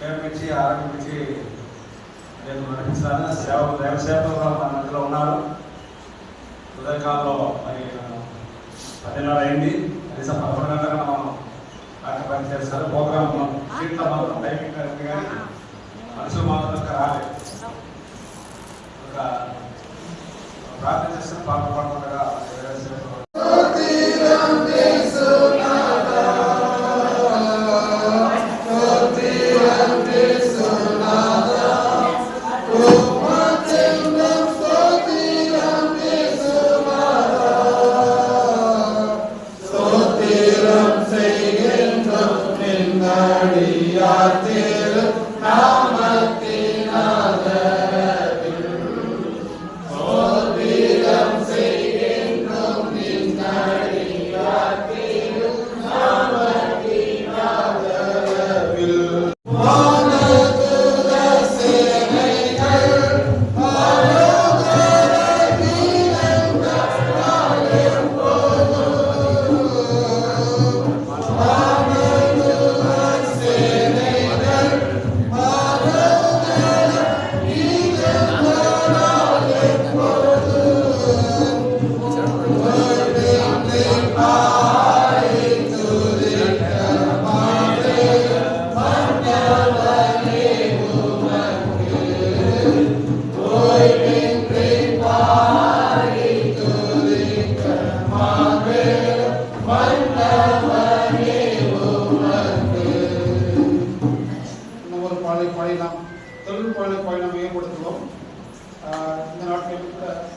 క్షేమం ఇచ్చి ఆరోగ్యం ఇచ్చి నేను నడిపించాలని దైవసేవకులుగా మన మధ్యలో ఉన్నారు. ఉదయకాలంలో మరి 10:30 అయింది. కనీసం 11 గంటలకు మనం కార్యక్రమం చేస్తారు. ప్రోగ్రామ్ సీట్ల మాత్రం టైమింగ్ కానీ మనుషులు మాత్రం రాలేదు. ఒక ప్రార్థన చేస్తే పాట పాడుతుండగా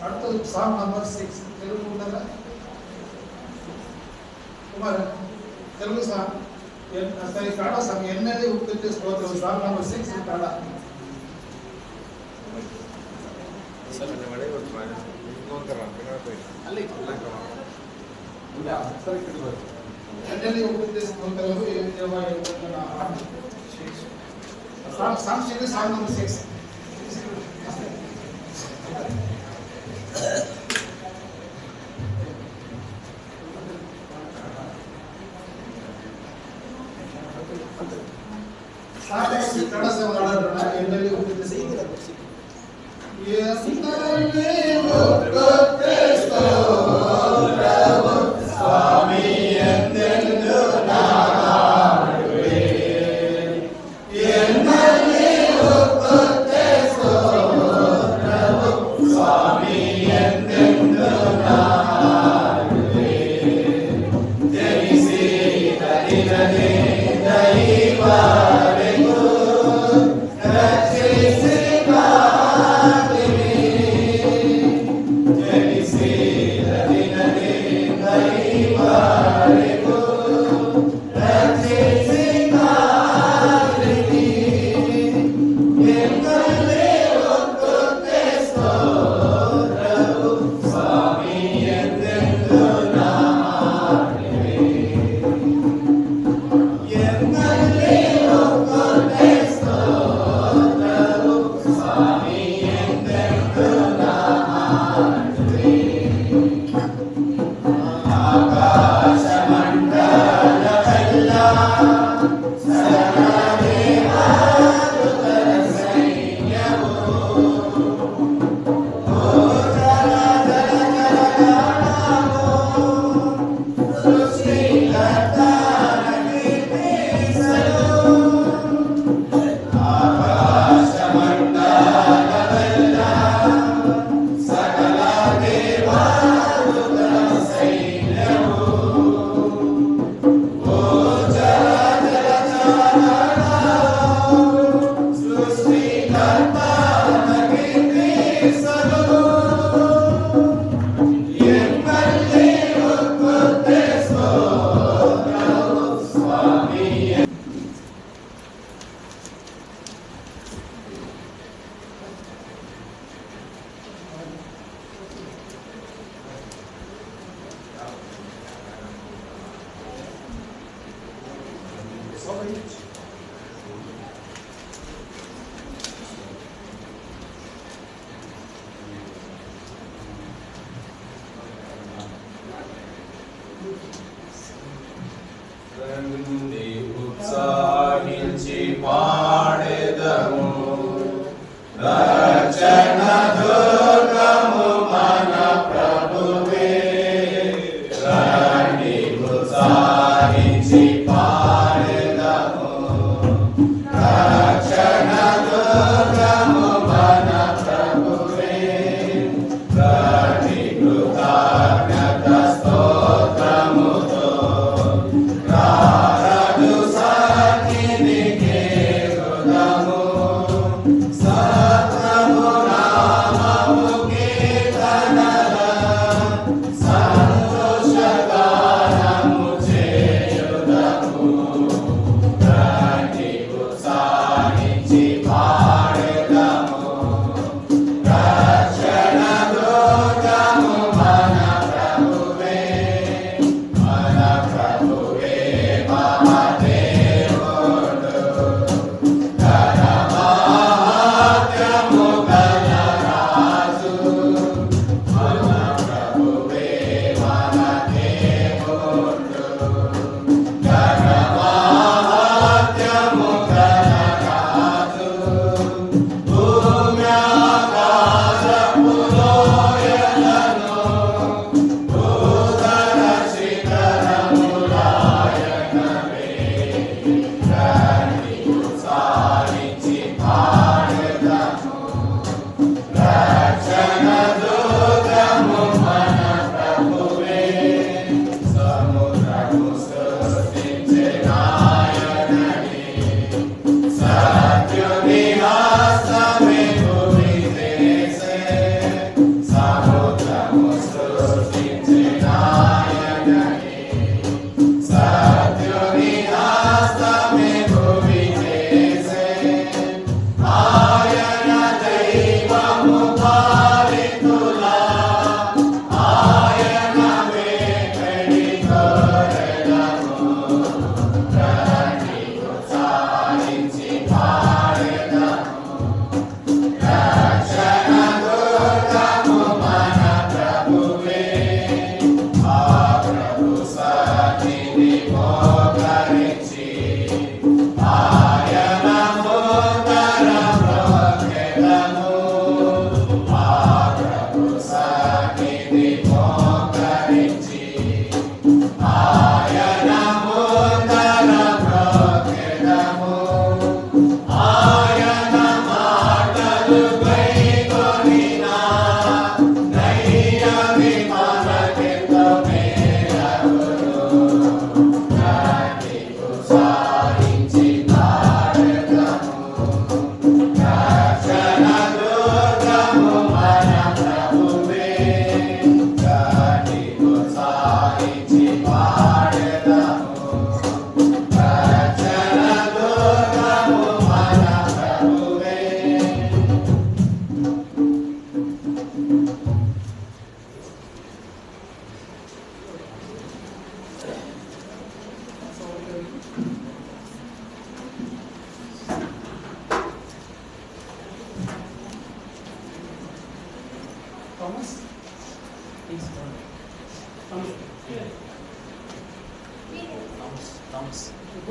அடுத்தது சாங் நம்பர் 6 తెలుగు ఉందా కుమార్ తెలుగు సాంగ్ సరే కన్నడ సాంగ్ ఎన్నది ఉత్పత్తి స్తోత్రం సాంగ్ నంబర్ 6 కన్నడ ಸರ್ ನಮ್ಮಡೆ ಒಂದು ಮಾಡಿ ಇನ್ನೊಂದರ ಅಲ್ಲಿ ಇಲ್ಲ ಸರಿ ಕಡಿಮೆ ಎನ್ನದಿ ಉತ್ಪತ್ತಿ ಸ್ತೋತ್ರವು ಸಾಂಗ್ ನಂಬರ್ 6 ಸಾಕಷ್ಟು ಕಡಸ ಮಾಡೋಣ ಎಲ್ಲೆಲ್ಲಿ ಹೋಗ್ತಿದೆ ಸ್ವಾಮಿ ಎಂದೆಂದು ನಾಡುವೆ ಎನ್ನಲ್ಲಿ ಹೋಗುತ್ತೆ ಸ್ತೋತ್ರವು ಸ್ವಾಮಿ ಎಂದೆಂದು ನಾಡುವೆ ಜನಿಸಿದ ದಿನದೇ ದೈವ Yeah.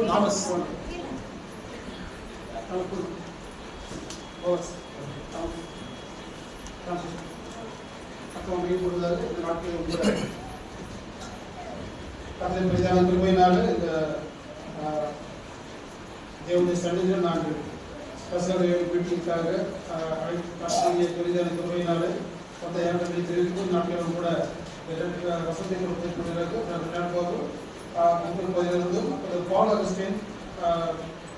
தாமஸ் அக்கௌண்ட் கொடுத்தாரு. இந்த நாட்களில் கூட கர்த்தரின் பெரிதான கிருபையினால இந்த தேவனுடைய சன்னிதியில் நாங்கள் ஸ்பெஷல் மீட்டிங்காக கர்த்தருடைய பெரிதான கிருபையினால அந்த இரண்டு தெரிவிக்கும் நாட்களும் கூட வசதி கொடுத்திருக்கிறது. முப்பது பதிலிருந்தும் பால் அகஸ்டின்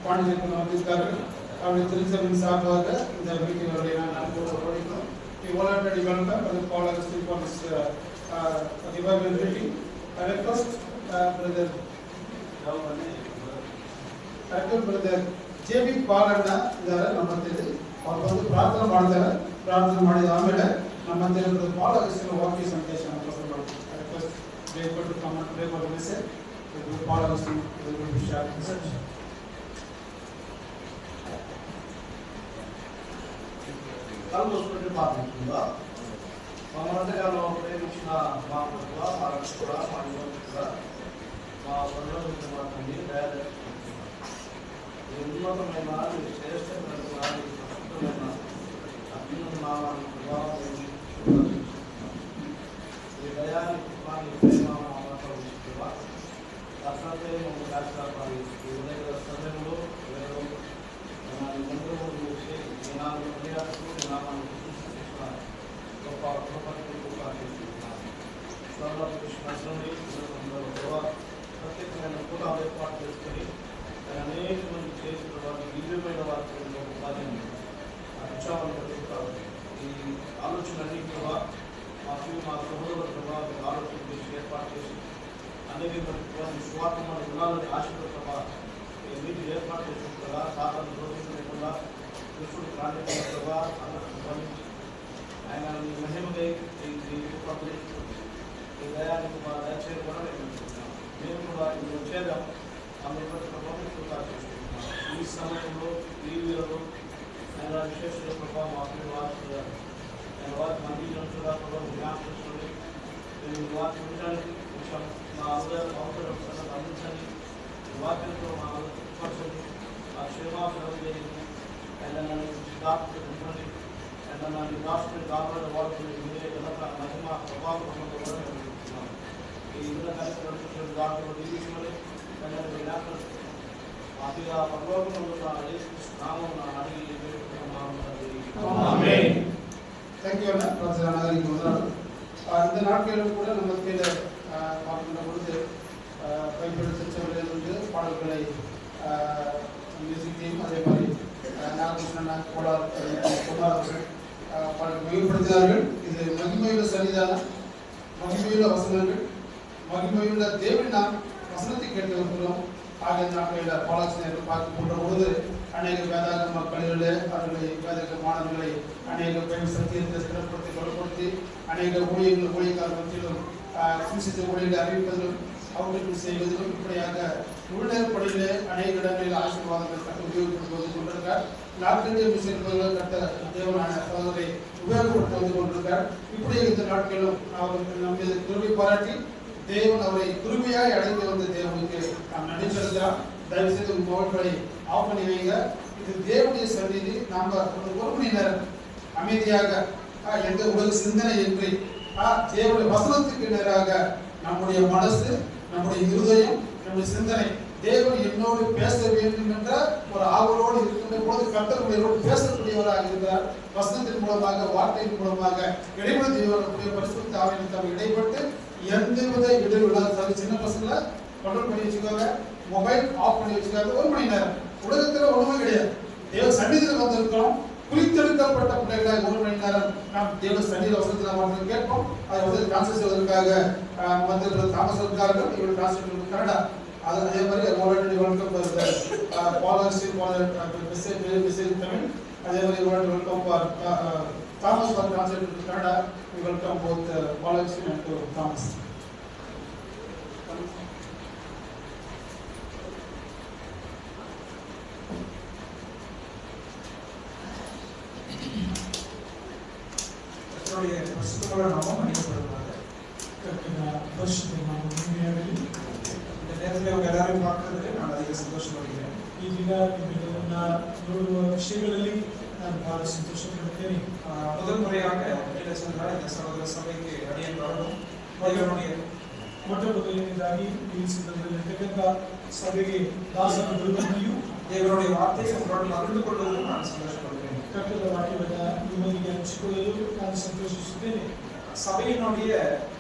பாண்டியன் வந்திருக்கார்கள். அவருடைய திருச்சபையின் சார்பாக இந்த மீட்டிங்களை நான் படிக்கிறோம். We already welcome Paul Augustine for this revival meeting. I request brother JB Paul ಅಣ್ಣ ಇದ್ದಾರೆ ನಮ್ಮ ಮಧ್ಯೆ. ಅವರು ಬಂದು ಪ್ರಾರ್ಥನೆ ಮಾಡಿದ ಆಮೇಲೆ ನಮ್ಮ ಮಧ್ಯೆ Paul Augustine ವಾಕ್ಯ ಸಂದೇಶನ ಪ್ರಸಾರ ಮಾಡ್ತಾರೆ. I request Jacob to come and pray for the message. Paul Augustine will share the message. కలుసుకుంటే ప్రార్థిస్తుందా మనందరిలో ప్రేమించిన మా ప్రభువా మా రక్షకుడా మా నిబంధకుడా మా పరలోకపు మా తండ్రి దయచేసి ఈ ఉన్నతమైన ఈ శ్రేష్టమైన ఈ ప్రస్తుతమైన అత్యున్నత నామాన్ని ప్రభావం ఈ దయాన్ని కృపాన్ని ప్రేమ మాతో ఇస్తున్నా అసలే మమ్మల్ని కాపాడాలి. ఈ ఉదయ సమయంలో మందిరంలో చేసి నాలుగు మర్యాదకు నామాన్ని గొప్ప ప్రత్యేకమైన కూటాలు ఏర్పాటు చేసుకొని అనేక మంది చేసిన వారికి దివ్యమైన వారికి ఉపాధిని ఉత్సాహం కలుగుతారు. ఈ ఆలోచనలన్నీ కూడా మా సహోదరుల ప్రభావం ఆలోచన చేసి ఏర్పాటు చేసి అనేక మంది స్వార్థమైన గుణాలను ఆశపడతా నీటి ఏర్పాటు చేసిన కదా సాధారణ రోజు లేకుండా కృష్ణుడు ప్రాణికుల ప్రభావం గమనించి ఆయన మహిమగా ఈ దయానికి మా దయచేసి కూడా మేము కూడా ఇది వచ్చేదాం అందరూ ప్రభావం చేసుకుంటున్నాం. ఈ సమయంలో టీవీలలో ఆయన విశేష ప్రభావం ఆయన వారి మందిరం కూడా ప్రభావం జ్ఞాపకం మేము వాటి ఉండడానికి మా అవసరం అందించండి. వాక్యంతో మా పరచండి. ఆ క్షేమాభివృద్ధి జరిగింది. ఆయన నన్ను డాక్టర్ ఉండండి. ఆయన నన్ను డాక్టర్ కాపాడే వాడుతుంది. మీరే కనుక మహిమ ప్రభావం కూడా జరుగుతున్నాను. ఈ విధంగా కార్యక్రమం డాక్టర్ తీసుకొని జ్ఞాపకం అతిగా పరలోకంలో నామం అడిగి Thank you, இந்த நாட்களிலும் கூட நம்ம கீழே பார்க்கின்ற பொழுது பைபிள் திருச்சபையிலிருந்து பாடல்களை மியூசிக் டீம் அதே மாதிரி நாககிருஷ்ணன் அவர்கள் பாடல் மிகப்படுத்தினார்கள். இது மகிமையுள்ள சன்னிதானம், மகிமையுள்ள வசனங்கள், மகிமையுள்ள தேவன் நாம் வசனத்தை கேட்டு வருகிறோம். ஆகிய நாட்களில் பாலாட்சியர்கள் பார்க்க போன்ற பொழுது அநேக வேதாகம பள்ளிகளிலே அவர்களை வேதாக மாணவர்களை அநேக பெண் சத்தியத்தை ஸ்திரப்படுத்தி கொலப்படுத்தி அநேக ஊழியக்கார மத்தியிலும் சுவிசேஷ ஊழியர்களை அறிவிப்பதிலும் அவர்களுக்கு செய்வதிலும் இப்படியாக உள்நேர்படியிலே அநேக இடங்களில் ஆசீர்வாதங்கள் கட்ட உபயோகப்படுத்தி கொண்டிருக்கார். நாட்டிலே மிஷன்கள் கட்ட தேவனான சகோதரை உபயோகப்படுத்தி வந்து கொண்டிருக்கார். இப்படி இந்த நாட்களிலும் அவர்கள் நம் மீது கிருபை பாராட்டி தேவன் அவரை கிருபையாய் அடைந்து வந்த தேவனுக்கு நாம் நன்றி செலுத்தலாம். தயவு செய்து மொபைல்களை ஆஃப் பண்ணி வைங்க. இது தேவனுடைய சந்நிதி. நாம் ஒரு மணி நேரம் அமைதியாக எந்த உலக சிந்தனை இன்றி தேவனுடைய வசனத்துக்கு நேராக நம்முடைய மனசு, நம்முடைய இருதயம், நம்முடைய சிந்தனை தேவன் என்னோடு பேச வேண்டும் என்ற ஒரு ஆவலோடு இருக்கின்ற போது கர்த்தர் பேசக்கூடியவராக இருக்கிறார். வசனத்தின் மூலமாக, வார்த்தையின் மூலமாக இடைபெறக்கூடிய பரிசுத்த ஆவியானவர் இடைப்பட்டு எந்தவித இடைவெளி இல்லாத சின்ன பசங்களை கண்ட்ரோல் பண்ணி வச்சுக்கோங்க. மொபைல் ஆஃப் பண்ணி வச்சுக்காது. ஒரு மணி நேரம் உலகத்தில் ஒன்றுமே கிடையாது. தேவ சன்னிதியில் வந்திருக்கிறோம். குறித்தெடுக்கப்பட்ட பிள்ளைகளாக ஒரு மணி நேரம் நாம் தேவ சன்னிதியில் வசனத்தில் வந்து கேட்போம். அதை வந்து டிரான்ஸ்லேட் செய்வதற்காக வந்து தாமஸ் இருக்கார்கள். இவர்கள் டிரான்ஸ்லேட் கனடா. அதே மாதிரி already welcome fellowship message Tamil. அதே மாதிரி welcome for Thomas for translate Canada. Welcome both fellowship and Thomas. பரிசுத்தமான நாமம் அணியப்படுவதாக இந்த நேரத்தில் அவங்க எல்லாரையும் பார்க்கறதுல நான் அதிக ಸಂತೋಷಪಡುತ್ತೇನೆ. ಈ ದಿನ ನಿಮ್ಮನ್ನ ನೋಡುವ ವಿಷಯಗಳಲ್ಲಿ ನಾನು ಬಹಳ ಸಂತೋಷಪಡುತ್ತೇನೆ. முதல் முறையாக நீலச்சந்திரா இந்த சகோதர சபைக்கு அடியேன் வரணும். தேவனுடைய ಮೊಟ್ಟ ಮೊದಲನೇದಾಗಿ ಈ ಸಂದರ್ಭದಲ್ಲಿರ್ತಕ್ಕಂಥ ಸಭೆಗೆ ದಾಸನ ಬರುವಂತೆಯೂ தேவனுடைய வார்த்தையை உங்களோடு பகிர்ந்து கொள்வதிலும் நான் சந்தோஷப்படுகிறேன். ಕರ್ತನ ವಾಕ್ಯವನ್ನು ನಿಮ್ಮೊಂದಿಗೆ ಹಂಚಿಕೊಳ್ಳಲು ನಾನು ಸಂತೋಷಿಸುತ್ತೇನೆ. சபையினுடைய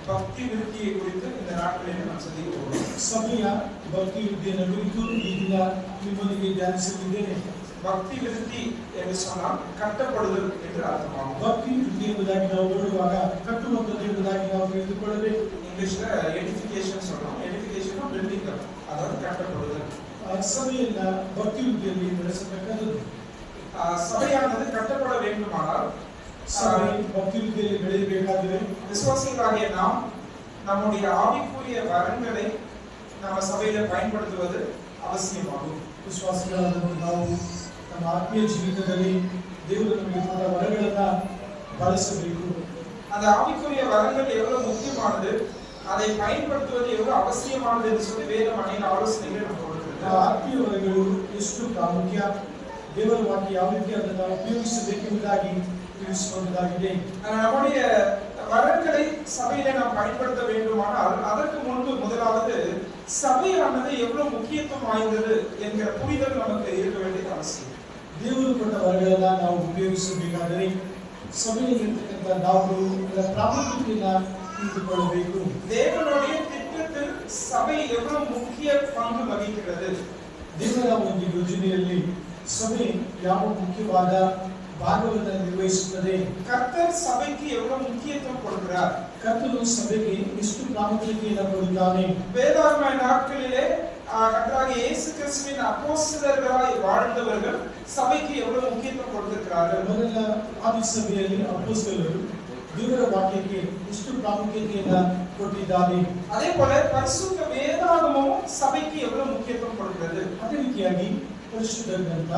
பக்தி விருத்தியை குறித்து இந்த நாட்களில் நாம் சிந்திக்க போகிறோம். ಸಭೆಯ ಭಕ್ತಿ ವಿದ್ಯೆಯನ್ನು ಕುರಿತು ಈ ದಿನ ನಿಮ್ಮೊಂದಿಗೆ ಧ್ಯಾನಿಸಲಿದ್ದೇನೆ. பக்தி விருத்தி என்று சொன்னால் கட்டப்படுதல் என்று அர்த்தமாகும். ಭಕ್ತಿ ವೃದ್ಧಿ ಎಂಬುದಾಗಿ ನಾವು ನೋಡುವಾಗ ಕಟ್ಟುವಂಥದ್ದು ಎಂಬುದಾಗಿ ನಾವು ತಿಳಿದುಕೊಳ್ಳಬೇಕು. இங்கிலீஷ்ல எடிஃபிகேஷன் சொல்றோம். எடிஃபிகேஷன் பில்டிங் அப், அதாவது கட்டப்படுதல். ಸಭೆಯನ್ನ ಭಕ್ತಿ ವೃದ್ಧಿಯಲ್ಲಿ ಬೆಳೆಸತಕ್ಕಂಥದ್ದು. சபையானது கட்டப்பட வேண்டுமானால் ಸಭೆ ಭಕ್ತಿ ವೃದ್ಧಿಯಲ್ಲಿ ಬೆಳೆಯಬೇಕಾದರೆ விசுவாசிகளாகிய நாம் நம்முடைய ஆவிக்குரிய வரங்களை நம்ம சபையில பயன்படுத்துவது அவசியமாகும். ವಿಶ್ವಾಸಿಗಳಾದ ನಾವು ನಮ್ಮ ಆತ್ಮೀಯ ಜೀವಿತದಲ್ಲಿ ದೇವರು ನಮಗೆ ಕೊಟ್ಟ ವರಗಳನ್ನ ಬಳಸಬೇಕು. அந்த ஆவிக்குரிய வரங்கள் எவ்வளவு முக்கியமானது, அதை பயன்படுத்துவது எவ்வளவு அவசியமானது என்று சொல்லி வேதம் அநேக ஆலோசனைகளை நமக்கு கொடுக்கிறது. ಆತ್ಮೀಯ ವರಗಳು ಎಷ್ಟು ಪ್ರಾಮುಖ್ಯ, ದೇವರ ವಾಕ್ಯ ಯಾವ ರೀತಿ ಅದನ್ನು ಉಪಯೋಗಿಸಬೇಕೆಂಬುದಾಗಿ ತಿಳಿಸುವಂತಾಗಿದೆ. நம்முடைய வரங்களை சபையில நாம் பயன்படுத்த வேண்டுமானால் அதற்கு முன்பு முதலாவது சபையானது எவ்வளவு முக்கியத்துவம் வாய்ந்தது என்கிற புரிதல் நமக்கு இருக்க வேண்டியது அவசியம். ದೇವರು ಕೊಟ್ಟ ವರಗಳನ್ನ ನಾವು ಉಪಯೋಗಿಸಬೇಕಾದರೆ ಸಭೆಯಲ್ಲಿರ್ತಕ್ಕಂಥ ನಾವು ಅದರ ಪ್ರಾಮುಖ್ಯತೆಯನ್ನು ತಿಳಿದುಕೊಳ್ಳಬೇಕು. தேவனுடைய திட்டத்தில் சபை எவ்வளவு முக்கிய பங்கு வகிக்கிறது, ದೇವರ ಒಂದು ಯೋಜನೆಯಲ್ಲಿ ಸಭೆ ಯಾವ ಮುಖ್ಯವಾದ ಭಾಗವನ್ನು ನಿರ್ವಹಿಸುತ್ತದೆ, கர்த்தர் சபைக்கு எவ்வளவு முக்கியத்துவம் கொடுக்கிறார், ಕರ್ತನು ಸಭೆಗೆ ಎಷ್ಟು ಪ್ರಾಮುಖ್ಯತೆಯನ್ನು ಕೊಡುತ್ತಾನೆ. வேதாகம நாட்களிலே கர்த்தராகிய இயேசு கிறிஸ்துவின் அப்போஸ்தலர்களாய் வாழ்ந்தவர்கள் சபைக்கு எவ்வளவு முக்கியத்துவம் கொடுத்திருக்கிறார்கள். ಮೊದಲ ಆದಿ ಸಭೆಯಲ್ಲಿ ಅಪೊಸ್ತಲರು ದೇವರ ವಾಕ್ಯಕ್ಕೆ ಎಷ್ಟು ಪ್ರಾಮುಖ್ಯತೆಯನ್ನು ಕೊಟ್ಟಿದ್ದಾರೆ. அதே போல பரிசுத்த வேதாகமமும் சபைக்கு எவ்வளவு முக்கியத்துவம் கொடுக்கிறது. ಅದೇ ರೀತಿಯಾಗಿ ಪರಿಶುದ್ಧ ಗ್ರಂಥ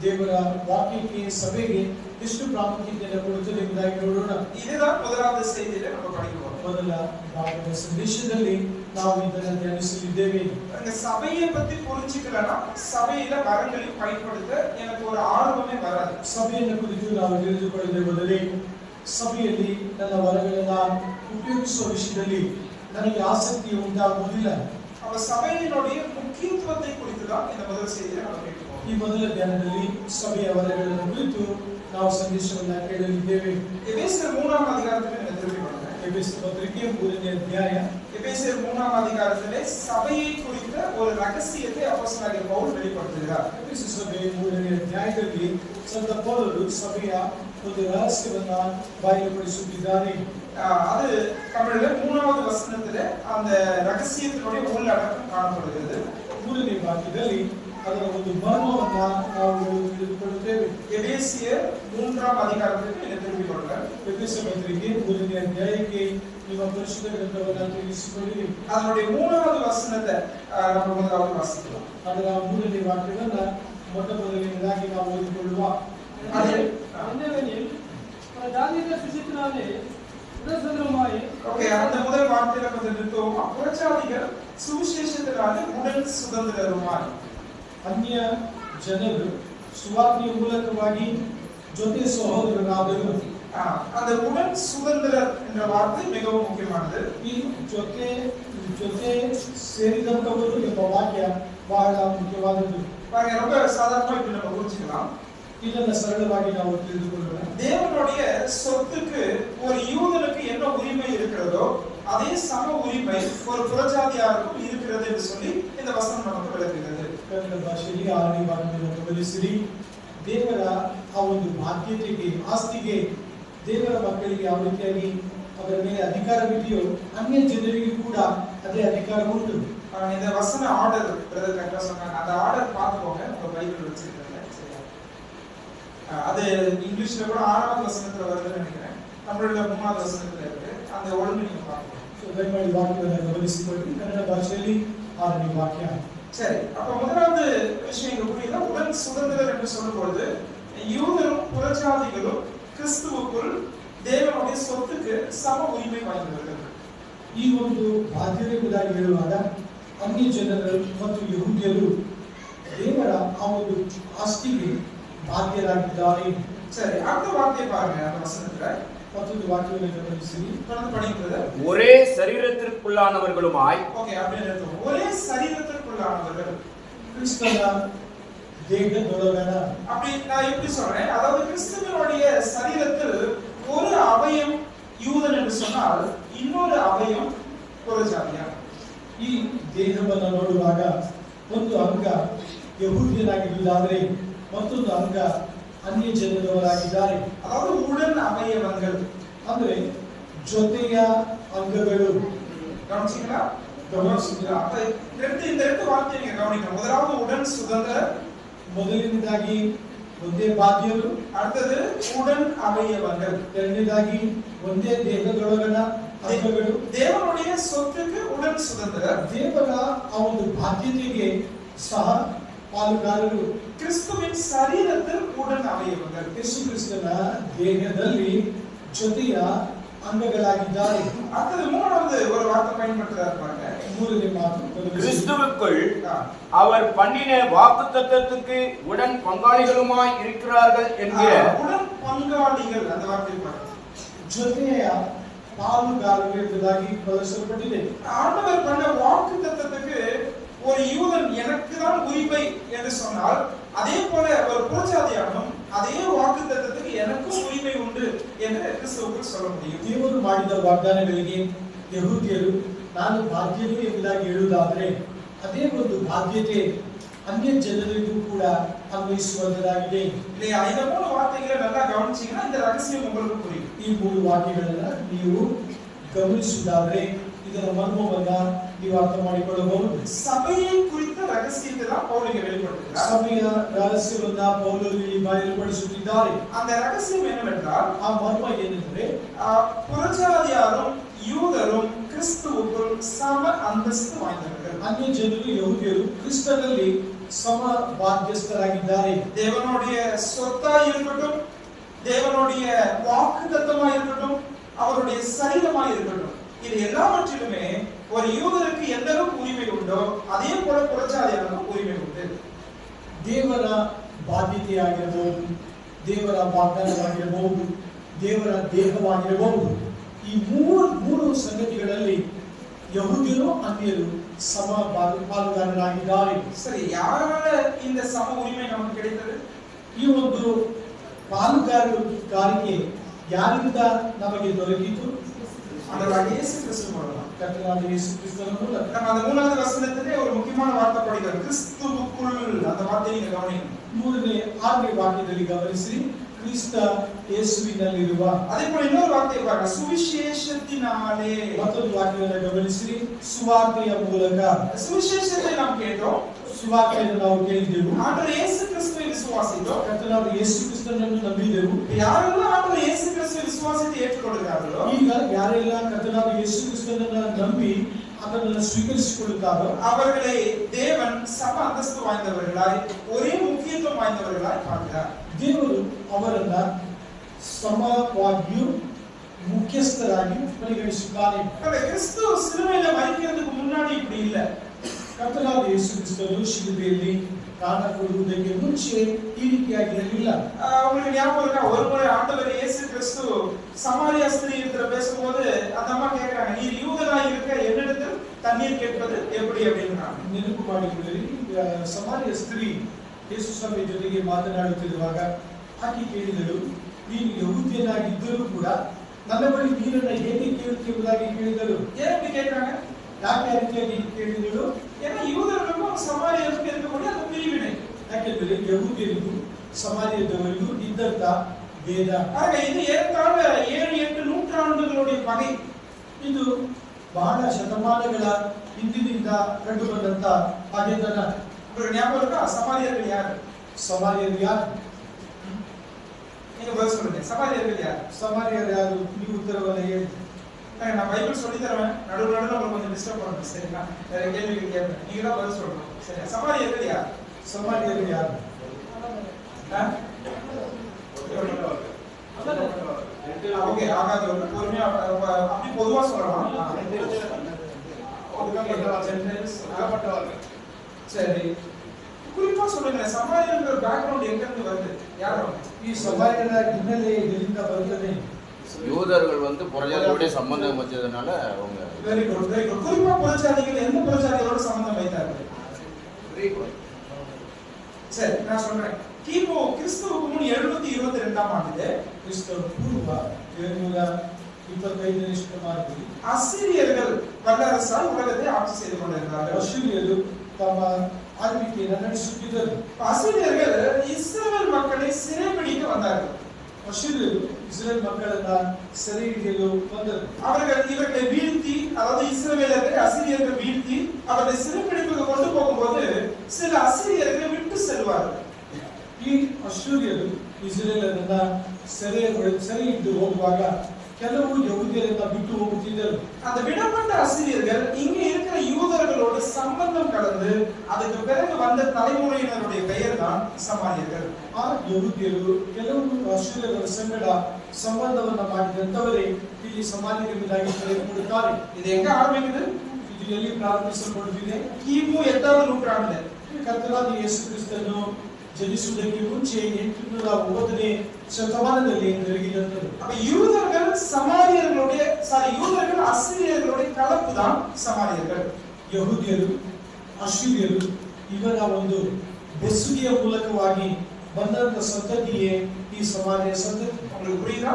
ದೇವರ ವಾಕ್ಯಕ್ಕೆ ಸಭೆಗೆ ಎಷ್ಟು ಪ್ರಾಮುಖ್ಯತೆಯನ್ನು ಕೊಡುತ್ತದೆ ಎಂಬುದಾಗಿ ನೋಡೋಣ. இதுதான் முதலாவது செய்தியில நம்ம படிக்கிறோம். ಮೊದಲ ಭಾಗದ ಸಂದೇಶದಲ್ಲಿ ನಾವು ಇದನ್ನು ಧ್ಯಾನಿಸಲಿದ್ದೇವೆ. அந்த சபையை பத்தி புரிஞ்சுக்கலனா சபையில வரங்களை பயன்படுத்த எனக்கு ஒரு ஆர்வமே வராது. ಸಭೆಯನ್ನು ಕುರಿತು ನಾವು ತಿಳಿದುಕೊಳ್ಳದೆ ಹೋದರೆ ಸಭೆಯಲ್ಲಿ ನನ್ನ ವರಗಳನ್ನು ಉಪಯೋಗಿಸುವ ವಿಷಯದಲ್ಲಿ ನನಗೆ ಆಸಕ್ತಿ ಉಂಟಾಗುವುದಿಲ್ಲ. அப்ப சபையினுடைய முக்கியத்துவத்தை குறித்து தான் இந்த முதல் செய்தியில நம்ம கேட்கிறோம். ಈ ಮೊದಲ ಧ್ಯಾನದಲ್ಲಿ ಸಭೆಯ ವರಗಳನ್ನು ಕುರಿತು ನಾವು ಸಂದೇಶವನ್ನು ಕೇಳಲಿದ್ದೇವೆ. எபேசியர் 3ஆம் அதிகாரத்துக்கு நீங்க திரும்பி பாருங்க. ಎಫೆಸರ ಪತ್ರಿಕೆ 3ನೇ ಅಧ್ಯಾಯ. எபேசியர் 3ஆம் அதிகாரத்திலே சபையை குறித்த ஒரு ரகசியத்தை அப்போஸ்தலனாகிய பவுல் வெளிப்படுத்துகிறார். ಎಫೆಸ ಸಭೆ 3ನೇ ಅಧ್ಯಾಯದಲ್ಲಿ ಸಂತ ಪೌಲರು ಸಭೆಯ ಒಂದು ರಹಸ್ಯವನ್ನು ಬಯಲುಪಡಿಸುತ್ತಿದ್ದಾರೆ. அது தமிழ்ல 3வது வசனத்திலே அந்த ரகசியத்தினுடைய உள்ளடக்கம் காணப்படுகிறது. 3ನೇ ವಾಕ್ಯದಲ್ಲಿ ಅದರ ಒಂದು ಮರ್ಮವನ್ನ ನಾವು ತಿಳಿದುಕೊಳ್ಳುತ್ತೇವೆ. எபேசியர் 3ஆம் அதிகாரத்துக்கு நீங்க திரும்பி பாருங்க. ಎಫೆಸ ಪತ್ರಿಕೆ 3ನೇ ಅಧ್ಯಾಯಕ್ಕೆ ನಿಮ್ಮ ಪರಿಶುದ್ಧ ಗ್ರಂಥವನ್ನು ತಿಳಿಸಿಕೊಳ್ಳಿ. அதனுடைய 3வது வசனத்தை நம்ம முதலாவது வாசிக்கலாம். ಅದರ 3ನೇ ವಾಕ್ಯವನ್ನ ಮೊಟ್ಟ ಮೊದಲನೇದಾಗಿ ನಾವು ಓದಿಕೊಳ್ಳುವ. ஓகே, அந்த முதல் வார்த்தையில கொஞ்சம் நிறுத்துவோமா. புறஜாதிகள் சுவிசேஷத்தினாலே உடன் சுதந்திரருமாய். ಅನ್ಯ ಜನರು ಸುವಾರ್ತೆಯ ಮೂಲಕವಾಗಿ ಜೊತೆ ಸಹೋದರರಾದರು. அந்த உடன் சுதந்திரர் என்ற வார்த்தை மிகவும் முக்கியமானது. ಈ ಜೊತೆ ಸೇರಿದಂತವರು ಎಂಬ ವಾಕ್ಯ ಬಹಳ ಮುಖ್ಯವಾದದ್ದು. பாருங்க, ரொம்ப சாதாரணமா இப்படி நம்ம புரிஞ்சுக்கலாம். ಇದನ್ನ ಸರಳವಾಗಿ ನಾವು ತಿಳಿದುಕೊಳ್ಳೋಣ. தேவனுடைய சொத்துக்கு ஒரு யூதனுக்கு என்ன உரிமை இருக்கிறதோ அதே சம உரிமை ஒரு புறஜாதியாருக்கும் இருக்கிறது என்று சொல்லி இந்த வசனம் நமக்கு விளக்குகிறது. ಕನ್ನಡ ಭಾಷೆಯಲ್ಲಿ 6ನೇ ಭಾಗವನ್ನು ಗಮನಿಸಿರಿ. ದೇವರ ಆ ಒಂದು ಬಾಧ್ಯತೆಗೆ, ಆಸ್ತಿಗೆ ದೇವರ ಮಕ್ಕಳಿಗೆ ಯಾವ ರೀತಿಯಾಗಿ ಅದರ ಮೇಲೆ ಅಧಿಕಾರವಿದೆಯೋ ಅನ್ಯ ಜನರಿಗೂ ಕೂಡ ಅದೇ ಅಧಿಕಾರ ಉಂಟು. இந்த வசன ஆர்டர் பிரதர் கரெக்டா சொன்னாங்க. அந்த ஆர்டர் பார்த்துக்கோங்க, உங்க பைபிள் வச்சிருக்கீங்க. அது இங்கிலீஷ்ல கூட 6வது வசனத்துல வருதுன்னு நினைக்கிறேன். தமிழ்ல 3வது வசனத்துல இருக்கு. அந்த ஒழுங்கு நீங்க பார்க்கணும். ದಯಮಾಡಿ ವಾಕ್ಯವನ್ನು ಗಮನಿಸಿಕೊಳ್ಳಿ. ಕನ್ನಡ ಭಾಷೆಯಲ್ಲಿ 6ನೇ ವಾಕ್ಯ. சரி, அப்ப முதலாவது விஷயம் இங்க புரியுதா? உடன் சுதந்திரர் என்று சொல்லும்போது யூதரும் புறஜாதிகளும் கிறிஸ்துவுக்குள் தேவனுடைய சொத்துக்கு சம உரிமை வாய்ந்தவர்கள். ಈ ಒಂದು ಬಾಧ್ಯತೆ ಎಂಬುದಾಗಿ ಹೇಳುವಾಗ ಅನ್ಯ ಜನರು ಮತ್ತು ಯಹೂದ್ಯರು ದೇವರ ಆ ಒಂದು ಆಸ್ತಿಗೆ ಬಾಧ್ಯರಾಗಿದ್ದಾರೆ. சரி, அடுத்த வார்த்தையை பாருங்க அந்த வசனத்துல. மற்றொரு வாக்கியங்களை கவனிಸಿ தொடர்ந்து படிக்கிறது. ஒரே சரீரத்திற்குள்ளானவர்களுமாய். ஓகே, அப்படியே எடுத்துக்கோ. ஒரே சரீரத்திற்குள்ளானவர்கள். கிறிஸ்தவ தேகதொடகன. அப்படி நான் எப்படி சொல்றேன்? அதாவது கிறிஸ்துவினுடைய சரீரத்தில் ஒரு அவயம் யூதன் என்று சொன்னால் இன்னொரு அவயம் புறஜாதியார். ಈ ದೇಹವನ್ನು ನೋಡುವಾಗ ಒಂದು ಅಂಗ ಯಹೂದ್ಯನಾಗಿರುವುದಾದರೆ ಮತ್ತೊಂದು ಅಂಗ ಅನ್ಯ ಜನದವರಾಗಿದ್ದಾರೆ. அதாவது உடன் அவயவங்கள் ಅಂದ್ರೆ ಜೊತೆಯ ಅಂಗಗಳು. கவனிச்சீங்களா? அப்ப இந்த ரெண்டு வார்த்தையை நீங்க கவனிக்கணும். முதலாவது உடன் சுதந்திர, ಮೊದಲನೇದಾಗಿ ಒಂದೇ ಬಾಧ್ಯರು, அடுத்தது உடன் அவயவங்கள், ಎರಡನೇದಾಗಿ ಒಂದೇ ದೇಹದೊಳಗಣ ಅಂಗಗಳು. தேவனுடைய சொத்துக்கு உடன் சுதந்திர, ದೇವರ ಆ ಒಂದು ಬಾಧ್ಯತೆಗೆ ಸಹ ಪಾಲುಗಾರರು. கிறிஸ்துவின் சரீரத்தில் உடன் அவயவங்கள், ಯೇಸು ಕ್ರಿಸ್ತನ ದೇಹದಲ್ಲಿ ಜೊತೆಯ ಅಂಗಗಳಾಗಿದ್ದಾರೆ. அடுத்தது மூணாவது ஒரு வார்த்தை பயன்படுத்துறாரு பாருங்க. ಮೂರನೇ ಮಾತು கிறிஸ்துவுக்குள் அவர் பண்ணின வாக்குத்தத்தத்துக்கு உடன் பங்காளிகளுமாய் இருக்கிறார்கள் என்கிற. உடன் பங்காளிகள் அந்த வார்த்தை பாருங்க. ಜೊತೆಯ ಪಾಲುಗಾರರು ಎಂಬುದಾಗಿ ಬಳಸಲ್ಪಟ್ಟಿದೆ. ஆண்டவர் பண்ண வாக்குத்தத்தத்துக்கு ஒரு யூதன் எனக்கு தான் உரிமை என்று சொன்னால், அதே போல ஒரு புறஜாதியானும் அதே வாக்குத்தத்தத்துக்கு எனக்கும் உரிமை உண்டு என்று கிறிஸ்துவுக்குள் சொல்ல முடியும். ದೇವರು ಮಾಡಿದ ವಾಗ್ದಾನಗಳಿಗೆ ಯಹೂದ್ಯರು ನಾನು ಬಾಧ್ಯರು ಎಂಬುದಾಗಿ ಹೇಳುವುದಾದರೆ ಅದೇ ಒಂದು ಬಾಧ್ಯತೆ ಅನ್ಯ ಜನರಿಗೂ ಕೂಡ ಅನ್ವಯಿಸುವುದಾಗಿದೆ. இல்லையா? இந்த மூணு வார்த்தைகளை நல்லா கவனிச்சீங்கன்னா இந்த ரகசியம் உங்களுக்கு புரியும். ಈ ಮೂರು ವಾಕ್ಯಗಳನ್ನ ನೀವು ಗಮನಿಸುವುದಾದರೆ ಇದರ ಮರ್ಮವನ್ನ ನೀವು ಅರ್ಥ ಮಾಡಿಕೊಳ್ಳಬಹುದು. சபையை குறித்த ரகசியத்தை தான் பவுல் இங்கே வெளிப்படுத்துகிறார். ಸಭೆಯ ರಹಸ್ಯವನ್ನ ಪೌಲರು ಇಲ್ಲಿ ಬಯಲುಪಡಿಸುತ್ತಿದ್ದಾರೆ. அந்த ரகசியம் என்னவென்றால், ಆ ಮರ್ಮ ಏನೆಂದರೆ புறஜாதியாரும் யூதரும் கிறிஸ்துவுக்குள் சம அந்தஸ்து வாய்ந்தவர்கள். ಅನ್ಯ ಜನರು ಯಹೂದ್ಯರು ಕ್ರಿಸ್ತನಲ್ಲಿ ಸಮ ಬಾಧ್ಯಸ್ಥರಾಗಿದ್ದಾರೆ. தேவனுடைய சொத்தா இருக்கட்டும், தேவனுடைய வாக்குத்தத்தமா இருக்கட்டும், அவருடைய சரீரமா இருக்கட்டும், இது எல்லாவற்றிலுமே ஒரு யூதருக்கு எந்த அளவுக்கு உரிமை உண்டோ அதே போல புறஜாதியாருக்கும் உரிமை உண்டு. ದೇವರ ಬಾಧ್ಯತೆಯಾಗಿರಬಹುದು, ದೇವರ ವಾಗ್ದಾನವಾಗಿರಬಹುದು, ದೇವರ ದೇಹವಾಗಿರಬಹುದು. ಈ ಮೂರು ಸಂಗತಿಗಳಲ್ಲಿ ಯಹೂದ್ಯರು ಅನ್ಯರು ಸಮ ಪಾಲುಗಾರರಾಗಿದ್ದಾರೆ. சரி, யாரால இந்த சம உரிமை நமக்கு கிடைத்தது? ಈ ಒಂದು ಪಾಲುಗಾರಿಕೆ ಯಾರಿಂದ ನಮಗೆ ದೊರಕಿತು? ஆண்டவராகிய இயேசு கிறிஸ்து மூலமா. ಕರ್ತನಾದ ಯೇಸು ಕ್ರಿಸ್ತನ ಮೂಲಕ. நம்ம அந்த மூணாவது வசனத்திலே ஒரு முக்கியமான வார்த்தை படிக்கிறோம், கிறிஸ்துவுக்குள். அந்த வார்த்தையை நீங்க கவனிக்கணும். ಮೂರನೇ 6ನೇ ವಾಕ್ಯದಲ್ಲಿ ಗಮನಿಸಿ, ಕ್ರಿಸ್ತ ಯೇಸುವಿನಲ್ಲಿರುವ. அதே போல இன்னொரு வார்த்தையை பாருங்க, சுவிசேஷத்தினாலே. ಮತ್ತೊಂದು ವಾಕ್ಯವನ್ನು ಗಮನಿಸಿ, ಸುವಾರ್ತೆಯ ಮೂಲಕ. சுவிசேஷத்தை நாம் கேட்டோம், ಸುವಾರ್ತೆಯನ್ನು ನಾವು ಕೇಳಿದೆವು, ஆண்டவர் இயேசு கிறிஸ்துவை விசுவாசித்தோம், ಕರ್ತನಾದ ಯೇಸು ಕ್ರಿಸ್ತನನ್ನು ನಂಬಿದೆವು. யாரெல்லாம் ஆண்டவர் இயேசு கிறிஸ்துவை விசுவாசித்து ஏற்றுக்கொள்கிறார்களோ, ಈಗ ಯಾರೆಲ್ಲ ಕರ್ತನಾದ ಯೇಸು ಕ್ರಿಸ್ತನನ್ನು ನಂಬಿ ಅದನ್ನು ಸ್ವೀಕರಿಸಿಕೊಳ್ಳುತ್ತಾರೋ அவர்களை தேவன் சம அந்தஸ்து வாய்ந்தவர்களாய், ஒரே முக்கியத்துவம் வாய்ந்தவர்களாய் பார்க்கிறார். ದೇವರು ಅವರನ್ನ ಸಮವಾಗಿಯೂ ಮುಖ್ಯಸ್ಥರಾಗಿ ಪರಿಗಣಿಸುತ್ತಾನೆ. கிறிஸ்து சிலுவையில மரிக்கிறதுக்கு முன்னாடி இப்படி இல்ல. ಕರ್ತನಾದ ಯೇಸು ಕ್ರಿಸ್ತನು ಶಿಲುಬೆಯಲ್ಲಿ ಪ್ರಾಣ ಕೊಡುವುದಕ್ಕೆ ಮುಂಚೆ ಈ ರೀತಿಯಾಗಿರಲಿಲ್ಲ. உங்களுக்கு ஞாபகம் இருக்கா? ஒரு முறை ஆண்டவர் இயேசு கிறிஸ்து சமாரியா ஸ்திரீ இடத்துல பேசும்போது அந்த அம்மா கேக்குறாங்க, நீர் யூதனாய் இருக்க என்னிடத்தில் தண்ணீர் கேட்பது எப்படி அப்படின்றாங்க. ನೆನಪು ಮಾಡಿಕೊಳ್ಳಿ, ಸಮಾರ್ಯ ಸ್ತ್ರೀ ಯೇಸು ಸ್ವಾಮಿ ಜೊತೆಗೆ ಮಾತನಾಡುತ್ತಿರುವಾಗ ಆಕೆ ಕೇಳಿದಳು, ನೀನು ಯಹೂದ್ಯನಾಗಿದ್ದರೂ ಕೂಡ ನನ್ನ ಬಳಿ ನೀರನ್ನ ಹೇಗೆ ಕೇಳುತ್ತಿರುವುದಾಗಿ ಕೇಳಿದಳು. ஏன் இப்படி கேக்குறாங்க? ಯಾಕೆ ಆ ರೀತಿಯಾಗಿ ಕೇಳಿದಳು? ஏன்னா யூதர்களுக்கும் சமாரியருக்கும் இருக்கக்கூடிய அந்த பிரிவினை. ಯಾಕೆಂದರೆ ಯಹೂದ್ಯರಿಗೂ ಸಮಾರ್ಯದವರಿಗೂ ಇದ್ದಂತ ಭೇದ. ஆக இது ஏறத்தாழ 7-8 நூற்றாண்டுகளுடைய பகை. ಇದು ಬಹಳ ಶತಮಾನಗಳ ಹಿಂದಿನಿಂದ ಕಂಡು ಬಂದಂತ ಪಗೆತನ. உங்களுக்கு ஞாபகம் இருக்கா? சமாரியர்கள் யார்? ಸಮಾರ್ಯರು ಯಾರು? நீங்க பதில் சொல்லுங்க. சமாரியர்கள் யார்? ಸಮಾರ್ಯರು ಯಾರು? ನೀವು ಉತ್ತರವನ್ನು ಹೇಳಿ. நான் பைபிள் சொல்லி தருவேன், நடுவுல உங்களுக்கு கொஞ்சம் டிஸ்டர்ப் பண்ணுங்க, சரிங்களா? நிறைய கேள்விகள் கேட்பேன், நீங்க தான் பதில் சொல்லணும், சரியா? சமாரியர்கள் யார்? ಸಮಾರ್ಯರು ಯಾರು? ஓகே, ஆகாதவர்கள் பொறுமையா அப்படி பொதுவா சொல்லலாம். சரி, குறிப்பா தைரியமா சொல்லுங்க, சமாரியன்ற பேக்ரவுண்ட் எங்க இருந்து வருது? யாரோ ಈ ಸಮಾರ್ಯದ ಹಿನ್ನೆಲೆ ಎಲ್ಲಿಂದ ಬರ್ತದೆ? யூதர்கள் வந்து புறஜாதியோட சம்பந்தம் வச்சதுனால அவங்க வெரி குட் வெரி குட். குறிப்பா புறஜாதிகள் எந்த புறஜாதிகளோட சம்பந்தம் வைத்தார்கள்? Very good. சரி, நான் சொல்றேன். கிமு கிறிஸ்துவுக்கு முன் 722ஆம் ஆண்டிலே ಕ್ರಿಸ್ತ ಪೂರ್ವ 725ನೇ ಶತಮಾನದಲ್ಲಿ அசீரியர்கள் வல்லரசால் உலகத்தை ஆட்சி செய்து கொண்டிருந்தார்கள். ಅಶ್ಶೂರ್ಯರು ತಮ್ಮ ಆಳ್ವಿಕೆಯನ್ನು ನಡೆಸುತ್ತಿದ್ದರು. அசீரியர்கள் இஸ்ரவேல் மக்களை சிறைபிடிக்க வந்தார்கள். ಅಶ್ಶೂರ್ಯರು ಇಸ್ರೇಲ್ ಮಕ್ಕಳನ್ನ ಸೆರೆ ಹಿಡಿಯಲು ಬಂದರು. அவர்கள் இவர்களை வீழ்த்தி, அதாவது இஸ்ரவேலர்களை அசீரியர்கள் வீழ்த்தி அவர்களை சிறைபிடிப்புக்கு கொண்டு போகும்போது சில அசீரியர்களை விட்டு செல்வார்கள். ಈ ಅಶ್ಶೂರ್ಯರು ಇಸ್ರೇಲರನ್ನ ಸೆರೆ ಹಿಡಿದು ಹೋಗುವಾಗ ಕೆಲವು ಯಹೂದ್ಯರನ್ನ ಬಿಟ್ಟು ಹೋಗುತ್ತಿದ್ದರು. அந்த விடப்பட்ட அசீரியர்கள் இங்க இருக்கிற யூதர்களோடு சம்பந்தம் கலந்து அதுக்கு பிறகு வந்த தலைமுறையினருடைய பெயர் தான் சமாரியர்கள். ಆ ಯಹೂದ್ಯರು ಕೆಲವು ಅಶ್ಶೂರ್ಯರ ಸಂಗಡ ಸಂಬಂಧವನ್ನ ಮಾಡಿದಂತವರೇ ಇಲ್ಲಿ ಸಮಾರ್ಯರೆಂಬುದಾಗಿ ಕರೆಯಲ್ಪಡುತ್ತಾರೆ. இது எங்க ಆರಂಭಿಸಿದೆ? ಇದು ಎಲ್ಲಿ ಪ್ರಾರಂಭಿಸಲ್ಪಡುತ್ತಿದೆ? கிமு 8வது நூற்றாண்டில். ಕರ್ತನಾದ ಯೇಸು ಕ್ರಿಸ್ತನು ಜನಿಸುವುದಕ್ಕೆ ಮುಂಚೆ 809ನೇ ಶತಮಾನದಲ್ಲಿ ನಡೆದಿದ್ದಂಥದ್ದು. அப்ப யூதர்கள் சமாரியர்களுடைய யூதர்கள் அசீரியர்களுடைய கலப்பு தான் சமாரியர்கள். ಯಹೂದ್ಯರು ಅಶ್ಶೂರ್ಯರು ಇವರ ಒಂದು ಬೆಸುಗೆಯ ಮೂಲಕವಾಗಿ ಬಂದಂತ ಸಂತತಿಯೇ ಈ ಸಮಾರ್ಯ ಸಂತತಿ. உங்களுக்கு புரியுதா?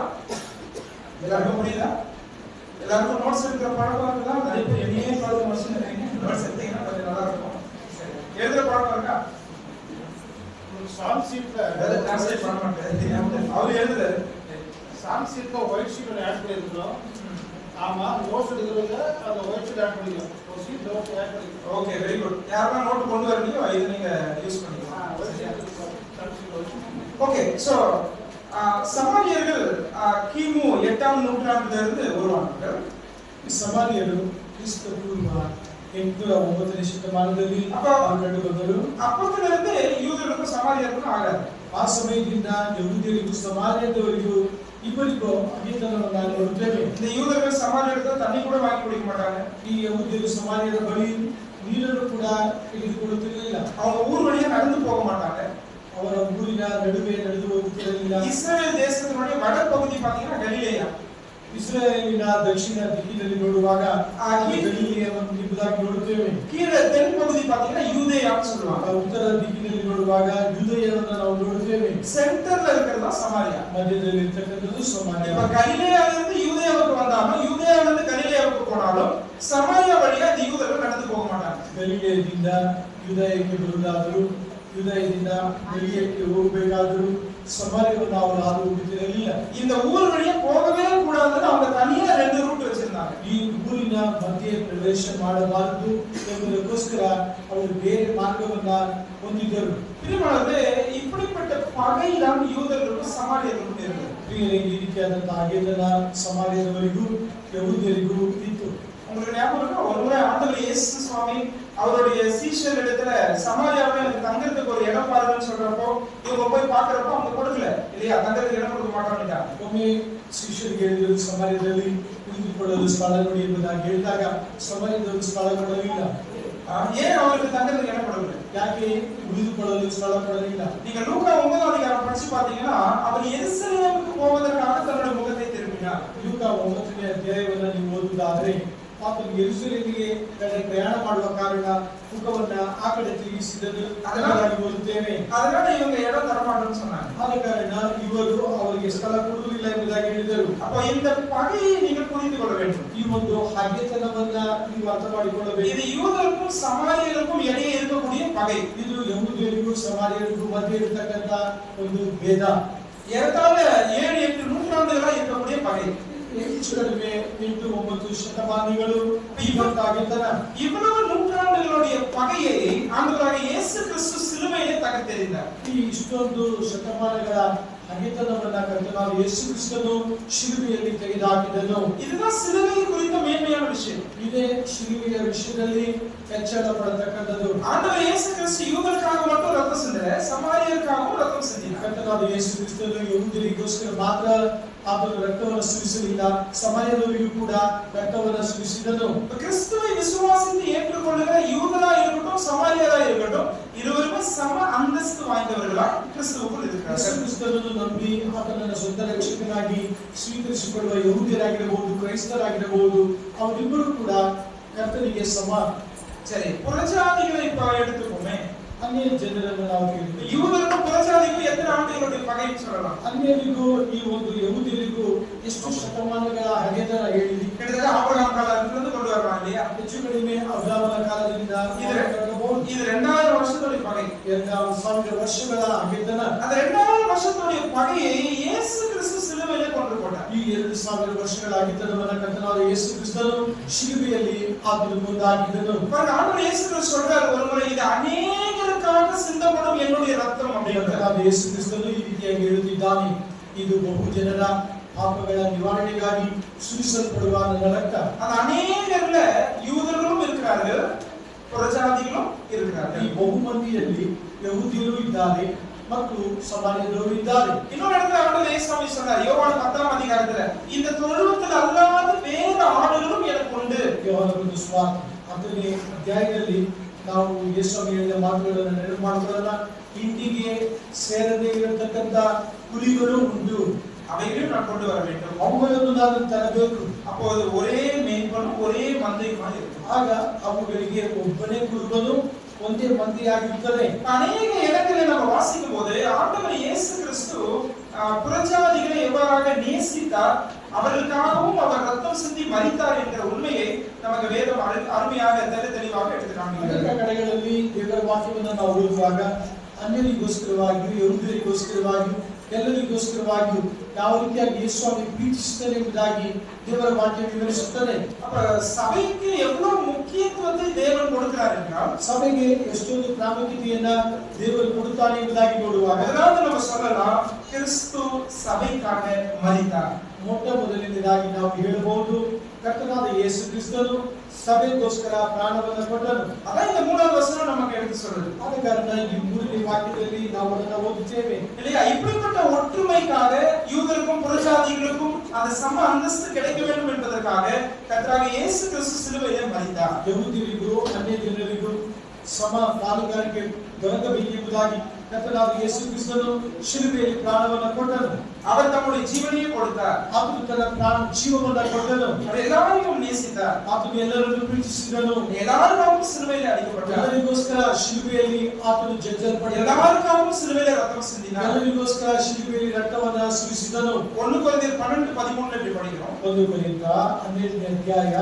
எல்லாருக்கும் புரியுதா? எல்லாருக்கும் நோட்ஸ் எடுக்கிற பழக்கம் இருக்குதா? நிறைய பேர் என்னையே பார்த்து நோட்ஸ் எடுக்கிறீங்க. நோட்ஸ் எடுத்தீங்கன்னா கொஞ்சம் நல்லா இருக்கும். சரி, எழுதுற பழக்கம் இருக்கா? சாம் சீட்ல டிரான்ஸ்லேட் பண்ண மாட்டேன். அவர் எழுதுறாரு. சாம் சீட்ல ஒயிட் ஷீட் ஆட் பண்ணிருக்கோம். ஆமா, நோட்ஸ் எடுக்கிறவங்க அந்த ஒயிட் ஷீட் ஆட் பண்ணிக்கலாம். ஒரு ஷீட் நோட்ஸ் ஆட் பண்ணிக்கலாம். Okay, very good. யாரெல்லாம் நோட் கொண்டு வரீங்களோ இது நீங்க யூஸ் பண்ணிக்கலாம். ஓகே, சோ சமாரியர்கள் கிமு 8ஆம் நூற்றாண்டிலிருந்து உருவானார்கள். ಈ ಸಮಾರ್ಯರು ಕ್ರಿಸ್ತ ಪೂರ್ವ 809ನೇ ಶತಮಾನದಲ್ಲಿ ಕಂಡು ಬಂದರು. அப்பத்திலிருந்து யூதர்களுக்கும் சமாரியர்களுக்கும் ஆகாது. ಆ ಸಮಯದಿಂದ ಯಹೂದ್ಯರಿಗೂ ಸಮಾರ್ಯದವರಿಗೂ ಇಬ್ಬರಿಗೂ ಅಭಿತನವನ್ನು ನೋಡುತ್ತೇವೆ. இந்த யூதர்கள் சமாரியர்கள் தண்ணி கூட வாங்கி குடிக்க மாட்டாங்க. ಈ ಯಹೂದ್ಯರು ಸಮಾರ್ಯರ ಬಳಿ ನೀರನ್ನು ಕೂಡ ತೆಗೆದುಕೊಳ್ಳುತ್ತಿರಲಿಲ್ಲ. அவங்க ஊர் வழியா நடந்து போக மாட்டாங்க. ಅವರ ಊರಿನ ನಡುವೆ ನಡೆದು ಹೋಗುತ್ತಿರಲಿಲ್ಲ. இஸ்ரவேல் தேசத்தினுடைய வடபகுதி பாத்தீங்கன்னா கலிலேயா. ಇಸ್ರಾಯೇಲಿನ ದಕ್ಷಿಣ ದಿಕ್ಕಿನಲ್ಲಿ ನೋಡುವಾಗ ಗಲಿಲೇಯವನ್ನು ಎಂಬುದಾಗಿ ನೋಡುತ್ತೇವೆ. கீழே தென் பகுதி பாத்தீங்கன்னா யூதேயான்னு சொல்லுவாங்க. ಉತ್ತರ ದಿಕ್ಕಿನಲ್ಲಿ ನೋಡುವಾಗ ಯೂದಯವನ್ನು ನಾವು ನೋಡುತ್ತೇವೆ. சென்டர்ல இருக்கிறது தான் சமாரியா. ಮಧ್ಯದಲ್ಲಿ ಇರ್ತಕ್ಕಂಥದ್ದು ಸಮಾರ್ಯ. இப்ப கலிலேயாவிலிருந்து யூதேயாவுக்கு வந்தாலும் யூதேயாவிலிருந்து கலிலேயாவுக்கு போனாலும் சமாரியா வழியா இந்த யூதர்கள் நடந்து போக மாட்டாங்க. ಗಲಿಲೇಯದಿಂದ ಯೂದಯಕ್ಕೆ ಬರುವುದಾದರೂ ಯೂದಯದಿಂದ ಗಲಿಲೇಯಕ್ಕೆ ಹೋಗಬೇಕಾದರೂ ಸಮಾರ್ಯವನ್ನು ಅವರು ಹಾದು ಹೋಗುತ್ತಿರಲಿಲ್ಲ. இந்த ஊர் வழியா போகவே கூடாதுன்னு அவங்க தனியா 2 ரூட் வச்சிருந்தாங்க. ಈ ಊರಿನ ಮಧ್ಯೆ ಪ್ರವೇಶ ಮಾಡಬಾರದು ಎಂಬುದಕ್ಕೋಸ್ಕರ ಅವರು ಬೇರೆ ಮಾರ್ಗವನ್ನ ಹೊಂದಿದ್ದರು. பிரியமானவர்களே, இப்படிப்பட்ட பகை தான் யூதர்களுக்கும் சமாரியர்களுக்கும் இருந்தது. ಪ್ರಿಯರೇ, ಈ ರೀತಿಯಾದಂತಹ ಹಗೆತನ ಸಮಾರ್ಯದವರಿಗೂ ಯಹೂದ್ಯರಿಗೂ ಇತ್ತು. உங்களுக்கு ஞாபகம் இருக்கா? ஒரு முறை ஆண்டவர் இயேசு சுவாமி அவருடைய சீஷர்களிடத்துல சமாரியாவுல எனக்கு தங்கறதுக்கு ஒரு இடம் பாருங்கன்னு சொல்றப்போ இவங்க போய் பாக்குறப்போ அவங்க கொடுக்கல இல்லையா? தங்கறதுக்கு இடம் கொடுக்க மாட்டாங்க. ಒಮ್ಮೆ ಶಿಷ್ಯರಿಗೆ ಹೇಳಿದರು ಸಮಾರ್ಯದಲ್ಲಿ ಉಳಿದುಕೊಳ್ಳಲು ಸ್ಥಳ ನೋಡಿ ಎಂಬುದಾಗಿ ಹೇಳಿದಾಗ ಸಮಾರ್ಯದಲ್ಲಿ ಸ್ಥಳ ಕೊಡಲಿಲ್ಲ. ஏன் அவங்களுக்கு தங்கறதுக்கு இடம் கொடுக்கல? ಯಾಕೆ ಉಳಿದುಕೊಳ್ಳಲು ಸ್ಥಳ ಕೊಡಲಿಲ್ಲ? நீங்க லூக்கா 9ஆம் அதிகாரம் படிச்சு பாத்தீங்கன்னா அவர் எருசலேமுக்கு போவதற்காக தன்னுடைய முகத்தை திருப்பினார். ಲೂಕ 9ನೇ ಅಧ್ಯಾಯವನ್ನು ನೀವು ಓದುವುದಾದರೆ ಆತನು ಯೆರೂಸಲೇಮಿಗೆ ಪ್ರಯಾಣ ಮಾಡುವ ಕಾರಣ ಮುಖವನ್ನ ಆ ಕಡೆ ತಿರುಗಿಸಿದನು ಅದನ್ನಾಗಿ ಓದುತ್ತೇವೆ. அதனால இவங்க இடம் தர மாட்டேன்னு சொன்னாங்க. ಆದ ಕಾರಣ ಇವರು ಅವರಿಗೆ ಸ್ಥಳ ಕೊಡುವುದಿಲ್ಲ ಎಂಬುದಾಗಿ ಹೇಳಿದರು. அப்ப இந்த பகையை நீங்கள் புரிந்து கொள்ள வேண்டும். ಈ ಒಂದು ಹಗೆತನವನ್ನ ನೀವು ಅರ್ಥ ಮಾಡಿಕೊಳ್ಳಬೇಕು. இது யூதருக்கும் சமாரியருக்கும் இடையே இருக்கக்கூடிய பகை. ಇದು ಯಹೂದ್ಯರಿಗೂ ಸಮಾರ್ಯರಿಗೂ ಮಧ್ಯೆ ಇರತಕ್ಕಂತ ಒಂದು ಭೇದ. ஏறத்தாழ 7-8 நூற்றாண்டுகளா இருக்கக்கூடிய பகை. ಹೆಚ್ಚು ಕಡಿಮೆ 8-9 ಶತಮಾನಗಳು ಹಗೆತನ. இவ்வளவு நூற்றாண்டுகளுடைய பகையை ஆண்டவராகிய இயேசு கிறிஸ்து சிலுவையிலே தகர்த்தெறிந்தார். ಈ ಇಷ್ಟೊಂದು ಶತಮಾನಗಳ ಹಗೆತನವನ್ನ ಕರ್ತನಾದ ಯೇಸು ಕ್ರಿಸ್ತನು ಶಿಲುಬೆಯಲ್ಲಿ ತೆಗೆದುಹಾಕಿದನು. இதுதான் சிலுவை குறித்த மேன்மையான விஷயம். ಇದೇ ಶಿಲುಬೆಯ ವಿಷಯದಲ್ಲಿ ಹೆಚ್ಚಳ ಪಡತಕ್ಕಂಥದ್ದು. ஆண்டவர் இயேசு கிறிஸ்து யூதருக்காக மட்டும் ரத்தம் சிந்தல, சமாரியருக்காகவும் ரத்தம் சிந்தினார். ಕರ್ತನಾದ ಯೇಸು ಕ್ರಿಸ್ತನು ಯಹೂದ್ಯರಿಗೋಸ್ಕರ ಮಾತ್ರ ಆತನು ರಕ್ತವನ್ನು ಸುರಿಸಲಿಲ್ಲ, ಸಮಾರ್ಯದವರಿಗೂ ಕೂಡ ರಕ್ತವನ್ನು ಸುರಿಸಿದನು. கிறிஸ்துவை விசுவாசித்து ஏற்றுக்கொள்ளுகிற யூதரா இருக்கட்டும் சமாரியரா இருக்கட்டும் இருவருமே சம அந்தஸ்து வாய்ந்தவர்களா கிறிஸ்துவுக்குள் ಯೇಸು இருக்கிறார்கள். ಕ್ರಿಸ್ತನನ್ನು ನಂಬಿ ಆತನನ್ನು ಸ್ವಂತ ರಕ್ಷಕನಾಗಿ ಸ್ವೀಕರಿಸಿಕೊಳ್ಳುವ ಯಹೂದ್ಯರಾಗಿರಬಹುದು, ಕ್ರೈಸ್ತರಾಗಿರಬಹುದು, ಅವರಿಬ್ಬರು ಕೂಡ ಕರ್ತನಿಗೆ ಸಮ. சரி, புறஜாதிகளை இப்ப எடுத்துக்கோமே. ಅನ್ಯ ಜನರನ್ನು ನಾವು ಕೇಳಿದ್ವಿ. யூதருக்கும் புறஜாதிக்கும் எத்தனை ஆண்டுகளுடைய பகைன்னு சொல்லலாம்? ಅನ್ಯರಿಗೂ ಈ ಒಂದು ಯಹೂದ್ಯರಿಗೂ ಎಷ್ಟು ಶತಮಾನಗಳ ಹಗೆತನ ಹೇಳಿದ್ವಿ. கிட்டத்தட்ட ஆபிரகாம் காலத்திலிருந்து கொண்டு வரலாம் இல்லையா? ಹೆಚ್ಚು ಕಡಿಮೆ ಅಬ್ರಾಮನ ಕಾಲದಿಂದ இது 2000 வருஷத்துடைய பகை. 2000 ವರ್ಷಗಳ ಹಗೆತನ. அந்த 2000 வருஷத்துடைய பகையை இயேசு கிறிஸ்து சிலுவையிலே கொண்டு போட்டார். ಈ 2000 ವರ್ಷಗಳ ಹಗೆತನವನ್ನು ಕರ್ತನಾದ ಯೇಸು ಕ್ರಿಸ್ತನು ಶಿಲುಬೆಯಲ್ಲಿ ಆತನು ಕೊಂದಾಕಿದನು. ஆண்டவர் இயேசு கிறிஸ்து சொல்றார் ஒருமுறை, இது அநேகருக்காக சிந்தப்படும் என்னுடைய ரத்தம் அப்படின்றார். ಕರ್ತನಾದ ಯೇಸು ಕ್ರಿಸ್ತನು ಈ ರೀತಿಯಾಗಿ ಹೇಳುತ್ತಿದ್ದಾನೆ, ಇದು ಬಹು ಜನರ ಪಾಪಗಳ ನಿವಾರಣೆಗಾಗಿ ಸುರಿಸಲ್ಪಡುವ ನನ್ನ ರಕ್ತ. அந்த அநேகர்ல யூதர்களும் இருக்கிறார்கள், புறஜாதிகளும் இருக்கிறார்கள். ಈ ಬಹು ಮಂದಿಯಲ್ಲಿ ಯಹೂದ್ಯರು ಇದ್ದಾರೆ ಮತ್ತು ಸಮಾರ್ಯದವರು ಇದ್ದಾರೆ. இன்னொரு இடத்துல ஆண்டவர் இயேசுவை சொன்னார், யோவான் 10ஆம் அதிகாரத்துல, இந்த தொழுவத்தில் அல்லாத வேறு ஆடுகளும் எனக்கு உண்டு. ಯೋಹಾನನ ಸುವಾರ್ತೆ 10ನೇ ಅಧ್ಯಾಯದಲ್ಲಿ ನಾವು ಯೇಸುಸ್ವಾಮಿ ಹೇಳಿದ ಮಾತುಗಳನ್ನು ನೆನಪು ಮಾಡಿಕೊಳ್ಳೋಣ. ಇಂದಿಗೆ ಸೇರದೇ ಇರತಕ್ಕಂತ ಕುರಿಗಳು ಉಂಟು, அவைகளையும் நான் கொண்டு வர வேண்டும். ಅವುಗಳನ್ನು ನಾನು ತರಬೇಕು. அப்போது ஒரே மேய்ப்பனும் ஒரே மந்தையுமாக இருக்கும். ಆಗ ಅವುಗಳಿಗೆ ಒಬ್ಬನೇ ಕುರುಬನು ಒಂದೇ ಮಂದಿಯಾಗಿರುತ್ತದೆ. அநேக இடங்களில் நம்ம வாசிக்கும் போது ஆண்டவர் இயேசு கிறிஸ்து புறஜாதிகளை எவ்வாறாக நேசித்தார், அவர்களுக்காகவும் அவர் ரத்தம் சிந்தி மரித்தார் என்கிற உண்மையை நமக்கு வேதம் அருமையாக தெளிவாக எடுத்து காண்பிக்கிறது. ಅನೇಕ ಕಡೆಗಳಲ್ಲಿ ದೇವರ ವಾಕ್ಯವನ್ನು ನಾವು ಓದುವಾಗ ಅನ್ಯರಿಗೋಸ್ಕರವಾಗಿಯೂ ಯಹೂದ್ಯರಿಗೋಸ್ಕರವಾಗಿಯೂ ಎಲ್ಲರಿಗೋಸ್ಕರವಾಗಿಯೂ ಯಾವ ರೀತಿಯಾಗಿ ಯೇಸುಸ್ವಾಮಿ ಪ್ರೀತಿಸುತ್ತಾರೆ ಎಂಬುದಾಗಿ ದೇವರ ವಾಕ್ಯ ವಿವರಿಸುತ್ತದೆ. அப்ப சபைக்கு எவ்வளவு முக்கியத்துவத்தை தேவன் கொடுக்கிறார் என்றால், ಸಭೆಗೆ ಎಷ್ಟೊಂದು ಪ್ರಾಮುಖ್ಯತೆಯನ್ನ ದೇವರು ಕೊಡುತ್ತಾನೆ ಎಂಬುದಾಗಿ ನೋಡುವಾಗ அதாவது நம்ம சொல்லலாம், கிறிஸ்து சபைக்காக மரித்தார். ಮೊಟ್ಟ ಮೊದಲನೇದಾಗಿ ನಾವು ಹೇಳಬಹುದು, ಕರ್ತನಾದ ಯೇಸು ಕ್ರಿಸ್ತನು ಸಭೆಗೋಸ್ಕರ ಪ್ರಾಣವನ್ನು ಕೊಟ್ಟನು. அதான் இந்த 3வது வசனம் நமக்கு எடுத்து சொல்றது. ಆದ ಕಾರಣ ಈ 3ನೇ ವಾಕ್ಯದಲ್ಲಿ ನಾವು ಅದನ್ನು ಓದುತ್ತೇವೆ. இல்லையா? இப்படிப்பட்ட ஒற்றுமைக்காக யூதருக்கும் புறஜாதிகளுக்கும் அந்த சம அந்தஸ்து கிடைக்க வேண்டும் என்பதற்காக கர்த்தராகிய இயேசு கிறிஸ்து சிலுவையிலே மரித்தார். ಯಹೂದ್ಯರಿಗೂ ಅನ್ಯ ಜನರಿಗೂ ಸಮ ಪಾಲುಗಾರಿಕೆ ದೊರಕಬೇಕೆಂಬುದಾಗಿ ಕರ್ತನಾದ ಯೇಸು ಕ್ರಿಸ್ತನು ಶಿಲುಬೆಯಲ್ಲಿ ಪ್ರಾಣವನ್ನು ಕೊಟ್ಟನು. அவர் தம்முடைய ஜீவனையே கொடுத்தார். ಆತನು ತನ್ನ ಜೀವವನ್ನು ಕೊಟ್ಟನು. அவர் எல்லாரையும் நேசித்தார். ಆತನು ಎಲ್ಲರನ್ನು ಪ್ರೀತಿಸಿದನು. எல்லாருக்காகவும் சிலுவையில் அடிக்கப்பட்டார். ಎಲ್ಲರಿಗೋಸ್ಕರ ಶಿಲುಬೆಯಲ್ಲಿ ಆತನು ಜಜ್ಜಲ್ಪಟ್ಟನು. எல்லாருக்காகவும் சிலுவையில் ரத்தம் சிந்தினார். ಎಲ್ಲರಿಗೋಸ್ಕರ ಶಿಲುಬೆಯಲ್ಲಿ ರಕ್ತವನ್ನು ಸುರಿಸಿದನು. 1 கொரிந்தியர் 12:13 இப்படி படிக்கிறோம். 1 ಕೊರಿಂಥ 12ನೇ ಅಧ್ಯಾಯ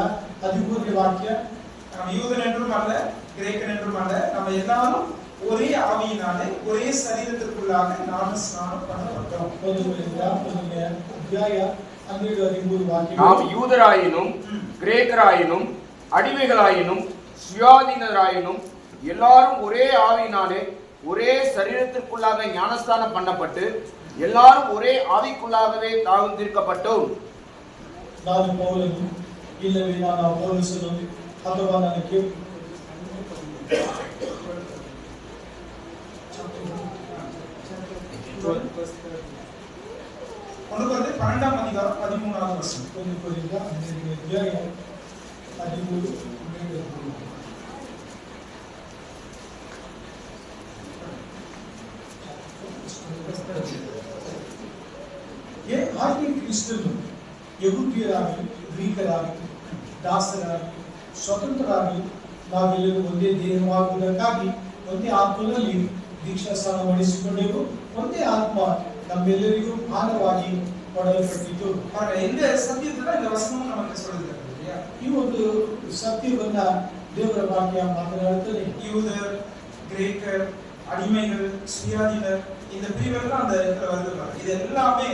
13ನೇ ವಾಕ್ಯ. நம்ம யூதன் என்றும் அல்ல, கிரேக்கன் என்றும் அல்ல, நம்ம எல்லாரும் ஒரே ஆவியினாலே ஒரே சரீரத்திற்குள்ளாக ஞானஸ்நானம் பண்ணப்பட்டோம். 1 ಕೊರಿಂಥ 1ನೇ ಅಧ್ಯಾಯ 12 13 ವಾಕ್ಯ. நாம் யூதராயினும் கிரேக்கராயினும் அடிமைகளாயினும் சுயாதீனராயினும் எல்லாரும் ஒரே ஆவியினாலே ஒரே சரீரத்திற்குள்ளாக ஞானஸ்தானம் பண்ணப்பட்டு எல்லாரும் ஒரே ஆவிக்குள்ளாகவே தாழ்ந்திருக்கப்பட்டோம். ನಾನು ಪೌಲನು, ಇಲ್ಲವೇ ನಾನು ಅಪೊಲ್ಲೋಸನು, ಅಥವಾ ನನಗೆ ஒன்று கொரிந்தியர் 12ஆம் அதிகாரம் 13வது வசனம். 1 ಕೊರಿಂಥ 12ನೇ ಅಧ್ಯಾಯ 13 ಹಾಗೆ ಕ್ರಿಸ್ತನು ಯಹೂದ್ಯರಾಗಿ ಗ್ರೀಕರಾಗಿ ದಾಸರಾಗಿ ಸ್ವತಂತ್ರರಾಗಿ ನಾವೆಲ್ಲರೂ ಒಂದೇ ದೇಹವಾಗುವುದಕ್ಕಾಗಿ ಒಂದೇ ಆತ್ಮನಲ್ಲಿ ದೀಕ್ಷಾಸ್ನಾನ ಮಾಡಿಸಿಕೊಂಡೆವು. ಒಂದೇ ಆತ್ಮ ನಮ್ಮೆಲ್ಲರಿಗೂ ಮಾನವಾಗಿ ಕೊಡಲ್ಪಟ್ಟಿತು. இந்த சத்தியத்துல இந்த வசனம் நமக்கு சொல்லுது இல்லையா? ಈ ಒಂದು ಸತ್ಯವನ್ನ ದೇವರ ವಾಕ್ಯ ಮಾತನಾಡುತ್ತದೆ. யூதர், கிரேக்கர், அடிமைகள், சுயாதீனர், இந்த பிரிவுகள் அந்த இடத்துல வருது. இது எல்லாமே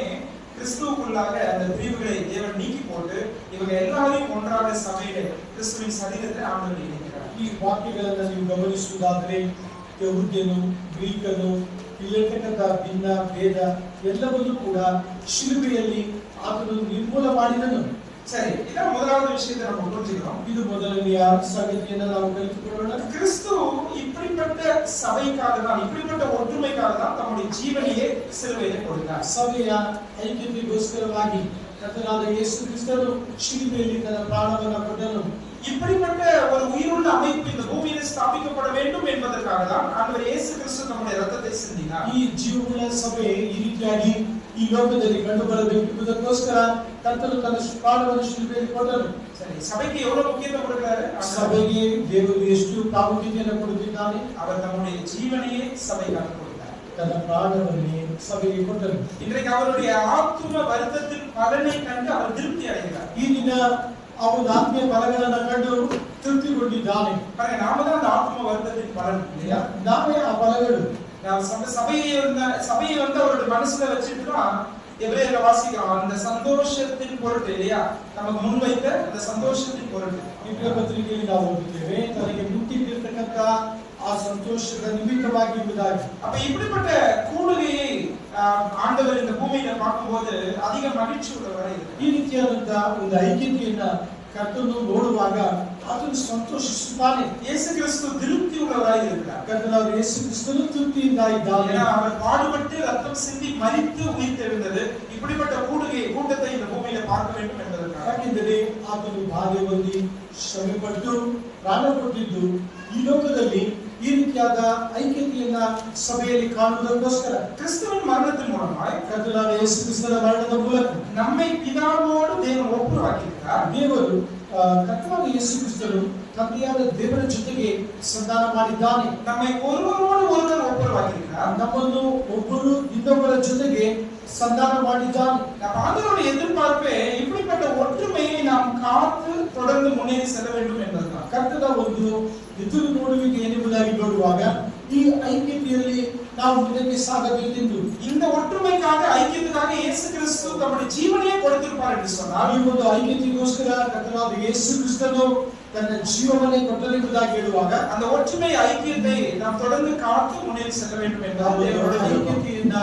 கிறிஸ்துவுக்குள்ளாக அந்த பிரிவுகளை தேவன் நீக்கி போட்டு இவங்க எல்லாரையும் ஒன்றாக சபையிலே கிறிஸ்துவின் சரீரத்தில் ஆண்டவர் இணைக்கிறார். ಈ ವಾಕ್ಯಗಳನ್ನು ನೀವು ಗಮನಿಸುವುದಾದರೆ ಯಹೂದ್ಯನು, ಗ್ರೀಕನು, ಇಲ್ಲಿರ್ತಕ್ಕಂಥ ಭಿನ್ನ ಭೇದ ಎಲ್ಲವನ್ನೂ ಕೂಡ ಶಿಲುಬೆಯಲ್ಲಿ ಆತನು ನಿರ್ಮೂಲ ಮಾಡಿದನು. சரி, இதான் முதலாவது விஷயத்தை நம்ம புரிஞ்சுக்கிறோம். ಇದು ಮೊದಲನೆಯ ಸಂಗತಿಯನ್ನು ನಾವು ಕಲಿತುಕೊಳ್ಳೋಣ. கிறிஸ்து இப்படிப்பட்ட சபைக்காக தான், இப்படிப்பட்ட ஒற்றுமைக்காக தான் தம்முடைய ஜீவனையே சிலுவையிலே கொடுத்தார். ಸಭೆಯ ಐಕ್ಯತೆಗೋಸ್ಕರವಾಗಿ ಕರ್ತನಾದ ಯೇಸು ಕ್ರಿಸ್ತನು ಶಿಲುಬೆಯಲ್ಲಿ ತನ್ನ ಪ್ರಾಣವನ್ನು ಕೊಟ್ಟನು. இப்படிப்பட்ட ஒரு உயிருள்ள அமைப்பு இந்த பூமியிலே ஸ்தாபிக்கப்பட வேண்டும் என்பதற்காக தான் ஆண்டவர் இயேசு கிறிஸ்து நம்முடைய ரத்தத்தை சிந்தினார். ಈ ಜೀವವುಳ್ಳ ಸಭೆ ಈ ರೀತಿಯಾಗಿ ಈ ಲೋಕದಲ್ಲಿ ಕಂಡು ಬರಬೇಕೆಂಬುದಕ್ಕೋಸ್ಕರ ಕರ್ತನು ತನ್ನ ಪ್ರಾಣವನ್ನು ಶಿಲುಬೆಯಲ್ಲಿ ಕೊಟ್ಟನು. சரி, சபைக்கு எவ்வளவு முக்கியத்துவம் கொடுக்கிறாரு? ಸಭೆಗೆ ದೇವರು ಎಷ್ಟು ಪ್ರಾಮುಖ್ಯತೆಯನ್ನು ಕೊಡುತ್ತಿದ್ದಾನೆ. அவர் நம்முடைய ஜீவனையே சபைக்காக கொடுத்தார். ತನ್ನ ಪ್ರಾಣವನ್ನೇ ಸಭೆಗೆ ಕೊಟ್ಟನು. இன்றைக்கு அவருடைய ஆத்தும வருத்தத்தின் பலனை கண்டு அவர் திருப்தி அடைகிறார். ಈ ದಿನ ಅವನ ಆತ್ಮೀಯ ಫಲಗಳನ್ನು ಕಂಡು ತೃಪ್ತಿಗೊಂಡಿದ್ದಾನೆ. பாருங்க, நாம தான் அந்த ஆத்தும வருத்தத்தின் பலன் இல்லையா? ನಾವೇ ಆ ಫಲಗಳು. சபையை வந்து அவருடைய மனசுல வச்சுட்டு தான் எபிரேயர்ல வாசிக்கிறோம். அந்த சந்தோஷத்தின் பொருட்டு இல்லையா, நமக்கு முன்வைத்த அந்த சந்தோஷத்தின் பொருட்டு ಇಬ್ರಿಯ ಪತ್ರಿಕೆಯಲ್ಲಿ ನಾವು ಓದುತ್ತೇವೆ, ತನಗೆ ಮುಟ್ಟಿಟ್ಟಿರತಕ್ಕಂತ ಆ ಸಂತೋಷದ ನಿಮಿತ್ತವಾಗಿ ಎಂಬುದಾಗಿ. அப்ப இப்படிப்பட்ட கூடுகையை ஆண்டவர் இந்த பூமியில பார்க்கும்போது அதிக மகிழ்ச்சி உள்ளவராக இருக்கிறார். ಈ ರೀತಿಯಾದಂತಹ ಒಂದು ಐಕ್ಯತೆಯನ್ನ ಕರ್ತನು ನೋಡುವಾಗ ಆತನು ಸಂತೋಷಿಸುತ್ತಾನೆ. இயேசு கிறிஸ்து திருப்தி உள்ளவராக இருக்கிறார். ಕರ್ತನಾದ ಯೇಸು ಕ್ರಿಸ್ತನು ತೃಪ್ತಿಯಿಂದ ಇದ್ದಾನೆ. ஏன்னா அவர் பாடுபட்டு ரத்தம் சிந்தி மரித்து உயிர்த்தெழுந்தது இப்படிப்பட்ட கூட்டத்தை இந்த பூமியில பார்க்க வேண்டும் என்பதற்காக. ಯಾಕೆಂದರೆ ಆತನು ಬಾಧೆ ಹೊಂದಿ ಶ್ರಮೆಪಟ್ಟು ಪ್ರಾಣ ಕೊಟ್ಟಿದ್ದು ಈ ಲೋಕದಲ್ಲಿ ಈ ರೀತಿಯಾದ ಐಕ್ಯತೆಯನ್ನ ಸಭೆಯಲ್ಲಿ ಕಾಣುವುದಕ್ಕೋಸ್ಕರ. கிறிஸ்துவின் மரணத்தின் மூலமாய் ಕರ್ತನಾದ ಯೇಸು ಕ್ರಿಸ್ತನ ಮರಣದ ಮೂಲಕ நம்மை பிதாவோடு தேவன் ஒப்புரவாக்கியிருக்கிறார். ದೇವರು ಕರ್ತನಾದ ಯೇಸು ಕ್ರಿಸ್ತನು ತಂದೆಯಾದ ದೇವರ ಜೊತೆಗೆ ಸಂಧಾನ ಮಾಡಿದ್ದಾನೆ. நம்மை ஒருவரோடு ஒருவர் ஒப்புரவாக்கியிருக்கிறார். ನಮ್ಮನ್ನು ಒಬ್ಬರು ಇನ್ನೊಬ್ಬರ ಜೊತೆಗೆ ಸಂಧಾನ ಮಾಡಿದ್ದಾನೆ. நம்ம ஆண்டவருடைய எதிர்பார்ப்பே இப்படிப்பட்ட ஒற்றுமையை நாம் காத்து தொடர்ந்து முன்னேறி செல்ல வேண்டும் என்பதுதான். ಕರ್ತನ ಒಂದು ಎದುರು ನೋಡುವಿಕೆ ಏನೆಂಬುದಾಗಿ ನೋಡುವಾಗ ಈ ಐಕ್ಯತೆಯಲ್ಲಿ ನಾವು ಮುಂದಕ್ಕೆ ಸಾಗಬೇಕೆಂದು, இந்த ஒற்றுமைக்காக ஐக்கியத்துக்காக இயேசு கிறிஸ்து தம்முடைய ஜீவனையே கொடுத்திருப்பார் என்று சொன்னால், ಈ ಒಂದು ಐಕ್ಯತೆಗೋಸ್ಕರ ಕರ್ತನಾದ ಯೇಸು ಕ್ರಿಸ್ತನು ತನ್ನ ಜೀವವನ್ನೇ ಕೊಟ್ಟನೆಂಬುದಾಗಿ ಹೇಳುವಾಗ அந்த ஒற்றுமை ஐக்கியத்தை நாம் தொடர்ந்து காத்து முன்னேறி செல்ல வேண்டும் ನಾವು என்பது தேவனுடைய விருப்பம். ಐಕ್ಯತೆಯನ್ನ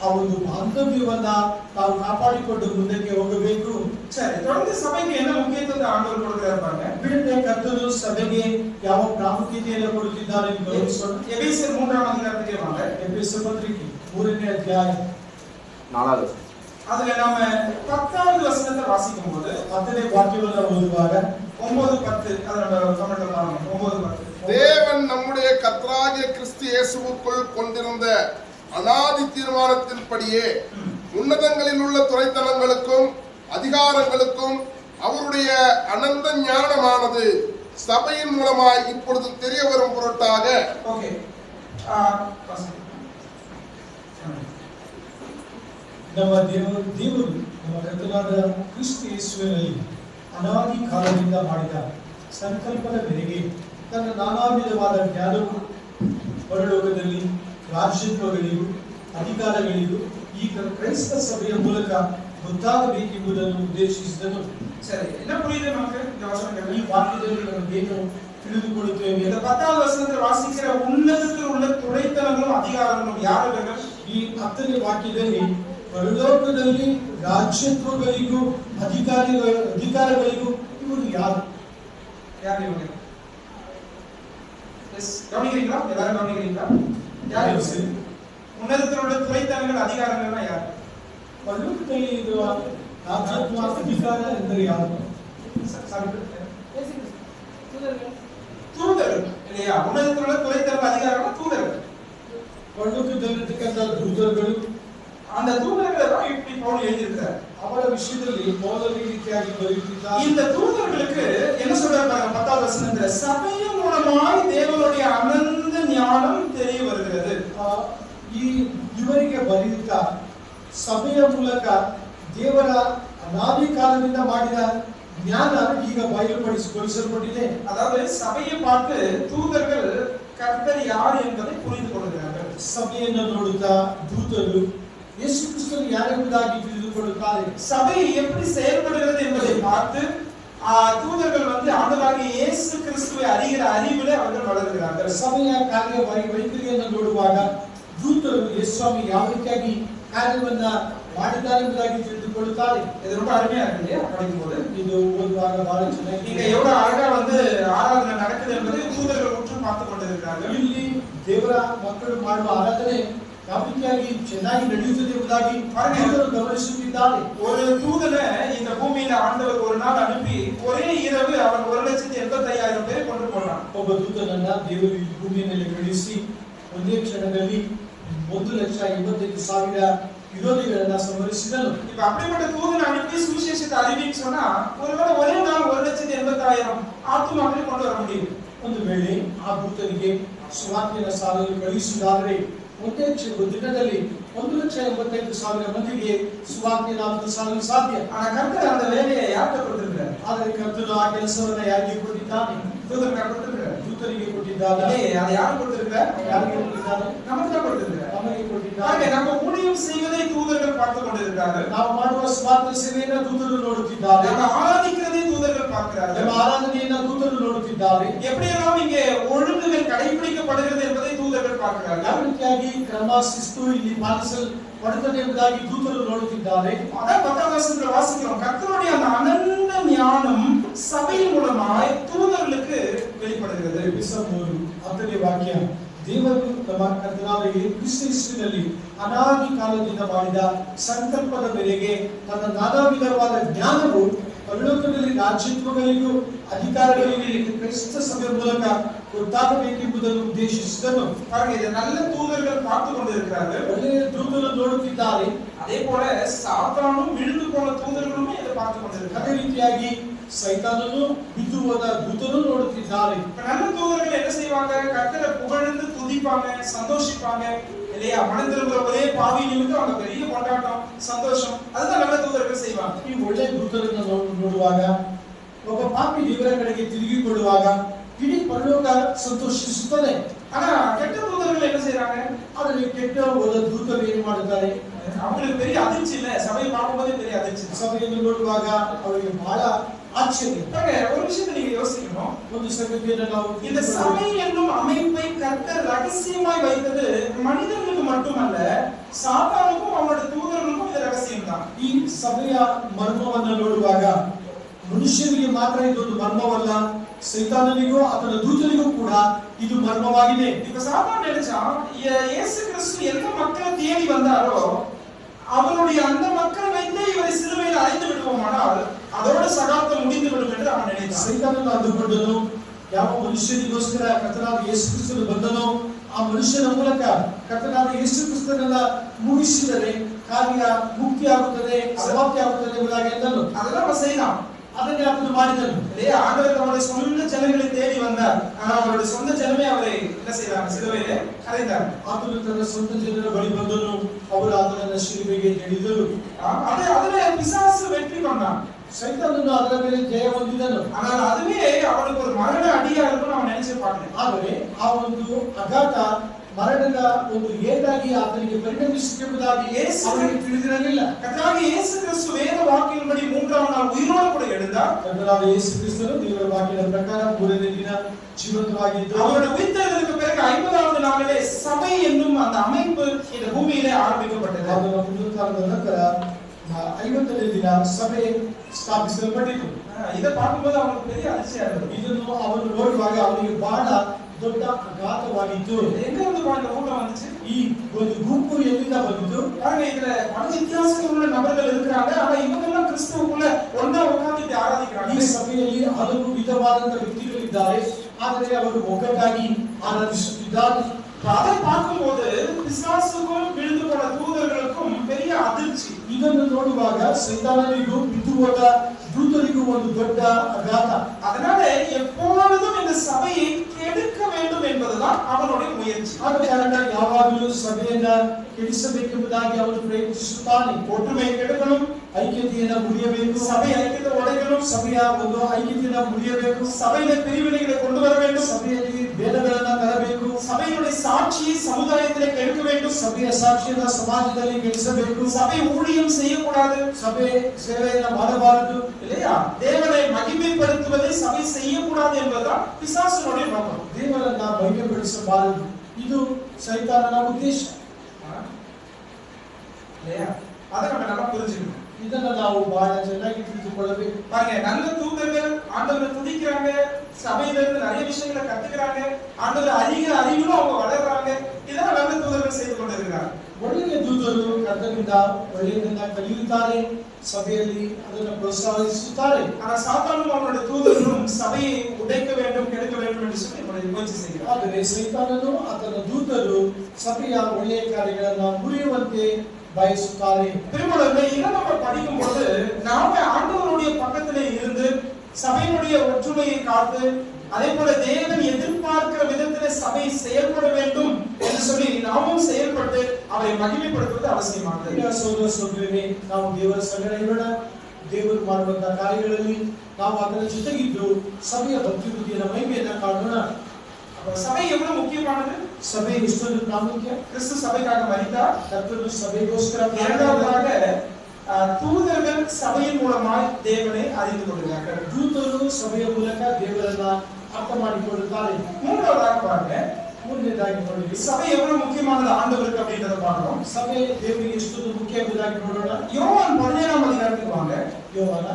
ಆ ಒಂದು ಬಾಂಧವ್ಯವನ್ನ ನಾವು ಕಾಪಾಡಿಕೊಂಡು ಮುಂದಕ್ಕೆ ಹೋಗಬೇಕು. சரி, தொடர்ந்து சபைக்கு என்ன முக்கியத்துவத்தை ஆண்டவர் கொடுக்கிறார் பாருங்க. ಬಿಡದೆ ಕರ್ತನು ಸಭೆಗೆ ಯಾವ ಪ್ರಾಮುಖ್ಯತೆಯನ್ನು ಕೊಡುತ್ತಿದ್ದಾರೆ ಎಂದು ಗಮನಿಸೋಣ. எபேசியர் 3ஆம் அதிகாரத்துக்கு வாங்க. ಎಫೆಸ ಪತ್ರಿಕೆ 3ನೇ ಅಧ್ಯಾಯ 4வது அதுல நாம 10வது வசனத்தை வாசிக்கும் போது 10ನೇ ವಾಕ್ಯವನ್ನು ಓದುವಾಗ 9:10 அத நம்ம கமெண்ட்ல பாருங்க. 9:10 தேவன் நம்முடைய கர்த்தராகிய கிறிஸ்து இயேசுவுக்குள் கொண்டிருந்த அநாதி தீர்மானத்தின்படியே உன்னதங்களில் உள்ள துரைத்தனங்களுக்கும் அதிகாரங்களுக்கும் அவருடைய அனந்த ஞானமானது சபையின் மூலமாய் இப்பொழுது தெரிய வரும் பொருட்டாக. ஓகே, ನಮ್ಮ ದೇವರು ನಮ್ಮ ಕರ್ತನಾದ ಕ್ರಿಸ್ತ ಯೇಸುವಿನಲ್ಲಿ ಅನಾದಿ ಕಾಲದಿಂದ ಮಾಡಿದ ಸಂಕಲ್ಪದ ಮೇರೆಗೆ ತನ್ನ ನಾನಾ ವಿಧವಾದ ಜ್ಞಾನವು ಪರಲೋಕದಲ್ಲಿ ರಾಜ್ಯತ್ವಗಳಿಗೂ ಅಧಿಕಾರಗಳಿಗೂ ಈ ಕ್ರೈಸ್ತ ಸಭೆಯ ಮೂಲಕ ಗೊತ್ತಾಗಬೇಕೆಂಬುದನ್ನು ಉದ್ದೇಶಿಸಿದನು. சரி, என்ன புரியுது நமக்கு இந்த வசனங்கள்? ಈ ವಾಕ್ಯದಲ್ಲಿ ನಮಗೇನು ತಿಳಿದುಕೊಳ್ಳುತ್ತೇವೆ? இந்த 10வது வசனத்தில் வாசிக்கிற உன்னதத்தில் உள்ள துரைத்தனங்களும் அதிகாரங்களும் யாருங்கள்? ಈ 10ನೇ ವಾಕ್ಯದಲ್ಲಿ ಪರಲೋಕದಲ್ಲಿ ರಾಜ್ಯತ್ವಗಳಿಗೂ ಅಧಿಕಾರಗಳಿಗೂ ಇವರು ಯಾರು? யார் இவங்க? கவனிக்கிறீங்களா? எல்லாரும் கவனிக்கிறீங்களா? யார் இவங்க? உன்னதத்தில் உள்ள துரைத்தனங்கள் அதிகாரங்கள்னா யார்? ಪರಲೋಕದಲ್ಲಿ ಇರುವ ರಾಜ್ಯತ್ವ ಅಧಿಕಾರ ಎಂದರೆ ಯಾರು? தூதர்கள் இல்லையா? உன்னதத்தில் உள்ள துரைத்தனங்கள் அதிகாரங்கள் தூதர்கள். ಪರಲೋಕದಲ್ಲಿರ್ತಕ್ಕಂಥ ದೂತರುಗಳು, அந்த தூதர்களை தான் இப்படி பவுல் எழுதியிருக்கிறார். ಅವರ ವಿಷಯದಲ್ಲಿ ಪೌಲನು ಈ ರೀತಿಯಾಗಿ ಬರೆಯುತ್ತಿದ್ದಾರೆ. இந்த தூதர்களுக்கு என்ன சொல்றாரு பாருங்க 10வது வசனத்துல, சபையின் மூலமாய் தேவனுடைய அனந்த ஞானம் தெரிய வருகிறது. ಈ ಇವರಿಗೆ ಬರೆಯುತ್ತಾ ಸಭೆಯ ಮೂಲಕ ದೇವರ ಅನಾದಿ ಕಾಲದಿಂದ ಮಾಡಿದ ಜ್ಞಾನ ಈಗ ಬಯಲುಪಡಿಸಲ್ಪಟ್ಟಿದೆ. அதாவது சபையை பார்த்து தூதர்கள் கர்த்தர் யார் என்பதை புரிந்து கொள்கிறார்கள். ಸಭೆಯನ್ನು ನೋಡುತ್ತಾ ದೂತರು ಯೇಸು ಕ್ರಿಸ್ತನು ಯಾರೆಂಬುದಾಗಿ ತಿಳಿದುಕೊಳ್ಳುತ್ತಾರೆ. சபை எப்படி செயல்படுகிறது என்பதை பார்த்து தூதர்கள் வந்து ஆண்டவராகிய இயேசு கிறிஸ்துவை அறிகிற அறிவிலே அவர்கள் வளர்கிறார்கள். ಸಭೆಯ ಕಾರ್ಯ ವೈಖರಿಯನ್ನು ನೋಡುವಾಗ ದೂತರು ಯೇಸುಸ್ವಾಮಿ ಯಾವ ರೀತಿಯಾಗಿ ಕಾರ್ಯವನ್ನ ಮಾಡಿದ್ದಾರೆ ಎಂಬುದಾಗಿ ತಿಳಿದುಕೊಳ್ಳುತ್ತಾರೆ. இது ரொம்ப அருமையா இருக்கு இல்லையா படிக்கும்போது. ಇದು ಓದುವಾಗ ಬಹಳ ಚೆನ್ನಾಗಿ இங்க எவ்வளவு அழகா வந்து ஆராதனை நடக்குது என்பதை தூதர்கள் உற்று பார்த்து கொண்டிருக்கிறார்கள். ಇಲ್ಲಿ ದೇವರ ಮಕ್ಕಳು ಮಾಡುವ ಆರಾಧನೆ ಯಾವ ರೀತಿಯಾಗಿ ಚೆನ್ನಾಗಿ ನಡೆಯುತ್ತದೆ ಎಂಬುದಾಗಿ ದೂತರು ಗಮನಿಸುತ್ತಿದ್ದಾರೆ. ஒரு தூதனை இந்த பூமியில ஆண்டவர் ஒரு நாள் அனுப்பி ஒரೇ இரவு அவன் 1,85,000 பேரை கொண்டு போனான். ಒಬ್ಬ ದೂತನನ್ನ ದೇವರು ಈ ಭೂಮಿಯ ಮೇಲೆ ಕಳುಹಿಸಿ ಒಂದೇ ಕ್ಷಣದಲ್ಲಿ 1,85,000 ವಿರೋಧಿಗಳನ್ನ ಸಂಹರಿಸಿದನು. இப்ப அப்படிப்பட்ட தூதனை அனுப்பி சுவிசேஷத்தை அறிவின்னு சொன்னா ஒருவேளை ஒரே நாள் 1,80,000 ஆத்துமாக்களை கொண்டு வர முடியும். ಒಂದು ವೇಳೆ ಆ ದೂತರಿಗೆ ಸುವಾರ್ತೆಯನ್ನು ಸಾರಲು ಕಳುಹಿಸಿದಾದರೆ ಒಂದೇ ದಿನದಲ್ಲಿ 1,85,000 ಮಂದಿಗೆ ಸುವಾರ್ತೆಯನ್ನು ಸಾರಲು ಸಾಧ್ಯ. ஆனா கர்த்தர் அந்த வேலையை யாருக்கு கொடுத்திருக்கிறார்? ಆದರೆ ಕರ್ತನು ಆ ಕೆಲಸವನ್ನು ಯಾರಿಗೆ ಕೊಟ್ಟಿದ್ದಾನೆ? தூதருக்கு கொடுத்திருக்கிறார். ದೂತರಿಗೆ ಕೊಟ್ಟಿದ್ದಾನೆ. அதை யாருக்கு கொடுத்திருக்கிறார்? ಯಾರಿಗೆ ಕೊಟ್ಟಿದ್ದಾನೆ? நமக்கு தான் கொடுத்திருக்கிறார். ನಮಗೆ ಕೊಟ್ಟಿದ್ದಾನೆ. நம்ம ஊழியம் செய்வதை தூதர்கள் பார்த்து கொண்டிருக்கிறார்கள். ನಾವು ಮಾಡುವ ಸ್ವಾರ್ಥ ಸೇವೆಯನ್ನು ದೂತರು ನೋಡುತ್ತಿದ್ದಾರೆ. நம்ம ஆராதிக்கிறதை தூதர்கள் பார்க்கிறார்கள். ನಮ್ಮ ಆರಾಧನೆಯನ್ನು ದೂತರು ನೋಡುತ್ತಿದ್ದಾರೆ. எப்படியெல்லாம் இங்கே ஒழுங்குகள் கடைபிடிக்கப்படுகிறது என்பதை தூதர்கள் பார்க்கிறார்கள். ಯಾವ ರೀತಿಯಾಗಿ ಕ್ರಮ ಶಿಸ್ತು ಇಲ್ಲಿ ಪಾಲಿಸಲ್ಪಡುತ್ತದೆ ಎಂಬುದಾಗಿ ದೂತರು ನೋಡುತ್ತಿದ್ದಾರೆ. அதான் 10ஆம் வசனத்தில் வாசிக்கிறோம். கர்த்தருடைய அந்த அனந்த ஞானம் சபையின் மூலமாய் தூதர்களுக்கு வெளிப்படுகிறது. 10ನೇ ವಾಕ್ಯ, ದೇವರು ನಮ್ಮ ಕರ್ತನಾದ ಕ್ರಿಸ್ತನಲ್ಲಿ ಅನಾದಿ ಕಾಲದಿಂದ ಮಾಡಿದ ಸಂಕಲ್ಪದ ಮೇರೆಗೆ ತನ್ನ ನಾನಾ ವಿಧವಾದ ಜ್ಞಾನವು ಪರಲೋಕದಲ್ಲಿ ರಾಜ್ಯತ್ವಗಳಿಗೂ ಅಧಿಕಾರಗಳಿಗೂ ಕ್ರೈಸ್ತ ಸಭೆಯ ಮೂಲಕ ಗೊತ್ತಾಗಬೇಕೆಂಬುದನ್ನು ಉದ್ದೇಶಿಸಿದನು. பாருங்க, இதை நல்ல தூதர்கள் பார்த்து கொண்டிருக்கிறார்கள். ಒಳ್ಳೆಯ ದೂತರು ನೋಡುತ್ತಿದ್ದಾರೆ. அதே போல சாத்தானும் விழுந்து போன தூதர்களுமே இதை பார்த்து கொண்டிருக்கிறார்கள். ಅದೇ ರೀತಿಯಾಗಿ ಸೈತಾನನು ಬಿದ್ದು ಹೋದ ದೂತರು ನೋಡುತ್ತಿದ್ದಾರೆ. நல்ல தூதர்கள் என்ன செய்வாங்க? கர்த்தரை புகழ்ந்து துதிப்பாங்க, சந்தோஷிப்பாங்க இல்லையா? மனம் திரும்புற ஒரே பாவி நிமித்தம் அவங்க பெரிய கொண்டாட்டம், சந்தோஷம், அதுதான் நல்ல தூதர்கள் செய்வாங்க. ಈ ಒಳ್ಳೆ ದೂತರನ್ನು ನೋಡುವಾಗ, ಒಬ್ಬ ಪಾಪಿ ದೇವರ ಕಡೆಗೆ ತಿರುಗಿಕೊಳ್ಳುವಾಗ ಇಡೀ ಪರಲೋಕ ಸಂತೋಷಿಸುತ್ತದೆ. ஆனா கெட்ட தூதர்கள் என்ன செய்றாங்க? ಆದರೆ ಕೆಟ್ಟ ಹೋದ ದೂತರು ಏನು ಮಾಡುತ್ತಾರೆ? அவங்களுக்கு பெரிய அதிர்ச்சி இல்ல, சபையை பார்க்கும்போதே பெரிய அதிர்ச்சி. ಸಭೆಯನ್ನು ನೋಡುವಾಗ ಅವರಿಗೆ ಬಹಳ ஆச்சரிய. ஒரு விஷயத்தை நீங்க யோசிக்கணும். ಒಂದು ಸಂಗತಿಯನ್ನು ನಾವು இந்த சபை என்னும் அமைப்பை கர்த்தர் ரகசியமாய் வைத்தது மனிதர்களுக்கு மட்டுமல்ல, சாத்தானுக்கும் அவனோட தூதர்களுக்கும் இது ரகசியம் தான். ಈ ಸಭೆಯ ಮರ್ಮವನ್ನು ನೋಡುವಾಗ ಮನುಷ್ಯರಿಗೆ ಮಾತ್ರ ಇದೊಂದು ಮರ್ಮವಲ್ಲ, ಸೈತಾನನಿಗೂ ಆತನ ದೂತರಿಗೂ ಕೂಡ ಇದು ಮರ್ಮವಾಗಿದೆ. இப்ப சாத்தான் நினைச்சான், இயேசு கிறிஸ்து எந்த மக்களை தேடி வந்தாரோ அவருடைய அந்த மக்களை வைத்தே இவரை சிலுவையில் அழைத்து விடுவோமானால் அதோட சகாப்தம் முடிந்து விடும் என்று அவன் நினைத்தான். ಸೈತಾನನು ಅಂದುಕೊಂಡನು, ಯಾವ ಮನುಷ್ಯನಿಗೋಸ್ಕರ ಕರ್ತನಾದ ಯೇಸು ಕ್ರಿಸ್ತನು ಬಂದನೋ ಆ ಮನುಷ್ಯನ ಮೂಲಕ ಕರ್ತನಾದ ಯೇಸು ಕ್ರಿಸ್ತನನ್ನ ಮುಗಿಸಿದರೆ ಕಾರ್ಯ ಮುಕ್ತಿಯಾಗುತ್ತದೆ, ಸಮಾಪ್ತಿಯಾಗುತ್ತದೆ ಎಂಬುದಾಗಿ ಎಂದನು. அதெல்லாம் அவன் செய்தான். ಅದನ್ನೇ ಆತನು ಮಾಡಿದನು. இல்லையா? ஆண்டவர் அவருடைய சொந்த ஜனங்களை தேடி வந்தார். ஆனா அவருடைய சொந்த ஜனமே அவரை என்ன செய்தாங்க? சிலுவையிலே அறைந்தார். ಆತನು ತನ್ನ ಸ್ವಂತ ಜನರ ಬಳಿ ಬಂದನು, ಅವರು ಆತನನ್ನು ಶಿಲುಬೆಗೆ ಎಳೆದರು. அதுல பிசாசு வெற்றி கொண்டான். ಸೈತಾನನು ಅದರ ಮೇಲೆ ಜಯ ಹೊಂದಿದನು. ஆனால் அதுவே அவனுக்கு ஒரு மரண அடியா இருக்கும்னு அவன் நினைச்சு பார்க்கல. ಆದರೆ ಆ ಒಂದು ಆಘಾತ ಮರಣದ ಒಂದು ಏಟಾಗಿ ಆತನಿಗೆ ಪರಿಣಮಿಸಿರುವುದಾಗಿ ಅವನಿಗೆ ತಿಳಿದಿರಲಿಲ್ಲ. கர்த்தராகிய இயேசு கிறிஸ்து வேத வாக்கின்படி 3ஆம் நாள் உயிரோடு கூட எழுந்தார். ಕರ್ತನಾದ ಯೇಸು ಕ್ರಿಸ್ತನು ದೇವರ ವಾಕ್ಯದ ಪ್ರಕಾರ 3ನೇ ದಿನ ಜೀವಂತವಾಗಿದ್ದು அவருடைய உயிர்த்தெழுதலுக்கு பிறகு 50வது நாளிலே சபை என்னும் அந்த அமைப்பு இந்த பூமியிலே ஆரம்பிக்கப்பட்டது. ಅವನ ಪುನರುತ್ಥಾನದ ನಂತರ 50ನೇ ದಿನ ಸಭೆ ಸ್ಥಾಪಿಸಲ್ಪಟ್ಟಿತು. இதை பார்க்கும்போது அவனுக்கு பெரிய அதிர்ச்சியா இருந்தது. ಇದನ್ನು ಅವನು ನೋಡುವಾಗ ಅವನಿಗೆ ಬಹಳ ದೊಡ್ಡ ಆಘಾತವಾಗಿತ್ತು. எங்க இருந்து இந்த கூட்டம் வந்துச்சு? ಈ ಒಂದು ಗುಂಪು ಎಲ್ಲಿಂದ ಬಂದಿತು? பாருங்க, இதுல பல வித்தியாசங்களுள்ள நபர்கள் இருக்கிறாங்க. ஆனா இவங்க எல்லாம் கிறிஸ்துவுக்குள்ள ஒண்ணா உட்கார்ந்து ஆராதிக்கிறாங்க. ಈ ಸಭೆಯಲ್ಲಿ ಹಲವು ವಿಧವಾದಂತ ವ್ಯಕ್ತಿಗಳಿದ್ದಾರೆ, ಆದರೆ ಅವರು ಒಗ್ಗಟ್ಟಾಗಿ ಆರಾಧಿಸುತ್ತಿದ್ದಾರೆ. அதை பார்க்கும்போது பிசாசுக்கும் விழுந்து போன தூதர்களுக்கும் பெரிய அதிர்ச்சி. ಇದನ್ನು ನೋಡುವಾಗ ಸೈತಾನನಿಗೂ ಬಿದ್ದು ಹೋದ ದೂತರಿಗೂ ಒಂದು ದೊಡ್ಡ ಆಘಾತ. அதனால எப்பொழுதும் இந்த சபையை கெடுக்க வேண்டும் என்பதுதான் அவனுடைய முயற்சி. ಆದ ಕಾರಣ ಯಾವಾಗಲೂ ಸಭೆಯನ್ನ ಕೆಡಿಸಬೇಕೆಂಬುದಾಗಿ ಅವನು ಪ್ರಯತ್ನಿಸುತ್ತಾನೆ. ஒற்றுமை கெடுக்கணும், ಐಕ್ಯತೆಯನ್ನ ಮುರಿಯಬೇಕು, சபை ஐக்கியத்தை உடைக்கணும், ಸಭೆಯ ಒಂದು ಐಕ್ಯತೆಯನ್ನ ಮುರಿಯಬೇಕು, சபையில பிரிவினைகளை கொண்டு வர வேண்டும், ಸಭೆಯಲ್ಲಿ ಭೇದಗಳನ್ನ ತರಬೇಕು, சபையினுடைய சாட்சியை சமுதாயத்திலே கெடுக்க வேண்டும், ಸಭೆಯ ಸಾಕ್ಷಿಯನ್ನ ಸಮಾಜದಲ್ಲಿ ಗೆಲ್ಲಿಸಬೇಕು, சபை ஊழியம் செய்யக்கூடாது, ಸಭೆ ಸೇವೆಯನ್ನ ಮಾಡಬಾರದು, இல்லையா? தேவனை மகிமைப்படுத்துவதை சபை செய்யக்கூடாது என்பதுதான் பிசாசுனுடைய நோக்கம். ದೇವರನ್ನ ಮಹಿಮೆಪಡಿಸಬಾರದು, ಇದು ಸೈತಾನನ ಉದ್ದೇಶ. இல்லையா? அதை நம்ம நல்லா புரிஞ்சுக்கணும். ಇದನ್ನ ನಾವು ಬಹಳ ಚೆನ್ನಾಗಿ ತಿಳಿದುಕೊಳ್ಳಬೇಕು. பாருங்க, நல்ல தூதர்கள் ஆண்டவரை துதிக்கிறாங்க, சபையில இருந்து நிறைய விஷயங்களை கத்துக்கிறாங்க, ஆண்டவர் அதிக அறிவிலும் அவங்க வளர்றாங்க. இதெல்லாம் நல்ல தூதர்கள் செய்து கொண்டிருக்கிறாங்க. ಒಳ್ಳೆಯ ದೂತರು ಕರ್ತನಿಂದ ಒಳ್ಳೆಯದನ್ನ ಕಲಿಯುತ್ತಾರೆ, ಸಭೆಯಲ್ಲಿ ಅದನ್ನು ಪ್ರೋತ್ಸಾಹಿಸುತ್ತಾರೆ. ஆனா சாத்தானும் அவனுடைய தூதர்களும் சபையை உடைக்க வேண்டும், கெடுக்க வேண்டும் என்று சொல்லி முயற்சி செய்கிறார். ಆದರೆ ಸೈತಾನನು ಆತನ ದೂತರು ಸಭೆಯ ಒಳ್ಳೆಯ ಕಾರ್ಯಗಳನ್ನು ಮುರಿಯುವಂತೆ ಬಯಸುತ್ತಾರೆ. திருமணத்தை இதை நம்ம படிக்கும் பொழுது நாம ஆண்டவருடைய பக்கத்திலே இருந்து சபையினுடைய ஒற்றுமையை காத்து, அதே போல தேவன் எதிர்பார்க்கிற விதத்திலே சபை செயல்பட வேண்டும் என்று சொல்லி நாமும் செயல்பட்டு அவரை மகிமைப்படுத்துவது அவசியமானது. ಈಗ ಸೋದರ ಸೋದರಿಯರೇ, ನಾವು ದೇವರ ಸಂಗಡ ಇರೋಣ. ದೇವರು ಮಾಡುವಂತಹ ಕಾರ್ಯಗಳಲ್ಲಿ ನಾವು ಅದರ ಜೊತೆಗಿದ್ದು ಸಭೆಯ ಅಭಿವೃದ್ಧಿಯ ಮಹಿಮೆಯನ್ನು ಕಾಣೋಣ. சபை எவ்வளவு முக்கியமானது? ಸಭೆ ಎಷ್ಟೊಂದು ಪ್ರಾಮುಖ್ಯ. கிறிஸ்து சபைக்காக மரித்தார். ಕರ್ತನು ಸಭೆಗೋಸ್ಕರ இரண்டாவதாக தூதர்கள் சபையின் மூலமாய் தேவனை அறிந்து கொள்கிறார்கள். ದೂತರು ಸಭೆಯ ಮೂಲಕ ದೇವರನ್ನ ಅರ್ಥ ಮಾಡಿಕೊಳ್ಳುತ್ತಾರೆ. மூன்றாவதாக பாருங்க, ಮೂರನೇದಾಗಿ ನೋಡಿ, சபை எவ்வளவு முக்கியமானது ஆண்டவருக்கு அப்படின்றத பார்க்கிறோம். ಸಭೆ ದೇವರಿಗೆ ಎಷ್ಟೊಂದು ಮುಖ್ಯ ಎಂಬುದಾಗಿ ನೋಡೋಣ. யோவான் 17ஆம் அதிகாரத்துக்கு வாங்க. ಯೋವಾನ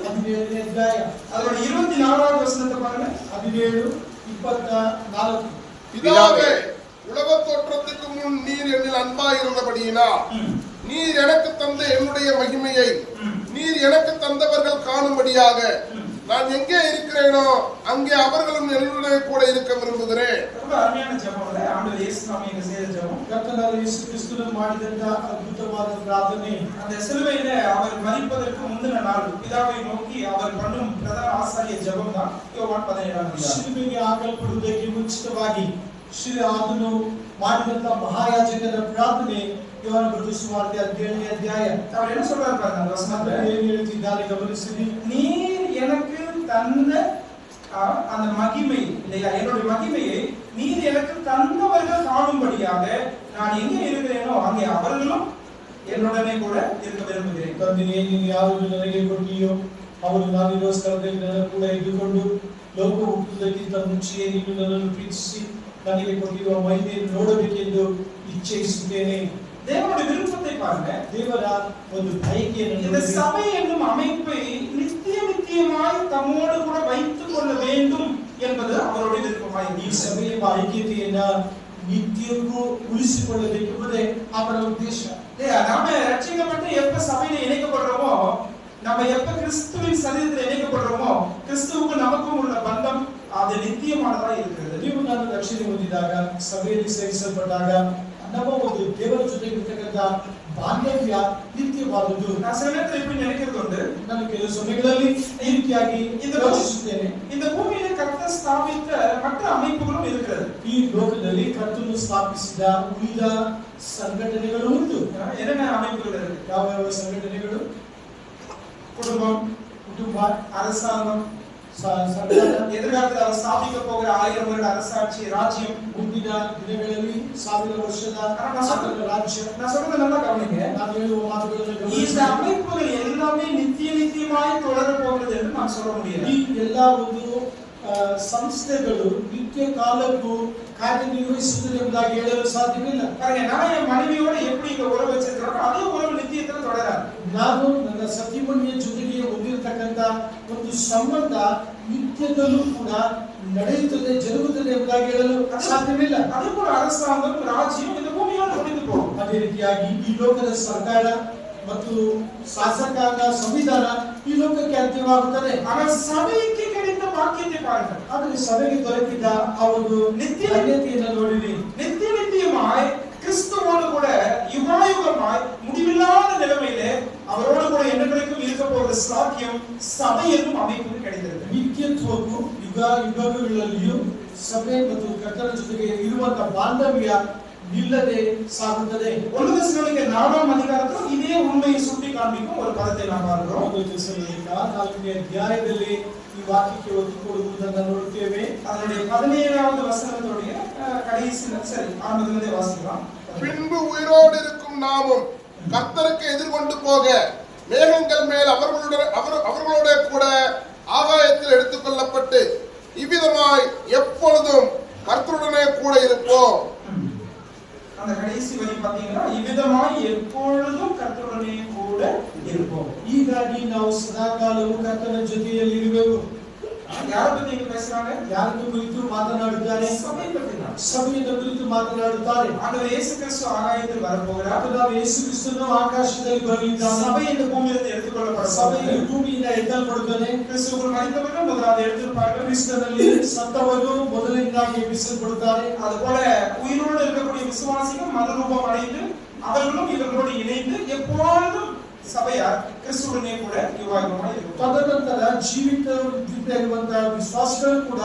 17ನೇ ಅಧ್ಯಾಯ அதோட 24வது வசனத்தை பாருங்க. 17:24. பிதாவே, உலக தோற்றத்துக்கு முன் நீர் என்னில் அன்பாயிருந்தபடியினால் நீர் எனக்கு தந்த என்னுடைய மகிமையை நீர் எனக்கு தந்தவர்கள் காணும்படியாக நான் எங்கே இருக்கிறேனோ அங்கே அவர்களும் என்னுடைய கூட இருக்க விரும்புகிறேன். ரொம்ப அருமையான ஜெபம். ஆண்டவர் இயேசு நாமம் இங்க செய்த ஜெபம். ಕರ್ತನಾದ ಯೇಸು ಕ್ರಿಸ್ತನು ಮಾಡಿದಂತ ಅದ್ಭುತವಾದ ಪ್ರಾರ್ಥನೆ. அந்த சிலுவையில அவர் மரிப்பதற்கு முந்தின நாள் பிதாவை நோக்கி அவர் பண்ணும் பிரதான ஆசாரிய ஜெபம் தான் யோவான் 17ஆம் அதிகாரம். ಶಿಲುಬೆಗೆ ಹಾಕಲ್ಪಡುವುದಕ್ಕೆ ಮುಂಚಿತವಾಗಿ ಆತನು ಮಾಡಿದಂತ ಮಹಾಯಾಜಕನ ಪ್ರಾರ್ಥನೆ ಯೋಹಾನ ಬರೆದ ಸುವಾರ್ತೆ 17ನೇ ಅಧ್ಯಾಯ. அவர் என்ன சொல்றாரு பாருங்க அந்த வசனத்துல. ಏನು ಹೇಳ್ತಿದ್ದಾರೆ ಗಮನಿಸಿ. நீர் எனக்கு தந்த அந்த மகிமை இல்லையா, என்னுடைய மகிமையை நீர் எனக்கு தந்தவர்கள் காணும்படியாக நான் எங்கே இருக்கிறேனோ அங்கே அவர்களும் என்னுடனே கூட இருக்க விரும்புகிறேன். ತಂದೆಯೇ, ನೀನು ಯಾವುದು ನನಗೆ ಕೊಟ್ಟಿಯೋ ಅವರು ನಾನಿರುವ ಸ್ಥಳದಲ್ಲಿ ನನ್ನ ಕೂಡ ಇದ್ದುಕೊಂಡು ಲೋಕ ಹುಟ್ಟುವುದಕ್ಕಿಂತ ಮುಂಚೆಯೇ ನೀನು ನನ್ನನ್ನು ಪ್ರೀತಿಸಿ ನನಗೆ ಕೊಟ್ಟಿರುವ ಮಹಿಮೆಯನ್ನು ನೋಡಬೇಕೆಂದು ಇಚ್ಛಿಸುತ್ತೇನೆ. தேவனுடைய விருப்பத்தை பாருங்க. ದೇವರ ಒಂದು ಬಯಕೆಯನ್ನು இந்த சபை என்னும் அமைப்பை நித்தியமாய் தம்மோடு கூட வைத்துக் கொள்ள வேண்டும் என்பது அவருடைய விருப்பமாய். ಈ ಸಭೆಯ ಐಕ್ಯತೆಯನ್ನ ನಿತ್ಯವೂ ಉಳಿಸಿಕೊಳ್ಳಬೇಕೆಂಬುದೇ ಅವರ ಉದ್ದೇಶ. நாம ரட்சிக்கப்பட்டு எப்ப சபையில இணைக்கப்படுறோமோ, நம்ம எப்ப கிறிஸ்துவின் சரீரத்தில் இணைக்கப்படுறோமோ, கிறிஸ்துவுக்கு நமக்கும் உள்ள பந்தம் அது நித்தியமானதா இருக்கிறது. ನೀವು ನಾನು ರಕ್ಷಣೆ ಹೊಂದಿದಾಗ, ಸಭೆಯಲ್ಲಿ ಸೇರಿಸಲ್ಪಟ್ಟಾಗ ನಮ್ಮ ಒಂದು ದೇವರ ಜೊತೆಗೆ ಇರತಕ್ಕಂತ ಬಾಂಧವ್ಯ ನಿತ್ಯವಾದುದು. நான் சில நேரத்தில் இப்படி நினைக்கிறது உண்டு. ನಾನು ಕೆಲವು ಸಮಯಗಳಲ್ಲಿ ಈ ರೀತಿಯಾಗಿ ಯೋಚಿಸುತ್ತೇನೆ. இந்த பூமியில கர்த்தர் ஸ்தாபித்த மற்ற அமைப்புகளும் இருக்கிறது. ಈ ಲೋಕದಲ್ಲಿ ಕರ್ತನು ಸ್ಥಾಪಿಸಿದ ಉಳಿದ ಸಂಘಟನೆಗಳು ಉಂಟು. என்னென்ன அமைப்புகள் இருக்கு? ಯಾವ ಸಂಘಟನೆಗಳು? குடும்ப, அரசாங்கம், ಎದುರಾದ அவர் ஸ்தாபிக்க போகிற 1000 வருட அரசாட்சி, ராஜ்யம், ಮುಂದಿನ ದಿನಗಳಲ್ಲಿ 1000 ವರ್ಷದ ರಾಜ್ಯ. நான் சொல்றது நல்லா கவனிங்க. ನಾನು ಹೇಳುವ ಮಾತುಗಳನ್ನು இந்த ಗಮನಿಸಿ. அமைப்புகள் எல்லாமே நித்தியமாய் தொடர போகிறது என்று நான் சொல்ல முடியாது. ಈ ಎಲ್ಲ ಒಂದು ಸಂಸ್ಥೆಗಳು ನಿತ್ಯ ಕಾಲಕ್ಕೂ ಕಾರ್ಯನಿರ್ವಹಿಸುತ್ತದೆ ಎಂಬುದಾಗಿ ಹೇಳಲು ಸಾಧ್ಯವಿಲ್ಲ. பாருங்க, நான் என் மனைவியோட எப்படி இந்த உறவு வச்சிருக்கிறோம் அதே உறவு நித்தியத்துல தொடராது. ನಾನು ನನ್ನ ಸತಿಮಣಿಯ ಜೊತೆಗೆ ಹೊಂದಿರತಕ್ಕಂತ ಒಂದು ಸಂಬಂಧ ನಿತ್ಯದಲ್ಲೂ ಕೂಡ ನಡೆಯುತ್ತದೆ, ಜರುಗುತ್ತದೆ ಎಂಬುದಾಗಿ ಹೇಳಲು ಸಾಧ್ಯವಿಲ್ಲ. அதே போல அரசாங்கம், ராஜ்யம் இந்த பூமியோட முடிந்து போகும். ಅದೇ ರೀತಿಯಾಗಿ ಈ ಲೋಕದ ಸರ್ಕಾರ ಮತ್ತು ಶಾಸಕಾಂಗ ಸಂವಿಧಾನ ಈ ಲೋಕಕ್ಕೆ ಅಂತ್ಯವಾಗುತ್ತದೆ. ஆனால் சபைக்கு கிடைத்த பாக்கியத்தை பாருங்கள். ಆದರೆ ಸಭೆಗೆ ದೊರಕಿದ ಆ ಒಂದು ನಿತ್ಯತೆಯನ್ನು ನೋಡಿರಿ. நித்தியமாய் கிறிஸ்துவோடு கூட யுகாயுகமாய் முடிவில்லாத நிலைமையிலே அவரோடு கூட என்னென்றைக்கும் இருக்க போகிற சாக்கியம் சபை என்னும் அமைப்புக்கு கிடைக்கிறது. ನಿತ್ಯತ್ವಕ್ಕೂ ಯುಗ ಯುಗಗಳಲ್ಲಿಯೂ ಸಭೆ ಮತ್ತು ಕರ್ತನ ಜೊತೆಗೆ ಇರುವಂತ ಬಾಂಧವ್ಯ ನಿಲ್ಲದೆ ಸಾಗುತ್ತದೆ. 1 தெசலோனிக்கர் 4ஆம் அதிகாரத்தில் இதே உண்மையை சுட்டி காண்பிக்கும் ஒரு பதத்தை நாம் பார்க்கிறோம். 1 தெசಲೋನಿಕ 4ನೇ ಅಧ್ಯಾಯದಲ್ಲಿ ಈ ವಾಕ್ಯಕ್ಕೆ ಒತ್ತು ಕೊಡುವುದನ್ನು ನೋಡುತ್ತೇವೆ. அதனுடைய 17வது வசனத்தோடைய கடைசி சரி ஆரம்பத்திலிருந்தே வாசிக்கலாம். பின்பு உயிரோடு இருக்கும் நாமும் கர்த்தருக்கு எதிர்கொண்டு போக மேகங்கள் மேல் அவர்களோட கூட ஆகாயத்தில் எடுத்துக்கொள்ளப்பட்டு இவ்விதமாய் எப்பொழுதும் கர்த்தருடனே கூட இருப்போம். அந்த கடைசி வரி பாத்தீங்கன்னா இவ்விதமாய் எப்பொழுதும் கர்த்தருடனே கூட இருப்போம். ಹೀಗಾಗಿ ನಾವು ಸದಾಕಾಲವೂ ಕರ್ತನ ಜೊತೆಯಲ್ಲಿರುವೆವು. ಯಾರ ಬಗ್ಗೆ ಇங்க பேசுறாங்க? ಯಾರನ್ನು ಕುರಿತು ಮಾತನಾಡುತ್ತಾರೆ? சபை பத்தி தான். ಸಭೆಯನ್ನು ಕುರಿತು ಮಾತನಾಡುತ್ತಾರೆ. ஆண்டவர் இயேசு கிறிஸ்து ஆகாயத்தில் வரப்போகிறார். ಕರ್ತನಾದ ಯೇಸು ಕ್ರಿಸ್ತನು ಆಕಾಶದಲ್ಲಿ ಬರಲಿದ್ದಾನೆ. சபை இந்த பூமியிலிருந்து எடுத்துக்கொள்ளப்படும். ಸಭೆಯು ಭೂಮಿಯಿಂದ ಎತ್ತಲ್ಪಡುತ್ತದೆ. கிறிஸ்துவுக்குள் மரித்தவர்கள் முதலாவது எழுந்திருப்பார்கள். ಕ್ರಿಸ್ತನಲ್ಲಿ ಸತ್ತವರು ಮೊದಲನೇದಾಗಿ ಎಬ್ಬಿಸಲ್ಪಡುತ್ತಾರೆ. அதுபோல உயிரோடு இருக்கக்கூடிய விசுவாசிகள் மறுரூபம் அடைந்து அவர்களும் இவர்களோடு இணைந்து எப்பொழுதும் சபையார் கிறிஸ்துவுடனே கூட யுவாயுகமாய் இருக்கும். ತದನಂತರ ಜೀವಿತವಿರುವಂತಹ ವಿಶ್ವಾಸಿಗಳು ಕೂಡ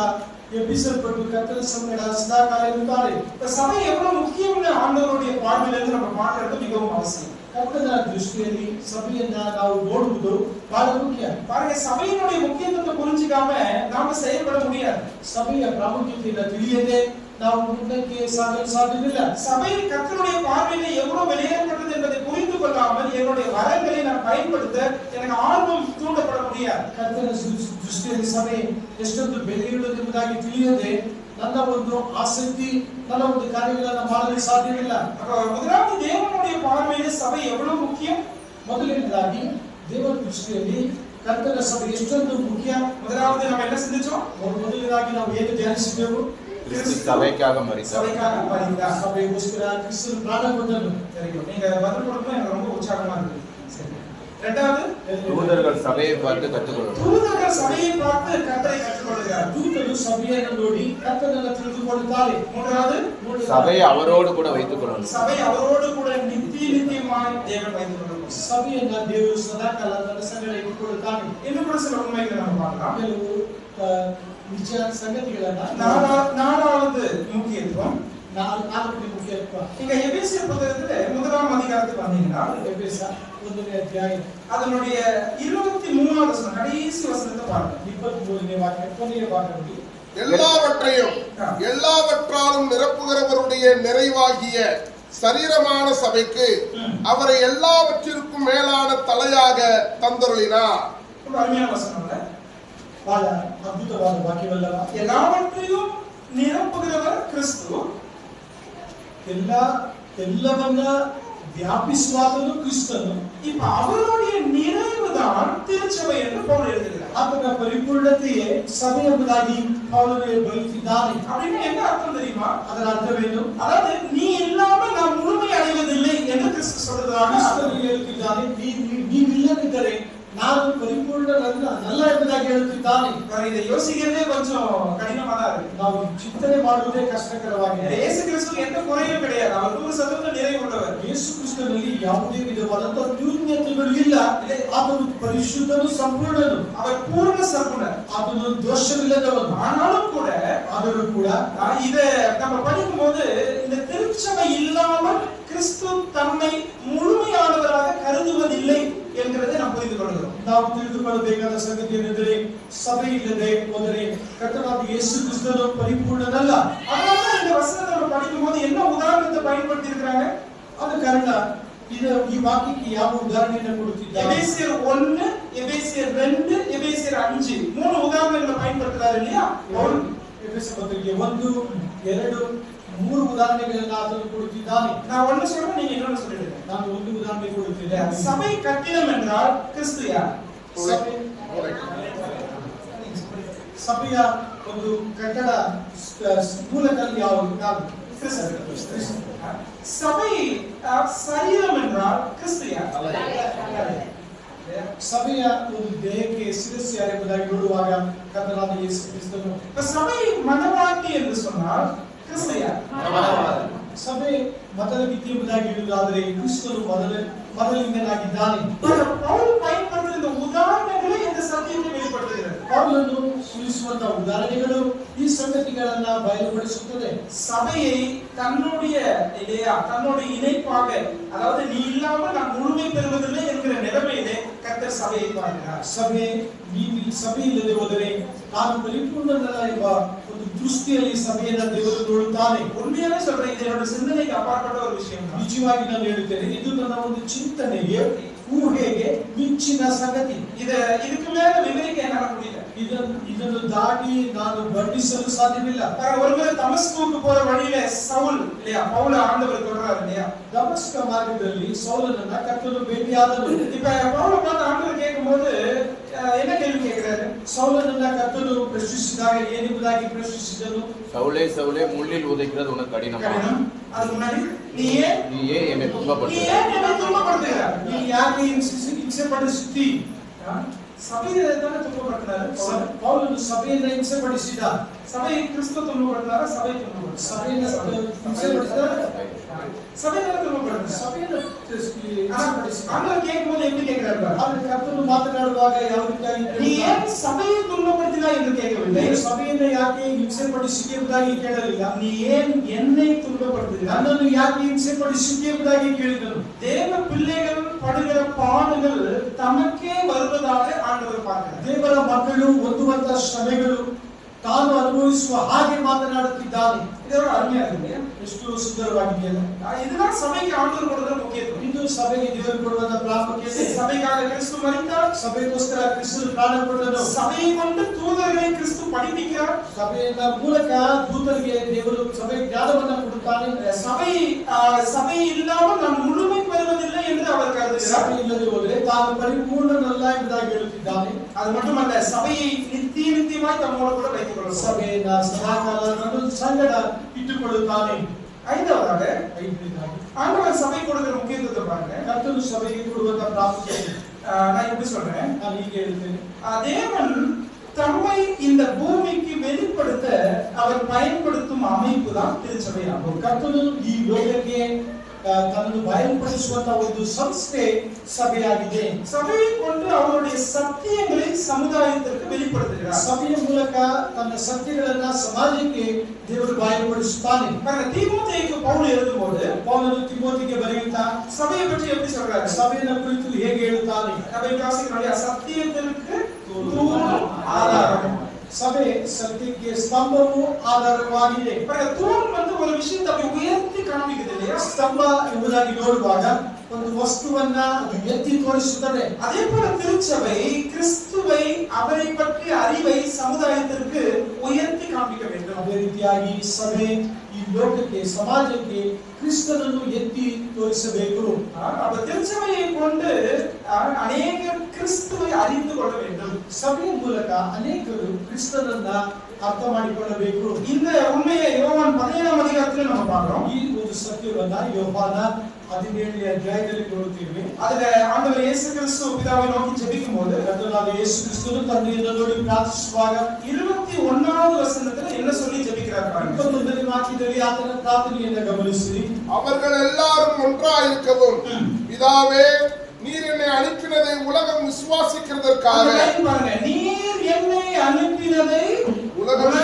ಎಬ್ಬಿಸಲ್ಪಟ್ಟು ಕರ್ತನ ಸಂಗಡ ಸದಾಕಾಲ ಇರುತ್ತಾರೆ. இந்த சபை எவ்வளவு முக்கியம்னு ஆண்டவருடைய பார்வையிலிருந்து நம்ம பார்க்கிறது மிகவும் அவசியம். ಕರ್ತನ ದೃಷ್ಟಿಯಲ್ಲಿ ಸಭೆಯನ್ನ ನಾವು ನೋಡುವುದು ಬಹಳ ಮುಖ್ಯ. பாருங்க, சபையினுடைய முக்கியத்துவத்தை புரிஞ்சிக்காம நாம செயல்பட முடியாது. ಸಭೆಯ ಪ್ರಾಮುಖ್ಯತೆಯನ್ನು ತಿಳಿಯದೆ ನಾವು ಮುಂದಕ್ಕೆ ಸಾಗಲು ಸಾಧ್ಯವಿಲ್ಲ. சபை கர்த்தருடைய பார்வையில எவ்வளவு வெளியேறப்பட்டது என்பதை புரிந்து கொள்ளாமல் என்னுடைய வரங்களை நான் பயன்படுத்த எனக்கு ஆர்வம் தூண்டப்பட முடியாது. ಕರ್ತನ ದೃಷ್ಟಿಯಲ್ಲಿ ಸಭೆ ಎಷ್ಟೊಂದು ಬೆಲೆಯುಳ್ಳದೆಂಬುದಾಗಿ ತಿಳಿಯದೆ ನನ್ನ ಒಂದು ಆಸಕ್ತಿ ನನ್ನ ಒಂದು ಕಾರ್ಯಗಳನ್ನು ಮಾಡಲು ಸಾಧ್ಯವಿಲ್ಲ. முதலாவது தேவனுடைய பார்வையில சபை எவ்வளவு முக்கியம்? ಮೊದಲನೇದಾಗಿ ದೇವರ ದೃಷ್ಟಿಯಲ್ಲಿ ಕರ್ತನ ಸಭೆ ಎಷ್ಟೊಂದು ಮುಖ್ಯ. முதலாவது நம்ம என்ன செஞ்சோம்? ಮೊದಲನೇದಾಗಿ ನಾವು ಏನು ಧ್ಯಾನಿಸಿದೆವು? கிறிஸ்து சபைக்காக மரித்தார். சபைக்காக மரித்தார். ಸಭೆಗೋಸ್ಕರ ಕ್ರಿಸ್ತನು ಪ್ರಾಣ ಕೊಟ್ಟನು. சரி, நீங்க பதில் கொடுத்தா எனக்கு ரொம்ப உற்சாகமா இருக்கு. சரி, இரண்டாவது தூதர்கள் சபையை பார்த்து கற்றுக்கொள்ளணும். தூதர்கள் சபையை பார்த்து கர்த்தரை கற்றுக்கொள்கிறார். ದೂತರು ಸಭೆಯನ್ನು ನೋಡಿ ಕರ್ತನನ್ನು ತಿಳಿದುಕೊಳ್ಳುತ್ತಾರೆ. மூன்றாவது சபை அவரோடு கூட வைத்துக் கொள்ளணும். சபை அவரோடு கூட நித்தியமாய் தேவன் வைத்துக் கொள்ளும். ಸಭೆಯನ್ನ ದೇವರು ಸದಾಕಾಲ ತನ್ನ ಸಂಗಡ ಇಟ್ಟುಕೊಳ್ಳುತ್ತಾನೆ. இன்னும் கூட சில உண்மைகளை நம்ம பார்க்கலாம். ಕೆಲವು ನಿಜ ಸಂಗತಿಗಳನ್ನ நாலாவது முக்கியத்துவம் ನಾಲ್ಕನೇ ಮುಖ್ಯತ್ವ. ಈಗ எபேசியர் புத்தகத்துல முதலாம் அதிகாரத்துக்கு வந்தீங்கன்னா ಎಫೆಸ 1ನೇ ಅಧ್ಯಾಯ அதனுடைய 23வது வசனம் கடைசி வசனத்தை பாருங்க. 23ನೇ ವಾಕ್ಯ ಕೊನೆಯ ಭಾಗದಲ್ಲಿ எல்லாவற்றையும் எல்லாவற்றாலும் நிரப்புகிறவருடைய நிறைவாகிய சரீரமான சபைக்கு அவரை எல்லாவற்றிற்கும் மேலான தலையாக தந்தருளினார். ரொம்ப அருமையான வசனம் இல்ல? ಬಹಳ ಅದ್ಭುತವಾದ ವಾಕ್ಯವಲ್ಲವ? எல்லாவற்றையும் நிரப்புகிறவர் கிறிஸ்து, ಎಲ್ಲವನ್ನ ವ್ಯಾಪಿಸುವಾತನು ಕ್ರಿಸ್ತನು. இப்ப அவருடைய நிறைவுதான் திருச்சபை என்று பவுல் எழுதுகிறார். ಆತನ ಪರಿಪೂರ್ಣತೆಯೇ ಸಭೆ ಎಂಬುದಾಗಿ ಪೌಲನು ಬರೆಯುತ್ತಿದ್ದಾನೆ. அப்படின்னு என்ன அர்த்தம் தெரியுமா? ಅದರ ಅರ್ಥವೇನು? அதாவது நீ இல்லாம நான் முழுமை அடைவதில்லை என்று கிறிஸ்து சொல்றார். ಕ್ರಿಸ್ತನು ಹೇಳುತ್ತಿದ್ದಾನೆ, ನೀವಿಲ್ಲದಿದ್ದರೆ ನಾನು ಪರಿಪೂರ್ಣನಲ್ಲ ಎಂಬುದಾಗಿ ಹೇಳುತ್ತಿದ್ದಾನೆ. இதை யோசிக்கிறதே கொஞ்சம் கடினமா தான் இருக்கு. ನಾವು ಚಿಂತನೆ ಮಾಡುವುದೇ ಕಷ್ಟಕರವಾಗಿದೆ. இயேசு கிறிஸ்து எந்த குறையும் கிடையாது. அவர் 100% நிறைவுள்ளவர். ಯೇಸು ಕ್ರಿಸ್ತನಲ್ಲಿ ಯಾವುದೇ ವಿಧವಾದಂತಹ ನ್ಯೂನತೆಗಳು ಇಲ್ಲ. ಆತನು ಪರಿಶುದ್ಧನು, ಸಂಪೂರ್ಣನು, அவர் பூர்ண சர்க்குணர். ಆತನು ದೋಷವಿಲ್ಲದವನು. ஆனாலும் கூட ಆದರೂ ಕೂಡ இத நம்ம படிக்கும்போது இந்த திருச்சபை இல்லாமல் கிறிஸ்து தன்னை முழுமையானவராக கருதுவதில்லை என்கிறதை நாம் புரிந்து கொள்கிறோம். ನಾವು ತಿಳಿದುಕೊಳ್ಳಬೇಕಾದ ಸಂಗತಿ ಏನೆಂದರೆ ಸಭೆ ಇಲ್ಲದೆ ಹೋದರೆ ಕರ್ತನಾದ ಯೇಸು ಕ್ರಿಸ್ತನು ಪರಿಪೂರ್ಣನಲ್ಲ. அதனால இந்த வசனத்தை நம்ம படிக்கும்போது என்ன உதாரணத்தை பயன்படுத்தி இருக்காங்க? ಆದ ಕಾರಣ ಈ ವಾಕ್ಯಕ್ಕೆ ಯಾವ ಉದಾಹರಣೆಯನ್ನು ಕೊಡುತ್ತಿದ್ದಾರೆ? எபேசியர் 1, எபேசியர் 2, எபேசியர் 5 மூணு உதாரணங்களை பயன்படுத்துறாரு இல்லையா? ಎಫೆಸ ಪತ್ರಿಕೆ 1, 2, 3 ಉದಾಹರಣೆಗಳನ್ನು ಆತನು ಕೊಡುತ್ತಿದ್ದಾನೆ. நான் ஒன்னு சொல்றேன், நீங்க இன்னொன்னு சொல்லிடுங்க. ನಾನು ಒಂದು ಉದಾಹರಣೆ ಕೊಡುತ್ತಿದ್ದೇನೆ. சபை கட்டிடம் என்றால் கிறிஸ்து யார்? ಸಭೆಯ ಒಂದು ಕಟ್ಟಡ ಮೂಲಕಲ್ಲಿ ಯಾವುದು? சபை சரீரம் என்றால் கிறிஸ்து யார்? ಸಭೆಯ ಒಂದು ದೇಹಕ್ಕೆ ಶಿರಸ್ಸು ಯಾರು ಎಂಬುದಾಗಿ ನೋಡುವಾಗ ಕರ್ತನಾದ ಯೇಸು ಕ್ರಿಸ್ತನು. சபை மனவாட்டி என்று சொன்னால் கிறிஸ்து யார்? ಸಭೆ ಮೊದಲ ವಿಧಿ ಎಂಬುದಾಗಿ ಹೇಳುವುದಾದರೆ ಕ್ರಿಸ್ತನು ಮೊದಲಿಂದನಾಗಿದ್ದಾನೆ. பவுல் பயன்படுத்துகிற இந்த உதாரணங்களே இந்த சத்தியத்தை வெளிப்படுத்துகிறது. ಪೌಲನು ತಿಳಿಸುವಂತಹ ಉದಾಹರಣೆಗಳು ಈ ಸಂಗತಿಗಳನ್ನ ಬಯಲುಪಡಿಸುತ್ತದೆ. சபையை தன்னுடைய இணைப்பாக, அதாவது நீ இல்லாமல் நான் முழுமை பெறுவதில்லை என்கிற நிலைமையிலே கர்த்தர் சபையை பார்க்கிறார். ಸಭೆ ಇಲ್ಲದೆ ಹೋದರೆ ನಾನು ಪರಿಪೂರ್ಣನಲ್ಲ ಎಂಬ ಒಂದು ದೃಷ್ಟಿಯಲ್ಲಿ ಸಭೆಯನ್ನು ದೇವರು ನೋಡುತ್ತಾನೆ. உண்மையாவே சொல்றேன், இது என்னோட சிந்தனைக்கு அப்பாற்பட்ட ஒரு விஷயம். ನಿಜವಾಗಿ ನಾನು ಹೇಳುತ್ತೇನೆ, ಇದು ನನ್ನ ಒಂದು ಚಿಂತನೆಗೆ, ಊಹೆಗೆ ಮಿಂಚ ಮಿಂಚಿನ ಸಂಗತಿ. ಇದಕ್ಕೆ மேல விவரிக்க என்னால முடியல. ಇದನ್ನು ದಾಟಿ ನಾನು ವರ್ಣಿಸಲು ಸಾಧ್ಯವಿಲ್ಲ. ஒருவேளை தமஸ்குக்கு போற வழியில சவுல் இல்லையா, பவுல ஆண்டவர் தொடர்றாரு இல்லையா, ದಮಸ್ಕ ಮಾರ್ಗದಲ್ಲಿ ಸೌಲನನ್ನ ಕರ್ತನು ಭೇಟಿಯಾದನು. இப்ப பவுல பார்த்து ஆண்டவர் கேட்கும்போது என்ன கேள்வி கேட்கிறாரு? ಸೌಲನನ್ನ ಕರ್ತನು ಪ್ರಶ್ನಿಸಿದಾಗ ಏನೆಂಬುದಾಗಿ ಪ್ರಶ್ನಿಸಿದನು? சவுலே சவுலே முள்ளில் உதைக்கிறது உனக்கு கடினமா? அதுக்கு முன்னாடி நீ ஏன் என்னை துன்பப்படுத்துகிறாய்? நீ ಯಾಕೆ ಹಿಂಸೆ ಪಡಿಸುತ್ತಿ? சபையை தானே துன்பப்படுத்தினாரு ಪೌಲನು ಸಭೆಯನ್ನು ಹಿಂಸೆ ಪಡಿಸಿದ. சபை கிறிஸ்து துன்பப்படுத்தினாரா? சபை துன்பப்படுத்தினாரா? ಸಭೆಯನ್ನು ಹಿಂಸೆ ಪಡಿಸಿದ. சபையை துன்பப்படுத்தினார். ಸಭೆಯನ್ನು ஆண்டவர் கேட்கும்போது எப்படி கேட்கிறாரு? அவர் கர்த்தನು ಮಾತನಾಡುವಾಗ ಯಾವ ರೀತಿಯಾಗಿ நீ ஏன் சபையை துன்பப்படுத்தினாய் என்று கேட்கவில்லை. ಸಭೆಯನ್ನು ಯಾಕೆ ಹಿಂಸೆ ಪಡಿಸಿದೆ ಎಂಬುದಾಗಿ ಕೇಳಲಿಲ್ಲ. நீ ஏன் என்னை துன்பப்படுத்தினாய், ನನ್ನನ್ನು ಯಾಕೆ ಹಿಂಸೆ ಪಡಿಸಿದೆ ಎಂಬುದಾಗಿ ಕೇಳಿದನು. தேவ பிள்ளைகள் படுகிற பாடுகள் தமக்கே வருவதாக ஆண்டவர் பார்க்கிறார். ದೇವರ ಮಕ್ಕಳು ಹೊಂದುವಂತ ಶ್ರಮೆಗಳು ತಾನು ಅನುಭವಿಸುವ ಹಾಗೆ ಮಾತನಾಡುತ್ತಿದ್ದಾನೆ. இதோட அருமையா இருக்கு. ಎಷ್ಟು ಸುಂದರವಾಗಿದೆಯಲ್ಲ. இதுதான் சபைக்கு ஆண்டவர் கொடுக்கிற முக்கியத்துவம். ಇದು ಸಭೆಗೆ ದೇವರು ಕೊಡುವಂತ ಪ್ರಾಮುಖ್ಯತೆ. சபைக்காக கிறிஸ்து மரித்தார். ಸಭೆಗೋಸ್ಕರ ಕ್ರಿಸ್ತನು ಪ್ರಾಣ ಕೊಟ್ಟನು. சபையை கொண்டு தூதர்களை கிறிஸ்து படிப்பிக்கிறார். ಸಭೆಯ ಮೂಲಕ ದೂತರಿಗೆ ದೇವರು ಸಭೆ ಜ್ಞಾನವನ್ನು ಕೊಡುತ್ತಾನೆ. சபை இல்லாமல் நாம் முழுமை பெறுவதில்லை என்று அவர் கருதுகிறார். ಸಭೆ ಇಲ್ಲದೆ ಹೋದರೆ ತಾನು ಪರಿಪೂರ್ಣನಲ್ಲ ಎಂಬುದಾಗಿ ಹೇಳುತ್ತಿದ್ದಾನೆ. அது மட்டுமல்ல, சபையை நித்தியமாய் தம்மோடு கூட வைத்துக் கொள்ளும். ಸಭೆಯನ್ನ ಸದಾಕಾಲ ಸಂಗಡ ಇಟ್ಟುಕೊಳ್ಳುತ್ತಾನೆ. ஐந்தாவதாக ஆண்டவர் சபை கொடுக்கிற முக்கியத்துவத்தை பாருங்க. ಕರ್ತನು ಸಭೆಗೆ ಕೊಡುವಂತ ಪ್ರಾಮುಖ್ಯತೆ நான் எப்படி சொல்றேன்? ನಾನು ಹೀಗೆ ಹೇಳ್ತೇನೆ. தேவன் தம்மை இந்த பூமிக்கு வெளிப்படுத்த அவர் பயன்படுத்தும் அமைப்பு தான் திருச்சபையாகும். ಕರ್ತನು ಈ ಲೋಕಕ್ಕೆ ತನ್ನನ್ನು ಬಯಲ್ಪಡಿಸುವಂತ ಒಂದು ಸಂಸ್ಥೆ ಸಭೆಯಾಗಿದೆ. சபையை கொண்டு அவருடைய சத்தியங்களை சமுதாயத்திற்கு வெளிப்படுத்துகிறார். ಸಭೆಯ ಮೂಲಕ ತನ್ನ ಸತ್ಯಗಳನ್ನ ಸಮಾಜಕ್ಕೆ ದೇವರು ಬಯಲ್ಪಡಿಸುತ್ತಾನೆ. தீமோத்தேயுக்கு பவுல் எழுதும்போது ಪೌಲನು ತಿಮೋತಿಗೆ ಬರೆಯುತ್ತಾ சபையை பற்றி எப்படி சொல்றாரு? ಸಭೆಯ ಕುರಿತು ಹೇಗೆ ಹೇಳುತ್ತಾನೆ? சபை வாசிக்கிறோம், சத்தியத்திற்கு தூணும் ஆதாரம். ಸಭೆ ಸತ್ಯಕ್ಕೆ ಸ್ತಂಭವು ಆಧಾರವಾಗಿದೆ. தூண் வந்து ஒரு விஷயத்தை அப்படி உயர்த்தி காண்பிக்குது இல்லையா? ಸ್ತಂಭ ಎಂಬುದಾಗಿ ನೋಡುವಾಗ ಒಂದು ವಸ್ತುವನ್ನ ಅದು ಎತ್ತಿ ತೋರಿಸುತ್ತದೆ. அதே போல திருச்சபை கிறிஸ்துவை அவரை பற்றி அறிவை சமுதாயத்திற்கு உயர்த்தி காண்பிக்க வேண்டும். ಅದೇ ರೀತಿಯಾಗಿ ಸಭೆ ಈ ಲೋಕಕ್ಕೆ ಸಮಾಜಕ್ಕೆ ಕ್ರಿಸ್ತನನ್ನು ಎತ್ತಿ ತೋರಿಸಬೇಕು. அப்ப திருச்சபையை கொண்டு அநேகர் கிறிஸ்துவை அறிந்து கொள்ள வேண்டும். ಸಭೆಯ ಮೂಲಕ ಅನೇಕರು ಕ್ರಿಸ್ತನನ್ನ ಅರ್ಥ ಮಾಡಿಕೊಳ್ಳಬೇಕು. இந்த உண்மையை யோவான் 17ஆம் அதிகாரத்தில் நம்ம பார்க்கிறோம். ಈ ಒಂದು ಸತ್ಯವನ್ನ ಯೋಹಾನ 17ನೇ ಅಧ್ಯಾಯದಲ್ಲಿ ನೋಡುತ್ತೇವೆ. அதுல ஆண்டவர் இயேசு கிறிஸ்து பிதாவை நோக்கி ஜெபிக்கும்போது ಕರ್ತನಾದ ಯೇಸು ಕ್ರಿಸ್ತನು ತಂದೆಯನ್ನು ನೋಡಿ ಪ್ರಾರ್ಥಿಸುವಾಗ 21வது வசனத்துல என்ன சொல்லி ஜெபிக்கிறார் பாருங்க. 21ನೇ ವಾಕ್ಯದಲ್ಲಿ ಆತನ ಪ್ರಾರ್ಥನೆಯನ್ನು ಗಮನಿಸಿರಿ. அவர்கள் எல்லாரும் ஒன்றாயிருக்கவும் பிதாவே நீர் என்னை அனுப்பினதை உலகம் விசுவாசிக்கிறதற்காக. பாருங்க, நீர் என்னை அனுப்பினதை உலகம்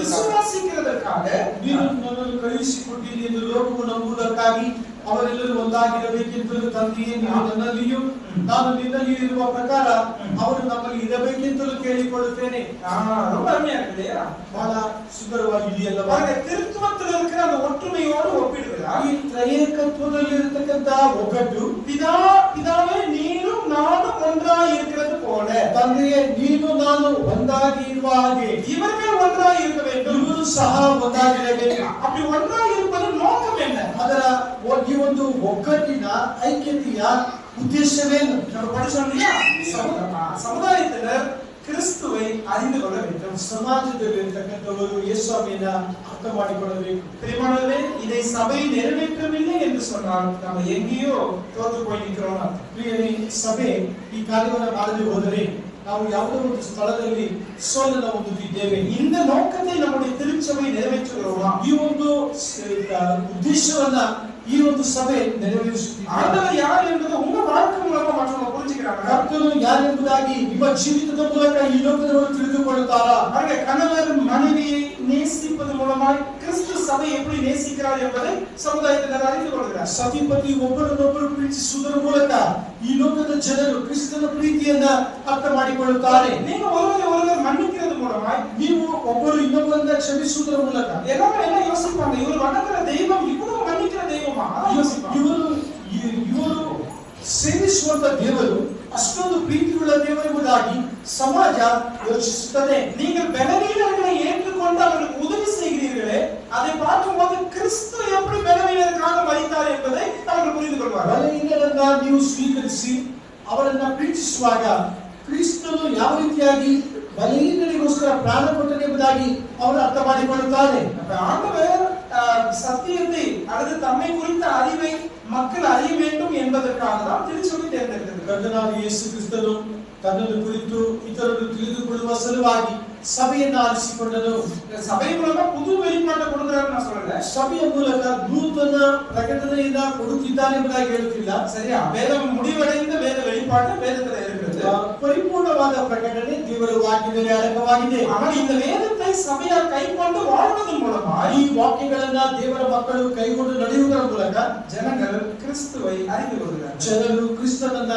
விசுவாசிக்கிறதற்காக ನೀನು ನನ್ನನ್ನು ಕಳುಹಿಸಿಕೊಟ್ಟಿರಿ ಎಂದು ಲೋಕವು ನಂಬುವುದಕ್ಕಾಗಿ ಅವರೆಲ್ಲರೂ ಒಂದಾಗಿರಬೇಕೆಂತಲೂ ತಂದೆಯೇ ನೀವು ನನ್ನಲ್ಲಿಯೂ ನಾನು ನಿನ್ನಲ್ಲಿ ಇರುವ ಪ್ರಕಾರ ಅವರು ನಮ್ಮಲ್ಲಿ ಇರಬೇಕೆಂತಲೂ ಕೇಳಿಕೊಳ್ಳುತ್ತೇನೆ. ரொம்ப அருமையா இருக்கு இல்லையா? ಬಹಳ ಸುಂದರವಾಗಿ ಇದೆಯಲ್ಲ. திருத்துவத்தில் இருக்கிற அந்த ஒற்றுமையோடு ஒப்பிடுகிறார். ಈ ತ್ರೈಕತ್ವದಲ್ಲಿ ಇರತಕ್ಕಂತ ಒಗ್ಗಟ್ಟು பிதாவே நீரும் நானும் ஒன்றாய் இருக்கிறது போல, ತಂದೆಯೇ ನೀನು ನಾನು ಒಂದಾಗಿ ಇರುವ ಹಾಗೆ இவர்கள் ஒன்றாய் இருக்க வேண்டும், ಇವರು ಸಹ ಒಂದಾಗಿರಬೇಕು. அப்படி ஒன்றாய் இருப்பதன் நோக்கம் என்ன? ಅದರ ಈ ಒಂದು ಒಗ್ಗಟ್ಟಿನ ಐಕ್ಯತೆಯ ಉದ್ದೇಶವೇನು? நம்ம படிச்சோம் இல்லையா? சமுதாயத்தினர் கிறிஸ்துவை அறிந்து கொள்ள வேண்டும். ಸಮಾಜದಲ್ಲಿ ಇರತಕ್ಕಂಥವರು ಯೇಸುವಿನ ಅರ್ಥ ಮಾಡಿಕೊಳ್ಳಬೇಕು. பிரியமானவர்களே, இதை சபை நிறைவேற்றவில்லை என்று சொன்னால் நம்ம எங்கேயோ தோற்று போய் நிற்கிறோம். ಪ್ರಿಯರೇ, ಸಭೆ ಈ ಕಾರ್ಯವನ್ನು ಮಾಡದೆ ಹೋದರೆ ನಾವು ಯಾವುದೋ ಒಂದು ಸ್ಥಳದಲ್ಲಿ ಸೋಲನ್ನು ಹೊಂದುತ್ತಿದ್ದೇವೆ. இந்த நோக்கத்தை நம்முடைய திருச்சபை நிறைவேற்றுகிறோமா? ಈ ಒಂದು ಉದ್ದೇಶವನ್ನ ಈ ಒಂದು ಸಭೆ ನೆರವೇರಿಸುತ್ತಿದೆ. ஆண்டவர் யார் என்பது உங்க வாழ்க்கை மூலமா மற்றவங்க புரிஞ்சுக்கிறாங்க. ಕರ್ತನು ಯಾರೆಂಬುದಾಗಿ ನಿಮ್ಮ ಜೀವಿತದ ಮೂಲಕ ಈ ಲೋಕದವರು ತಿಳಿದುಕೊಳ್ಳುತ್ತಾರಾ? பாருங்க, கணவர் மனைவியை நேசிப்பது மூலமாய் கிறிஸ்து சபை எப்படி நேசிக்கிறார் என்பதை சமுதாயத்தினர் அறிந்து கொள்கிறார். ಸತಿಪತಿ ಒಬ್ಬರನ್ನೊಬ್ಬರು ಪ್ರೀತಿಸುವುದರ ಮೂಲಕ ಈ ಲೋಕದ ಜನರು ಕ್ರಿಸ್ತನ ಪ್ರೀತಿಯನ್ನ ಅರ್ಥ ಮಾಡಿಕೊಳ್ಳುತ್ತಾರೆ. நீங்க ஒருவர் மன்னிக்கிறது மூலமாய், ನೀವು ಒಬ್ಬರು ಇನ್ನೊಬ್ಬರನ್ನ ಕ್ಷಮಿಸುವುದರ ಮೂಲಕ எல்லாரும் என்ன யோசிப்பாங்க? இவர் வணங்குற தெய்வம் இவ்வளவு மன்னிக்கிற தெய்வமா? ಇವರು ಸೇವಿಸುವಂತ ದೇವರು ಅಷ್ಟೊಂದು ಎಂಬುದಾಗಿ ಸಮಾಜ ಯೋಚಿಸುತ್ತದೆ. நீங்கள் பலவீனர்களை ஏற்றுக்கொண்டு அவர்களுக்கு உதவி செய்கிறீர்களே, அதை பார்க்கும்போது கிறிஸ்து எப்படி பலவீனருக்காக மரித்தார் என்பதை அவர்கள் புரிந்து கொள்வார்கள். ಬಲಹೀನರನ್ನ ನೀವು ಸ್ವೀಕರಿಸಿ ಅವರನ್ನ ಪ್ರೀತಿಸುವಾಗ ಕ್ರಿಸ್ತನು ಯಾವ ರೀತಿಯಾಗಿ ಬಲಹೀನರಿಗೋಸ್ಕರ ಪ್ರಾಣ ಕೊಟ್ಟನು ಎಂಬುದಾಗಿ ಅವರು ಅರ್ಥ ಮಾಡಿಕೊಳ್ಳುತ್ತಾರೆ. ஆண்டவர் சத்தியத்தை அல்லது தம்மை குறித்த அறிவை மக்கள் அறிய வேண்டும் என்பதற்காக தான் திருச்சபை தேர்ந்தெடுத்தது. ಕರ್ತನಾದ ಯೇಸು ಕ್ರಿಸ್ತನು ತನ್ನನ್ನು ಕುರಿತು ಇತರರು ತಿಳಿದುಕೊಳ್ಳುವ ಸಲುವಾಗಿ ಸಭೆಯನ್ನು ಆರಿಸಿಕೊಂಡನು. சபை மூலமா புது வெளிப்பாட்டை கொடுக்கிறாருன்னு நான் சொல்லல. ಸಭೆಯ ಮೂಲಕ ನೂತನ ಪ್ರಕಟಣೆಯಿಂದ ಕೊಡುತ್ತಿದ್ದಾನೆ ಎಂಬುದಾಗಿ ಹೇಳುತ್ತಿಲ್ಲ. சரியா? வேதம் முடிவடைந்த வேத வெளிப்பாடு வேதத்துல இருக்கிறது. ಪರಿಪೂರ್ಣವಾದ ಪ್ರಕಟಣೆ ದೇವರ ವಾಕ್ಯದಲ್ಲಿ ಅಡಕವಾಗಿದೆ. ஆனால் இந்த வேதத்தை சபையார் கைக்கொண்டு வாழ்வதன் மூலமா ಈ ವಾಕ್ಯಗಳನ್ನ ದೇವರ ಮಕ್ಕಳು ಕೈಗೊಂಡು ನಡೆಯುವುದರ ಮೂಲಕ ஜனங்கள் கிறிஸ்துவை அறிந்து கொள்கிறார்கள். ಜನರು ಕ್ರಿಸ್ತನನ್ನ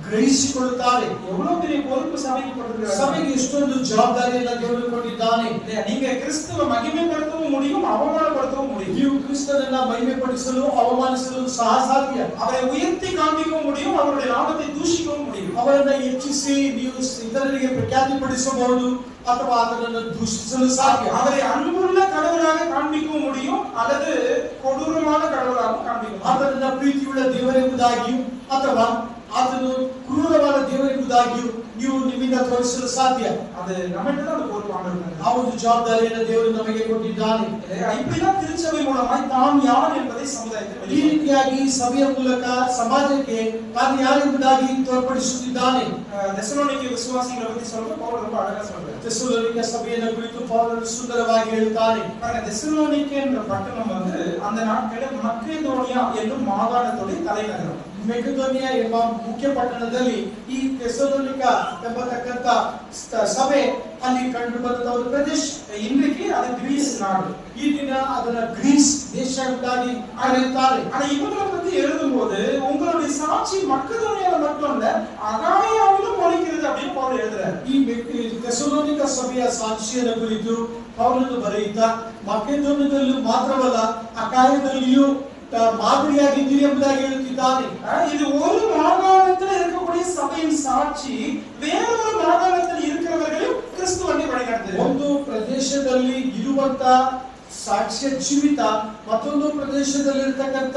ಗ್ರಹಿಸಿಕೊಳ್ಳುತ್ತಾರೆ. எவ்வளவு பெரிய பொறுப்பு சபைக்கு கொடுத்திருக்கிறார். ಸಭೆಗೆ ಎಷ್ಟೊಂದು ಜವಾಬ್ದಾರಿಯನ್ನು ದೇವರು ಕೊಟ್ಟಿದ್ದಾನೆ. நீங்க கிறிஸ்துவை மகிமைப்படுத்தவும் முடியும், அவமானப்படுத்தவும் முடியும். ನೀವು ಕ್ರಿಸ್ತನನ್ನ ಮಹಿಮೆಪಡಿಸಲು ಅವಮಾನಿಸಲು ಸಹ ಸಾಧ್ಯ. அவரை உயர்த்தி காண்பிக்கவும் முடியும், அவருடைய நாமத்தை தூஷிக்கவும் முடியும். ಅವರನ್ನ ಹೆಚ್ಚಿಸಿ ನೀವು ಇತರರಿಗೆ ಪ್ರಖ್ಯಾತಿಪಡಿಸಬಹುದು ಅಥವಾ ಅದನ್ನು ದೂಷಿಸಲು ಸಾಧ್ಯ. அவரை அன்புள்ள கடவுளாக காண்பிக்கவும் முடியும் அல்லது கொடூரமான கடவுளாக காண்பிக்கும். ಆತನನ್ನ ಪ್ರೀತಿಯುಳ್ಳ ದೇವರೆಂಬುದಾಗಿಯೂ ಅಥವಾ ಆತನು ಕ್ರೂರವಾದ ದೇವರೆಂಬುದಾಗಿಯೂ ನೀವು ನಿಮ್ಮಿಂದ ತೋರಿಸಲು ಸಾಧ್ಯ. அது நம்மகிட்ட தான் அந்த பொறுப்பு ஆண்டவர். ಆ ಒಂದು ಜವಾಬ್ದಾರಿಯನ್ನು ದೇವರು ನಮಗೆ ಕೊಟ್ಟಿದ್ದಾನೆ. இப்படிதான் திருச்சபை மூலமாய் தாம் யார் என்பதை சமுದಾಯಕ್ಕೆ ಈ ರೀತಿಯಾಗಿ ಸಭೆಯ ಮೂಲಕ ಸಮಾಜಕ್ಕೆ ತಾನು ಯಾರೆಂಬುದಾಗಿ ತೋರ್ಪಡಿಸುತ್ತಿದ್ದಾನೆ. தெசலோனிக்கே விசுவாசிகளை பத்தி சொல்றது பவுல் ரொம்ப அழகா சொல்றாரு. தெசಲೋನಿಕ ಸಭೆಯನ್ನು ಕುರಿತು ಪೌಲನು ಸುಂದರವಾಗಿ ಹೇಳುತ್ತಾನೆ. தெசலோனிக்கே என்ற பட்டணம் வந்து அந்த நாட்களில் மக்கேதோனியா என்னும் மாகாணத்துடைய தலைநகரம். ಮೆಕೆದೋನಿಯಾ ಎಂಬ ಮುಖ್ಯ ಪಟ್ಟಣದಲ್ಲಿ ಈ ತೆಸಲೋನಿಕ ಎಂಬತಕ್ಕಂತ ಸಭೆ ಅಲ್ಲಿ ಕಂಡು ಬಂದ ಒಂದು ಪ್ರದೇಶ. இன்றைக்கு அது கிரீஸ் நாடு. ಈ ದಿನ ಅದನ್ನ ಗ್ರೀಸ್ ದೇಶ ಎಂಬುದಾಗಿ ಕರೆಯುತ್ತಾರೆ. ஆனா இவங்களை பத்தி எழுதும்போது உங்களுடைய சாட்சி மக்கேதோனியால மட்டும் இல்ல அகாயாவிலும் ஒலிக்கிறது அப்படின்னு பவுல் எழுதுறாரு. ಈ ತೆಸಲೋನಿಕ ಸಭೆಯ ಸಾಕ್ಷಿಯನ್ನು ಕುರಿತು ಪೌಲನು ಬರೆಯುತ್ತಾ ಮಕೆದೋನಿಯದಲ್ಲೂ ಮಾತ್ರವಲ್ಲ ಅಕಾಯದಲ್ಲಿಯೂ மாதிரியாகிದ್ದೀರಿ ಎಂಬುದಾಗಿ ಹೇಳುತ್ತಿದ್ದಾನೆ. இது ஒரு மாகாணத்தில் இருக்கக்கூடிய சபையின் சாட்சி வேறொரு மாகாணத்தில் இருக்கிறவர்களையும் கிறிஸ்துவனை வழிநடத்துகிறது. ಒಂದು ಪ್ರದೇಶದಲ್ಲಿ ಇರುವಂತ ಸಾಕ್ಷ್ಯ ಜೀವಿತ ಮತ್ತೊಂದು ಪ್ರದೇಶದಲ್ಲಿರತಕ್ಕಂತ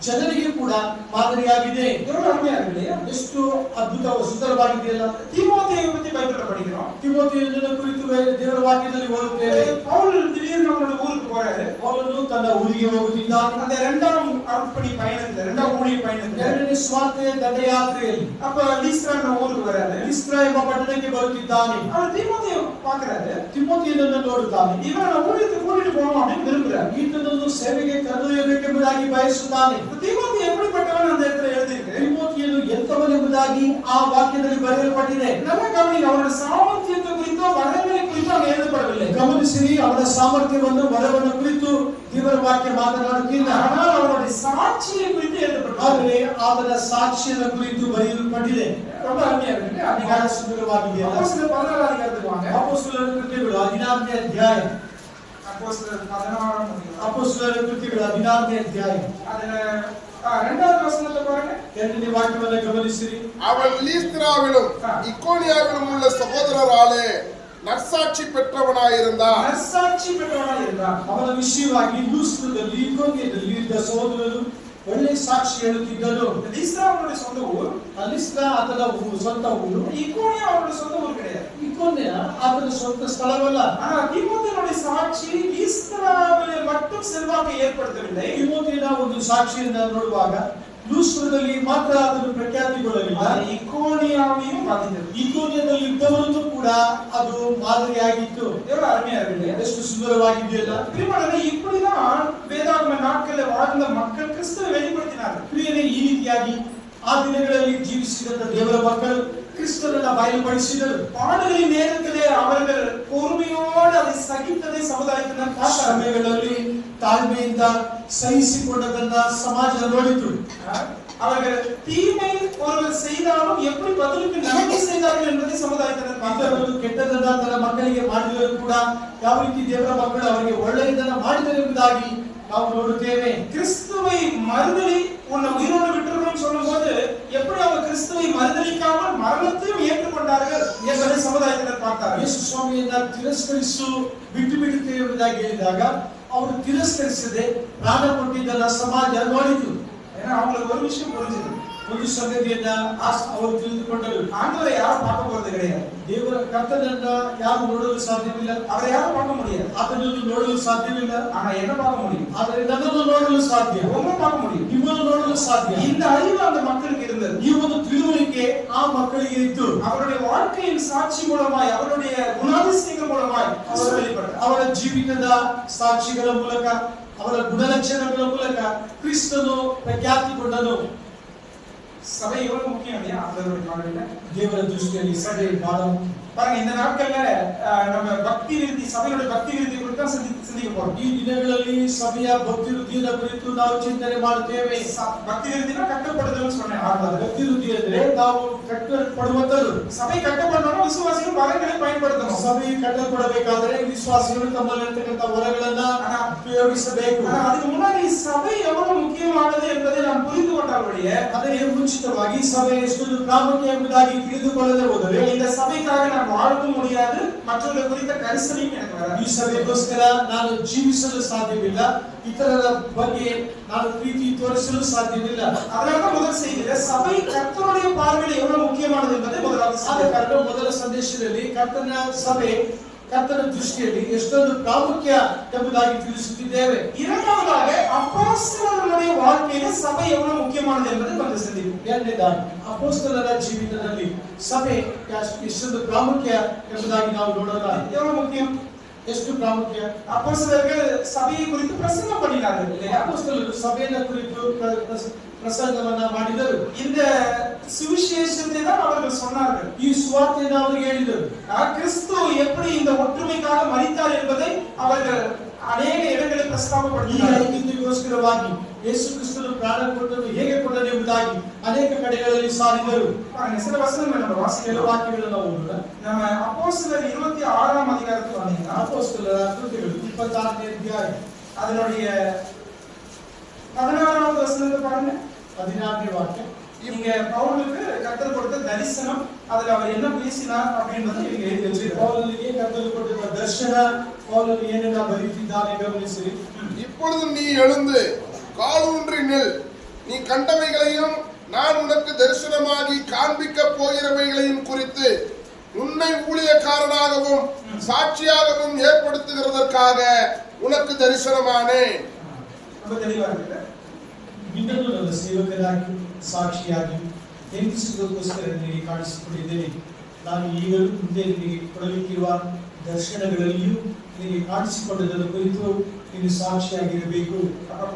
ಜನರಿಗೆ ಕೂಡ ಮಾದರಿಯಾಗಿದೆ. எவ்வளவு அருமையா இருக்கு இல்லையா? ಎಷ್ಟು ಅದ್ಭುತ ಸುಂದರವಾಗಿದೆಯಲ್ಲ. தீமோத்தேயை பத்தி பைபிள்ல படிக்கிறோம். ತಿಮೋಥೆಯನ ಕುರಿತು ದೇವರ ವಾಕ್ಯದಲ್ಲಿ ಓದುತ್ತೇವೆ. பவுல் திடீர்னு அவருடைய ஊருக்கு போறாரு. ಪೌಲನು ತನ್ನ ಊರಿಗೆ ಹೋಗುತ್ತಿದ್ದಾನೆ. அந்த இரண்டாம் அர்ப்பணி பயணத்துல இரண்டாம் ஊழிய பயணத்துல ಎರಡನೇ ಸ್ವಾರ್ಥೆಯ ದಂಡಯಾತ್ರೆಯಲ್ಲಿ அப்ப லீஸ்த்ரா ஊருக்கு வராரு. ಲಿಸ್ತ್ರಾ ಎಂಬ ಪಟ್ಟಣಕ್ಕೆ ಬರುತ್ತಿದ್ದಾನೆ. அவர் தீமோத்தேயை பார்க்கறாரு. ತಿಮೋಥೆಯನನ್ನು ನೋಡುತ್ತಾನೆ. இவனை ஊழியத்துக்கு கூட்டிட்டு போகணும் அப்படின்னு விரும்புறாரு. ಈತನನ್ನು ಸೇವೆಗೆ ಕರೆದೊಯ್ಯಬೇಕೆಂಬುದಾಗಿ ಬಯಸುತ್ತಾನೆ. தீமோத்தேயு எப்படிப்பட்டவன் அந்த இடத்துல எழுதியிருக்கு. ತಿಮೋಥೆಯನು ಎಂತವನೆಂಬುದಾಗಿ ಆ ವಾಕ್ಯದಲ್ಲಿ ಬರೆಯಲ್ಪಟ್ಟಿದೆ. நல்லா கவனிங்க, அவருடைய சாமರ್ಥ್ಯத்தை குறித்தோ வரங்களை குறித்தோ அங்கே எழுதப்படவில்லை. ಗಮನಿಸಿರಿ, ಅವನ ಸಾಮರ್ಥ್ಯವನ್ನು ವರವನ್ನು ಕುರಿತು ದೇವರ ವಾಕ್ಯ ಮಾತನಾಡುತ್ತಿಲ್ಲ. ஆனால் அவருடைய சாட்சியை குறித்து எழுதப்பட்டது. ಆದರೆ ಆತನ ಸಾಕ್ಷಿಯನ್ನು ಕುರಿತು ಬರೆಯಲ್ಪಟ್ಟಿದೆ. ரொம்ப ಅರುமையா இருக்கு. ಬಹಳ ಸುಂದರವಾಗಿದೆ. அப்போஸ்தலர் 16 அதிகாரத்துக்கு வாங்க. ಅಪೊಸ್ತಲರ ಕೃತ್ಯಗಳು 16ನೇ ಅಧ್ಯಾಯ. அப்போஸ்தலர் 16 ಅಪೊಸ್ತಲರ ಕೃತ್ಯಗಳು 16ನೇ ಅಧ್ಯಾಯ. அதுல இரண்டாவது வசனத்தை பாருங்க. ಎರಡನೇ ವಾಕ್ಯವನ್ನು ಗಮನಿಸಿರಿ. அவன் லீஸ்திராவிலும் இக்கோனியாவிலும் உள்ள சகோதரராலே நற்சாட்சி பெற்றவனாயிருந்தான். நற்சாட்சி பெற்றவனாய் இருந்தான். ಅವನ ವಿಷಯವಾಗಿ ಲೂಸ್ತ್ರದಲ್ಲಿ ಇಕೋನ್ಯದಲ್ಲಿ ಇದ್ದ ಸಹೋದರರು ಒಳ್ಳೆ ಸಾಕ್ಷಿ ಹೇಳುತ್ತಿದ್ದರು. லீஸ்த்ரா அவருடைய சொந்த ஊர். ಲಿಸ್ತ್ರಾ ಆತನ ಸ್ವಂತ ಊರು. இக்கோனியா அவருடைய சொந்த ஊர் கிடையாது. ಇಕೋನ್ಯ ಆತನ ಸ್ವಂತ ಸ್ಥಳವಲ್ಲ. ஆனா தீமோத்தேயுடைய சாட்சி லீஸ்த்ராவிலே மட்டும் செல்வாக்கை ஏற்படுத்தவில்லை. ತಿಮೋಥೆಯನ ಒಂದು ಸಾಕ್ಷಿಯನ್ನು ನೋಡುವಾಗ ಲೂಸ್ತ್ರದಲ್ಲಿ ಮಾತ್ರ ಅದನ್ನು ಪ್ರಖ್ಯಾತಿಗೊಳ್ಳಲಿಲ್ಲ, இக்கோனியாவையும் பாதித்தது. ಇಕೋನ್ಯದಲ್ಲಿ ಇದ್ದವರನ್ನು ಕೂಡ ಅದು ಮಾದರಿಯಾಗಿತ್ತು. எவ்வளவு அருமையா இருக்கு. ಎಷ್ಟು ಸುಂದರವಾಗಿದೆಯಲ್ಲ. பிரியமானவர்களே, இப்படிதான் வேதாகம நாட்களில் வாழ்ந்த மக்கள் கிறிஸ்துவை வெளிப்படுத்தினார்கள். ಪ್ರಿಯರೇ, ಈ ರೀತಿಯಾಗಿ ಆ ದಿನಗಳಲ್ಲಿ ಜೀವಿಸಿದಂತ ದೇವರ ಮಕ್ಕಳು ಕ್ರಿಸ್ತನನ್ನ ಬಯಲುಪಡಿಸಿದರು. பாடுகளின் நேரத்திலே அவர்கள் பொறுமையோடு அதை சகித்ததை சமுதாயத்தினர் பார்த்தார்கள். ಸಮಯಗಳಲ್ಲಿ ತಾಳ್ಮೆಯಿಂದ ಸಹಿಸಿಕೊಂಡದನ್ನ ಸಮಾಜ ನೋಡಿತು. அவர்கள் தீமை ஒருவர் செய்தாலும் எப்படி பதிலுக்கு நன்மை செய்தார்கள் என்பதை சமுதாயத்தினர் பார்த்தார்கள். ಇತರರು ಕೆಟ್ಟದನ್ನ ತನ್ನ ಮಕ್ಕಳಿಗೆ ಮಾಡಿದರೂ ಕೂಡ ಯಾವ ರೀತಿ ದೇವರ ಮಕ್ಕಳು ಅವರಿಗೆ ಒಳ್ಳೆಯದನ್ನ ಮಾಡಿದರು ಎಂಬುದಾಗಿ ನಾವು ನೋಡುತ್ತೇವೆ. கிறிஸ்துவை மறுதலி உன்னை உயிரோடு விட்டுறணும் வாக்கியம் சொல்லும்போது எப்படி அவங்க கிறிஸ்துவை மறுதலிக்காமல் மரணத்தையும் ஏற்றுக்கொண்டார்கள் என்பதை சமுதாயத்தினர் பார்த்தார்கள். ಯೇಸು ಸ್ವಾಮಿಯನ್ನ ತಿರಸ್ಕರಿಸು ಬಿಟ್ಟು ಬಿಡುತ್ತೇವೆ ಎಂಬುದಾಗಿ ಹೇಳಿದಾಗ ಅವರು ತಿರಸ್ಕರಿಸದೆ ಪ್ರಾಣ ಕೊಟ್ಟಿದ್ದನ್ನ ಸಮಾಜ ನೋಡಿತು. ஏன்னா அவங்களுக்கு ஒரு விஷயம் புரிஞ்சது, ಒಂದು ಸಂಗತಿಯನ್ನ ಅವರು ತಿಳಿದುಕೊಂಡರು. ஆண்டவரை யாரும் பார்க்க போறது கிடையாது, ದೇವರ ಕರ್ತನನ್ನ ಯಾರು ನೋಡಲು ಸಾಧ್ಯವಿಲ್ಲ, அவரை யாரும் பார்க்க முடியாது, ಆತನನ್ನು ನೋಡಲು ಸಾಧ್ಯವಿಲ್ಲ. ஆனா என்ன பார்க்க முடியும்? ಆದರೆ ನನ್ನನ್ನು ನೋಡಲು ಸಾಧ್ಯ, உங்களை பார்க்க முடியும். ನಿಮ್ಮನ್ನು ನೋಡಲು ಸಾಧ್ಯ. இந்த அறிவு அந்த மக்களுக்கு இருந்தது. ಈ ಒಂದು ತಿಳುವಳಿಕೆ ಆ ಮಕ್ಕಳಿಗೆ ಇತ್ತು. அவருடைய வாழ்க்கையின் சாட்சி மூலமாய், அவருடைய குணாதிசயங்கள் மூலமாய் அவர் வெளிப்பட்டார். ಅವರ ಜೀವಿತದ ಸಾಕ್ಷಿಗಳ ಮೂಲಕ, ಅವರ ಗುಣಲಕ್ಷಣಗಳ ಮೂಲಕ ಕ್ರಿಸ್ತನು ಪ್ರಖ್ಯಾತಿಗೊಂಡನು. சபை எவ்வளவு முக்கியம் இல்லையா ஆண்டவருடைய பார்வையில? ದೇವರ ದೃಷ್ಟಿಯಲ್ಲಿ ಸಭೆ ಬಹಳ பாருங்க, இந்த நாட்கள்ல நம்ம பக்தி விருத்தி, சபையோட பக்தி விருத்தி குறித்து தான் சிந்திக்க போறோம். ಈ ದಿನಗಳಲ್ಲಿ ಸಭೆಯ ಭಕ್ತಿ ವೃದ್ಧಿಯ ಕುರಿತು ನಾವು ಚಿಂತನೆ ಮಾಡುತ್ತೇವೆ. பக்தி விருத்தினா கட்டப்படுதல்னு சொன்னேன் ஆரம்பத்துல. ಭಕ್ತಿ ವೃದ್ಧಿ ಅಂದ್ರೆ ನಾವು ಕಟ್ಟಲ್ಪಡುವಂತದ್ದು. சபை கட்டப்படணும், விசுவாசிகள் வரங்களை பயன்படுத்தணும். ಸಭೆ ಕಟ್ಟಲ್ಪಡಬೇಕಾದ್ರೆ ವಿಶ್ವಾಸಿಗಳು ತಮ್ಮಲ್ಲಿರ್ತಕ್ಕಂಥ ವರಗಳನ್ನ ಉಪಯೋಗಿಸಬೇಕು. அதுக்கு முன்னாடி சபை எவ்வளவு முக்கியமானது என்பதை நாம் புரிந்து கொண்டாலுடைய ಅದೇ ಮುಂಚಿತವಾಗಿ ಸಭೆ ಎಷ್ಟೊಂದು ಪ್ರಾಮುಖ್ಯ ಎಂಬುದಾಗಿ ತಿಳಿದುಕೊಳ್ಳದೆ ಹೋದರೆ இந்த சபைக்காக நான் வாழவும் முடியாது, மற்றவர்கள் குறித்த கரிசனையும் எனக்கு வராது. ಈ ಸಭೆಗೋಸ್ಕರ ನಾನು ಜೀವಿಸಲು ಸಾಧ್ಯವಿಲ್ಲ, ಇತರರ ಬಗ್ಗೆ ನಾನು ಪ್ರೀತಿ ತೋರಿಸಲು ಸಾಧ್ಯವಿಲ್ಲ. அதனால முதல் செய்தியில சபை கர்த்தருடைய பார்வையில் எவ்வளவு முக்கியமானது என்பதை முதலாவது ಆದ ಕಾರಣ ಮೊದಲ ಸಂದೇಶದಲ್ಲಿ ಕರ್ತನ ಸಭೆ ಕರ್ತನ ದೃಷ್ಟಿಯಲ್ಲಿ ಎಷ್ಟೊಂದು ಪ್ರಾಮುಖ್ಯ ಎಂಬುದಾಗಿ ತಿಳಿಸುತ್ತಿದ್ದೇವೆ. இரண்டாவதாக அப்போஸ்தலர்களுடைய வாழ்க்கையில சபை எவ்வளவு முக்கியமானது என்பதை கொஞ்சம் சிந்திப்போம். ಎರಡನೇದಾಗಿ ಅಪೊಸ್ತಲರ ಜೀವಿತದಲ್ಲಿ ಸಭೆ ಎಷ್ಟೊಂದು ಪ್ರಾಮುಖ್ಯ ಎಂಬುದಾಗಿ ನಾವು ನೋಡೋಣ. எவ்வளவு முக்கியம்? ಎಷ್ಟು ಪ್ರಾಮುಖ್ಯ? அப்போஸ்தலர்கள் சபையை குறித்து பிரசங்கம் பண்ணினார்கள் இல்லையா? ಅಪೊಸ್ತಲರು ಸಭೆಯ ಕುರಿತು ಪ್ರಸಂಗವನ್ನ ಮಾಡಿದರು. இந்த சுவிசேஷத்தை தான் அவர்கள் சொன்னார்கள். ಈ ಸುವಾರ್ತೆಯನ್ನು ಅವರಿಗೆ ಹೇಳಿದರು. கிறிஸ்து எப்படி இந்த ஒற்றுமைக்காக மரித்தார் என்பதை அவர்கள் ಅನೇಕ இடங்களில் ಪ್ರಸ್ತಾಪಪಡಿಸಿದ್ದಾರೆ. ಈ ಐಕ್ಯತೆಗೋಸ್ಕರವಾಗಿ ಯೇಸು ಕ್ರಿಸ್ತನು ಪ್ರಾಣ ಕೊಟ್ಟನು ಹೇಗೆ ಕೊಟ್ಟನು ಎಂಬುದಾಗಿ ಅನೇಕ ಕಡೆಗಳಲ್ಲಿ ಸಾರಿದರು. சில வசனங்களை நம்ம வாசிக்கிற ವಾಕ್ಯಗಳನ್ನು ನಾವು ಓದೋಣ. நம்ம அப்போஸ்தலர் 26ஆம் அதிகாரத்துக்கு வந்தீங்கன்னா ಅಪೊಸ್ತಲರ ಕೃತ್ಯಗಳು 26ನೇ ಅಧ್ಯಾಯ அதனுடைய 16வது வசனத்தை பாருங்க. 16ನೇ ವಾಕ್ಯ. இங்க பவுலுக்கு கர்த்தர் கொடுத்த தரிசனம், அதுல அவர் என்ன பேசினார் அப்படின்றதை இங்க எழுதி வச்சிருக்காரு. ಪೌಲನಿಗೆ ಕರ್ತನು ಕೊಟ್ಟಿದ್ದ ದರ್ಶನ, ಪೌಲನು ಏನೆಲ್ಲ ಬರೆದಿದ್ದಾನೆ ಗಮನಿಸಿರಿ. இப்பொழுது நீ எழுந்து காலூன்றி நில், நீ கண்டவைகளையும் நான் உனக்கு தரிசனமாகி காண்பிக்க போகிறவைகளையும் குறித்து உன்னை ஊழியக்காரனாகவும் சாட்சியாகவும் ஏற்படுத்துகிறதற்காக உனக்கு தரிசனமானேன். ரொம்ப தெளிவா இருக்கு. ನಿನ್ನನ್ನು ನನ್ನ ಸೇವಕನಾಗಿ ಸಾಕ್ಷಿಯಾಗಿ ನೇಮಿಸುವುದಕ್ಕೋಸ್ಕರ ನಿನಗೆ ಕಾಣಿಸಿಕೊಂಡಿದ್ದೇನೆ. ನಾನು ಈಗಲೂ ಮುಂದೆ ನಿನಗೆ ಕೊಡಲಿಕ್ಕಿರುವ ದರ್ಶನಗಳಲ್ಲಿಯೂ ನಿನಗೆ ಕಾಣಿಸಿಕೊಂಡದರ ಕುರಿತು ನೀನು ಸಾಕ್ಷಿಯಾಗಿರಬೇಕು.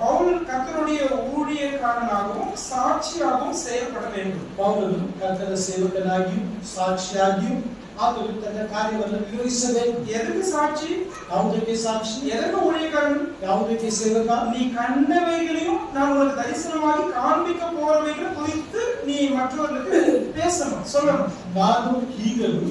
பவுல் கர்த்தருடைய ஊழியக்காரனாகவும் சாட்சியாகவும் செயல்பட வேண்டும். ಪೌಲನು ಕರ್ತನ ಸೇವಕನಾಗಿಯೂ ಸಾಕ್ಷಿಯಾಗಿಯೂ ಆತನು ತನ್ನ ಕಾರ್ಯವನ್ನು ನಿರ್ವಹಿಸಬೇಕು. எதுக்கு சாட்சி? ಯಾವುದಕ್ಕೆ ಸಾಕ್ಷಿ? எதற்கு ஊழியக்காரன்? ಯಾವುದಕ್ಕೆ ಸೇವಕ? நீ கண்டவைகளையும் நான் உனக்கு தரிசனமாகி காண்பிக்க போறவைகளை குறித்து நீ மற்றவர்களுக்கு பேசணும், சொல்லணும். ನಾನು ಈಗಲೂ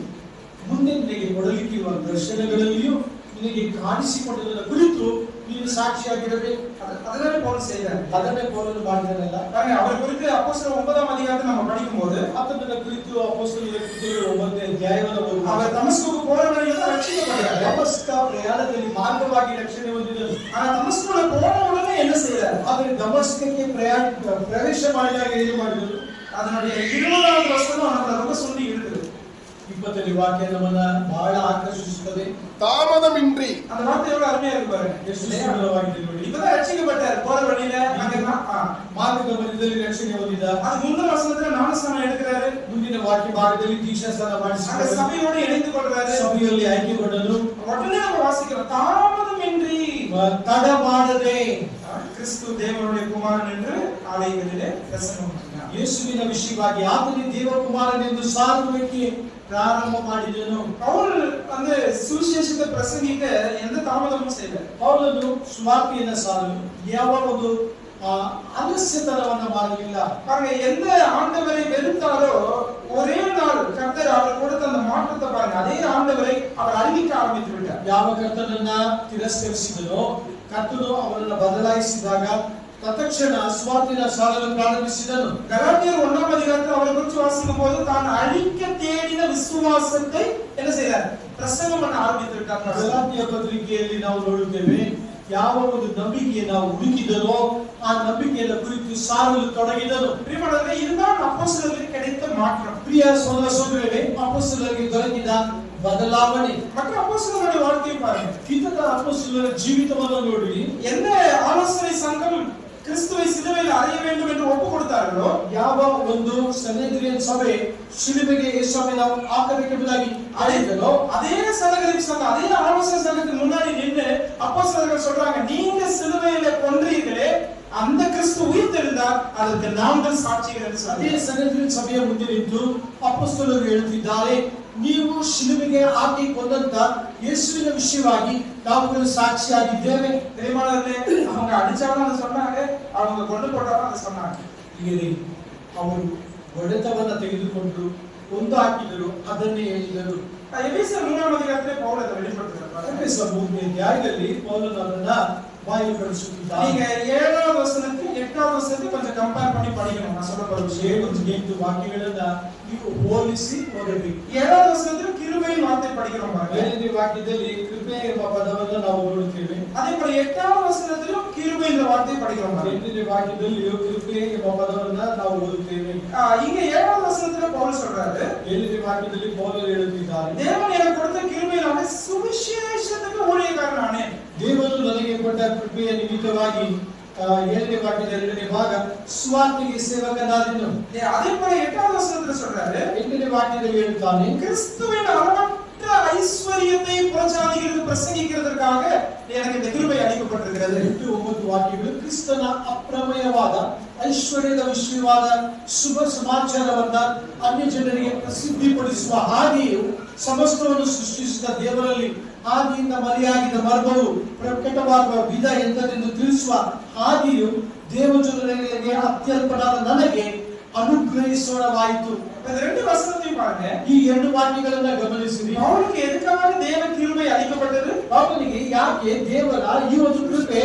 ಮುಂದೆ ನಿನಗೆ ಕೊಡಲಿಕ್ಕಿರುವ ದರ್ಶನಗಳಲ್ಲಿಯೂ ನಿನಗೆ ಕಾಣಿಸಿಕೊಂಡದರ ಕುರಿತು ನೀನು ಸಾಕ್ಷಿಯಾಗಿರಬೇಕು. அதனால பவுல் செய்தார். ಅದನ್ನೇ ಪೌಲನು ಮಾಡಿದನಲ್ಲ. பாருங்க, அவர் குறித்து அப்போஸ்தலர் 9ஆம் அதிகாரத்தை நம்ம படிக்கும்போது ಆತನ ಕುರಿತು ಅಪೊಸ್ತಲರ ಕೃತ್ಯಗಳು 9ನೇ ಅಧ್ಯಾಯವನ್ನು ಓದುವಾಗ அவர் தமஸ்குக்கு போற வழியில ரட்சிக்கப்பட்டார். ದಮಸ್ಕ ಪ್ರಯಾಣದಲ್ಲಿ ಮಾರ್ಗವಾಗಿ ರಕ್ಷಣೆ ಹೊಂದಿದರು. ஆனா தமஸ்குல போன உடனே என்ன செய்தார்? ಆದರೆ ದಮಸ್ಕಕ್ಕೆ ಪ್ರವೇಶ ಮಾಡಿದಾಗ ಏನು ಮಾಡಿದರು? அதனுடைய 20வது வசனம் நம்மள ரொம்ப சொல்லி இருக்குது. 20ನೇ ವಾಕ್ಯ ನಮ್ಮನ್ನ ಬಹಳ ಆಕರ್ಷಿಸುತ್ತದೆ. தாமதமின்றி. அந்த வார்த்தை எவ்வளவு அருமையா இருக்கு பாருங்க. ಎಷ್ಟು ಸುಂದರವಾಗಿದೆ ನೋಡಿ. இப்பதான் ரட்சிக்கப்பட்டார், போற வழியில ಮಾರ್ಗದ ಮಧ್ಯದಲ್ಲಿ ರಕ್ಷಣೆ ಹೊಂದಿದ. அது முந்தின வசனத்துல ஞானஸ்நானம் எடுக்கிறாரு. ಮುಂದಿನ ವಾಕ್ಯ ಭಾಗದಲ್ಲಿ ದೀಕ್ಷಾಸ್ನಾನ அந்த ಮಾಡಿಸಿದ. சபையோடு இணைந்து கொள்றாரு. ಸಭೆಯಲ್ಲಿ ಆಯ್ಕೆಗೊಂಡನು. உடனே நம்ம வாசிக்கிறோம், தாமதமின்றி ತಡ ಮಾಡದೆ கிறிஸ்து தேவனுடைய குமாரன் என்று ஆலயங்களிலே பிரசங்கம் பண்ணினார். ಯೇಸುವಿನ ವಿಷಯವಾಗಿ ಆತನೇ ದೇವಕುಮಾರನೆಂದು ಸಾರುವುದಕ್ಕೆ ಪ್ರಾರಂಭ ಮಾಡಿದನು. பவுல் வந்து சுவிசேஷத்தை பிரசங்கிக்க எந்த தாமதமும் செய்யல. ಪೌಲನು ಸುವಾರ್ತೆಯನ್ನು ಸಾರಲು ಯಾವ ಒಂದು ಅಲಸ್ಯತನವನ್ನ ಮಾಡಲಿಲ್ಲ. பாருங்க, எந்த ஆண்டவரை வெறுத்தாரோ ஒரே நாள் கர்த்தர் அவர் கொடுத்த அந்த மாற்றத்தை பாருங்க, அதே ஆண்டவரை அவர் அறிவிக்க ஆரம்பித்து விட்டார். ಯಾವ ಕರ್ತನನ್ನ ತಿರಸ್ಕರಿಸಿದನೋ ಕರ್ತನು ಅವರನ್ನು ಬದಲಾಯಿಸಿದಾಗ ತತ್ಕ್ಷಣ ಸ್ವಾರ್ಥಿನ ಸಾರಲು ಪ್ರಾರಂಭಿಸಿದನು. கலாத்தியர் 1ஆம் அதிகாரத்தில் அவரை குறித்து வாசிக்கும் போது தான் அழிக்க தேடின விசுவாசத்தை என்ன செய்தார்? பிரசங்கம் பண்ண ஆரம்பித்திருக்கார். ಗಲಾತ್ಯ ಪತ್ರಿಕೆಯಲ್ಲಿ ನಾವು ನೋಡುತ್ತೇವೆ, ಯಾವ ಒಂದು ನಂಬಿಕೆಯನ್ನು ನಾವು ಹುಡುಕಿದನೋ ಆ ನಂಬಿಕೆಯ ಕುರಿತು ಸಾರಲು ತೊಡಗಿದನು. பிரியமானவர்களே, இதுதான் அப்போஸ்தலர்களுக்கு கிடைத்த மாற்றம். ಪ್ರಿಯ ಸಹೋದರ ಸಹೋದರಿಯರೇ, ಅಪೊಸ್ತಲರಿಗೆ ದೊರಕಿದ ಬದಲಾವಣೆ. மற்ற அப்போஸ்தலர்களுடைய வாழ்க்கையை பாருங்க. ಇತರ ಅಪೊಸ್ತಲರ ಜೀವಿತವನ್ನು ನೋಡಿ, எந்த ஆலோசனை சங்கம் கிறிஸ்துவை சிலுவையில் அறைய வேண்டும் என்று ஒப்பு கொடுத்தார்களோ, ಯಾವ ಒಂದು ಸನ್ಹೆದ್ರಿಯನ್ ಸಭೆ ಶಿಲುಬೆಗೆ ಯೇಸುவை ನಾವು ಹಾಕಬೇಕೆಂಬುದಾಗಿ ಹೇಳಿದರೋ, அதே சனகரின் சங்கம், அதே ஆலோசனை சங்கத்துக்கு முன்னாடி நின்று அப்போஸ்தலர்கள் சொல்றாங்க, நீங்க சிலுவையில கொன்றீர்களே, அந்த கிறிஸ்து உயிர்த்தெழுந்தார், அதற்கு நாங்கள் சாட்சிகள் என்று ಅದೇ சொன்னாங்க. ಸನ್ಹೆದ್ರಿಯನ್ ಸಭೆಯ ಮುಂದೆ ನಿಂತು ಅಪೊಸ್ತಲರು ಹೇಳುತ್ತಿದ್ದಾರೆ, ನೀವು ಶಿಲುಬೆಗೆ ಹಾಕಿ ಕೊಂದಂತ ಯೇಸುವಿನ ವಿಷಯವಾಗಿ ನಾವುಗಳು ಸಾಕ್ಷಿಯಾಗಿದ್ದೇವೆ. பிரியமானவர்களே, அவங்க அடிச்சாலும் அதை சொன்னாங்க, அவங்க கொண்டு போட்டாலும் அதை சொன்னாங்க. ಹೀಗೆ ಅವರು ಹೊಡೆತವನ್ನ ತೆಗೆದುಕೊಂಡು ಒಂದು ಹಾಕಿದರು, ಅದನ್ನೇ ಹೇಳಿದರು. எபேசியர் 3ஆம் அதிகாரத்திலே பவுல் அதை வெளிப்படுத்துகிறார். ಎಫೆಸ 3ನೇ ಅಧ್ಯಾಯದಲ್ಲಿ ಪೌಲನು ಅದನ್ನ ಬಾಯಿಪಡಿಸುತ್ತಿದ್ದಾನೆ. நீங்க 7வது வசனத்தையும் 8வது வசனத்தையும் கொஞ்சம் கம்பேர் பண்ணி படிக்கணும். நான் சொல்ல போற விஷயம் 7-8 ವಾಕ್ಯಗಳನ್ನ ನೀವು ಹೋಲಿಸಿ ಓದಬೇಕು. 7வது வசனத்துல கிருபையின் வார்த்தை படிக்கிறோம் பாருங்க. 7ನೇ ವಾಕ್ಯದಲ್ಲಿ ಕೃಪೆ ಎಂಬ ಪದವನ್ನು ನಾವು ನೋಡುತ್ತೇವೆ. அதே போல 8வது வசனத்திலும் கிருபை என்ற வார்த்தை படிக்கிறோம் பாருங்க. 8ನೇ ವಾಕ್ಯದಲ್ಲಿ ಕೃಪೆ ಎಂಬ ಪದವನ್ನ ನಾವು ಓದುತ್ತೇವೆ. இங்க 7வது வசனத்துல பவுல் சொல்றாரு, 7ನೇ ವಾಕ್ಯದಲ್ಲಿ ಪೌಲನು ಹೇಳುತ್ತಿದ್ದಾರೆ, தேவன் எனக்கு கொடுத்த கிருபையினாலே சுவிசேஷத்துக்கு ஊழியக்காரனானே. ದೇವರು ನನಗೆ ಕೊಟ್ಟ ಕೃಪೆಯ ನಿಮಿತ್ತವಾಗಿ 7ನೇ ವಾಕ್ಯದ 2ನೇ ಭಾಗ ಸುವಾರ್ತೆಗೆ ಸೇವಕನಾದೆನು. அதே போல 8வது வசனத்துல சொல்றாரு, 8ನೇ ವಾಕ್ಯದಲ್ಲಿ ಹೇಳುತ್ತಾನೆ, கிறிஸ்துவின் அளவற்ற ஐஸ்வரியத்தை புறஜாதிகளுக்கு பிரசங்கிக்கிறதற்காக எனக்கு இந்த கிருபை அளிக்கப்பட்டிருக்கிறது. 8-9 ವಾಕ್ಯಗಳು ಕ್ರಿಸ್ತನ ಅಪ್ರಮೇಯವಾದ ಐಶ್ವರ್ಯದ ವಿಷಯವಾದ ಶುಭ ಸಮಾಚಾರವನ್ನ ಅನ್ಯ ಜನರಿಗೆ ಪ್ರಸಿದ್ಧಿಪಡಿಸುವ ಹಾಗೆಯೂ ಸಮಸ್ತವನ್ನು ಸೃಷ್ಟಿಸಿದ ದೇವರಲ್ಲಿ ಆದಿಯಿಂದ ಮರೆಯಾಗಿದ್ದ ಮರ್ಮವು ಪ್ರಕಟವಾಗುವ ವಿಧ ಎಂತದೆಂದು ತಿಳಿಸುವ ಹಾಗೆಯೂ ದೇವಜನರಿಗೆ ಅತ್ಯಲ್ಪನಾದ ನನಗೆ ಅನುಗ್ರಹಿಸೋಣವಾಯಿತು. இந்த ரெண்டு வசனத்தையும் பாருங்க. ಈ 2 ವಾಕ್ಯಗಳನ್ನ ಗಮನಿಸಿರಿ. பவுலுக்கு எதுக்காக தேவ கிருபை அளிக்கப்பட்டது? ಅವನಿಗೆ ಯಾಕೆ ದೇವರ ಈ ಒಂದು ಕೃಪೆ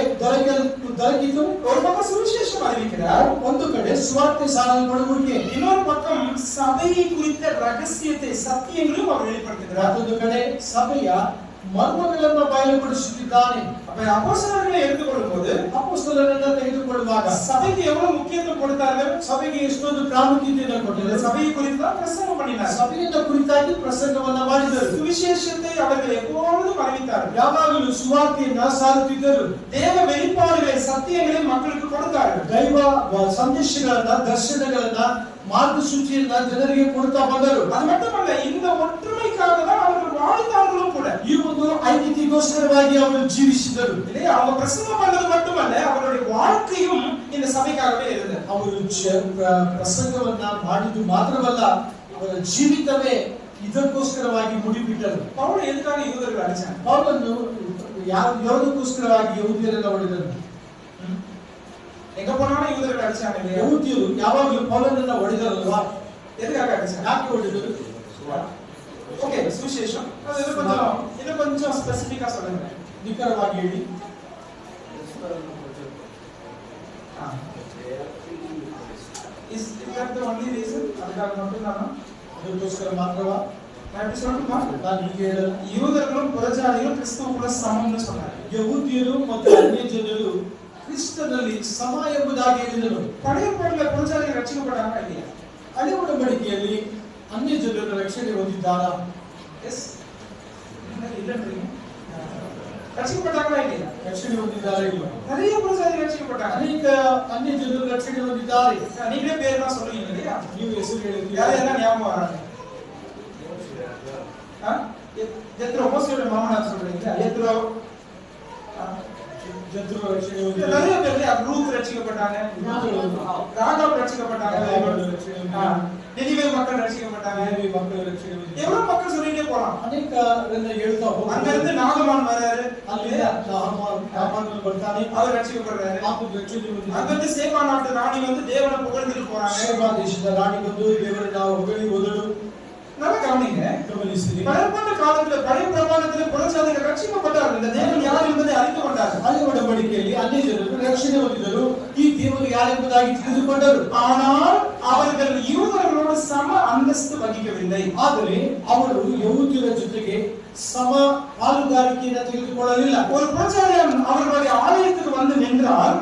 ದೊರಕಿತು? ஒரு பக்கம் சுவிசேஷம் அறிவிக்கிறார், ಒಂದು ಕಡೆ ಸುವಾರ್ತೆ ಸಾರಲ್ಪಡುವಿಕೆ, இன்னொரு பக்கம் சபையை குறித்த ரகசியத்தை சத்தியங்களையும் அவர் வெளிப்படுத்துகிறார். ಮತ್ತೊಂದು ಕಡೆ ಸಭೆಯ ಮರ್ಮಗಳನ್ನು ಬಯಲುಪಡಿಸುತ್ತಿದ್ದಾನೆ. அப்ப அப்போஸ்தலர்களை எடுத்துக்கொள்ளும்போது ಅಪೊಸ್ತಲರನ್ನು ತೆಗೆದುಕೊಳ್ಳುವಾಗ சபைக்கு எவ்வளவு முக்கியத்துவம் கொடுத்தார்கள்? ಸಭೆಗೆ ಎಷ್ಟೊಂದು ಪ್ರಾಮುಖ್ಯತೆಯನ್ನು இந்த ಕೊಟ್ಟರು. சபையை குறித்து தான் பிரசங்கம் பண்ணினார். ಸಭೆಯಿಂದ ಕುರಿತಾಗಿ ಪ್ರಸಂಗವನ್ನ ಮಾಡಿದರು. சுவிசேஷத்தை அவர்கள் எப்பொழுதும் அறிவித்தார்கள். ಯಾವಾಗಲೂ ಸುವಾರ್ತೆಯನ್ನ ಸಾರುತ್ತಿದ್ದರು. தேவ வெளிப்பாடுகளை சத்தியங்களை மக்களுக்கு கொடுத்தார்கள். ದೈವ ಸಂದೇಶಗಳನ್ನ, ದರ್ಶನಗಳನ್ನ, ಮಾರ್ಗಸೂಚಿಯನ್ನ ಜನರಿಗೆ ಕೊಡ್ತಾ ಬಂದರು. அது மட்டுமல்ல, இந்த ஒற்றுமைக்காக தான் அவர்கள் வாழ்ந்தார்களும் கூட. ಈ ಒಂದು ಐಕ್ಯತೆಗೋಸ್ಕರವಾಗಿ ಅವರು ಜೀವಿಸಿದರು. இல்லையா? அவங்க பிரசங்கம் பண்ணது மட்டுமல்ல, அவருடைய வாழ்க்கையும் இந்த சபைக்காகவே இருந்தது. ಅವರು ಪ್ರಸಂಗವನ್ನ ಮಾಡಿದ್ದು ಮಾತ್ರವಲ್ಲ, ಅವರ ಜೀವಿತವೇ ಇದಕ್ಕೋಸ್ಕರವಾಗಿ ಮುಡಿಬಿಟ್ಟರು. பவுல் எதுக்காக யூதர்கள் அடிச்சாங்க? ಪೌಲನು ಯಾವುದಕ್ಕೋಸ್ಕರವಾಗಿ ಯಹೂದ್ಯರನ್ನ ಹೊಡೆದರು? எங்க போனாலும் யூதர்கள் அடிச்சாங்க இல்லையா? ಯಹೂದ್ಯರು ಯಾವಾಗಲೂ ಪೌಲನನ್ನ ಹೊಡೆದರಲ್ವಾ? எதுக்காக அடிச்சாங்க? ಯಾಕೆ ಹೊಡೆದರು? ஓகே, சுவிசேஷம். அது இன்னும் கொஞ்சம் ஸ்பெசிஃபிக்கா சொல்லுங்க. ನಿಖರವಾಗಿ ಹೇಳಿ. Is that the only reason? அதுக்காக மட்டும் தானா? ಅದಕ್ಕೋಸ್ಕರ ಮಾತ್ರವಾ? நான் எப்படி சொல்லட்டுமா? ನಾನು ಹೀಗೆ ಹೇಳಲ್ಲ. யூதர்களும் புறஜாதிகளும் கிறிஸ்துவுக்குள்ள சமம்னு சொன்னாங்க. ಯಹೂದ್ಯರು ಮತ್ತು ಅನ್ಯ ಜನರು ಕ್ರಿಸ್ತನಲ್ಲಿ ಸಮ ಎಂಬುದಾಗಿ ಹೇಳಿದರು. பழைய ஏற்பாட்டுல புறஜாதிகள் ரட்சிக்கப்பட்டாங்க இல்லையா? ಹಳೆ ಒಡಂಬಡಿಕೆಯಲ್ಲಿ ಅನ್ಯ ಜನರು ರಕ್ಷಣೆ ಹೊಂದಿದ್ದಾರಾ? எஸ். இல்லன்றீங்க. ரட்சிக்கப்பட்டாங்களா இல்லையா? ರಕ್ಷಣೆ ಹೊಂದಿದ್ದಾರಾ ಇಲ್ಲ? நிறைய புறஜாதிகள் ரட்சிக்கப்பட்டாங்க. ಅನೇಕ ಅನ್ಯ ಜನರು ರಕ್ಷಣೆ ಹೊಂದಿದ್ದಾರೆ. நீங்களே பேர்லாம் சொல்லுவீங்க இல்லையா? ನೀವು ಹೆಸರು ಹೇಳಿದ್ದೀರಿ. யாரெல்லாம் ஞாபகம் வராங்க? ஜெத்ரோ, மோசேயோட மாமனார் சொல்றீங்களா? ஜெத்ரோ. ಜತ್ರು ರಕ್ಷಣೆ ಹೊಂದಿದ್ದಾರೆ. நிறைய பேர் ரூத் ரட்சிக்கப்பட்டாங்க. ராகாப் ரட்சிக்கப்பட்டாங்க. நினிவே மக்கள் ரட்சிக்கப்பட்டாங்க. ಮಕ್ಕಳು ರಕ್ಷಣೆ ಹೊಂದಿದ್ದಾರೆ. எவ்வளவு மக்கள் சொல்லிட்டே போலாம். ಅನೇಕರನ್ನ ಹೇಳ್ತಾ அங்க ಹೋಗ್ತಾರೆ. இருந்து நாகமான் வராரு, ಅಲ್ಲಿಂದ ನಾಮಾನನು ಬರ್ತಾನೆ, அவர் ரட்சிக்கப்படுறாரு. ಆತನು ರಕ್ಷಣೆ அங்க ಹೊಂದಿದ್ದಾನೆ. இருந்து சேபா நாட்டு ராணி வந்து தேவனை புகழ்ந்துட்டு போறாங்க. ಶೇಬಾ ದೇಶದ ರಾಣಿ ಬಂದು ದೇವರನ್ನ ಹೊಗಳಿ ಹೋದಳು. நல்லா கவனிங்க. ಗಮನಿಸಿರಿ. பழைய காலத்துல பழைய பிரமாணத்துல புறஜாதிகள் ரட்சிக்கப்பட்டார்கள். இந்த தேவன் யார் என்பதை அறிந்து கொண்டார்கள். ಹಳೆ ಒಡಂಬಡಿಕೆಯಲ್ಲಿ ಅನ್ಯ ಜನರು ರಕ್ಷಣೆ ಹೊಂದಿದರು. ಜನರು ಈ ದೇವರು ಯಾರೆಂಬುದಾಗಿ ತಿಳಿದುಕೊಂಡರು. ஆனால் அவர்கள் யூதர்களோடு சம அந்தஸ்து வகிக்கவில்லை. ಆದರೆ ಅವರು ಯಹೂದ್ಯರ ಜೊತೆಗೆ ಸಮ ಪಾಲುಗಾರಿಕೆಯನ್ನು ತೆಗೆದುಕೊಳ್ಳಲಿಲ್ಲ. ஒரு புறஜாதியன் அவர்களுடைய ஆலயத்துக்கு வந்து நின்றால்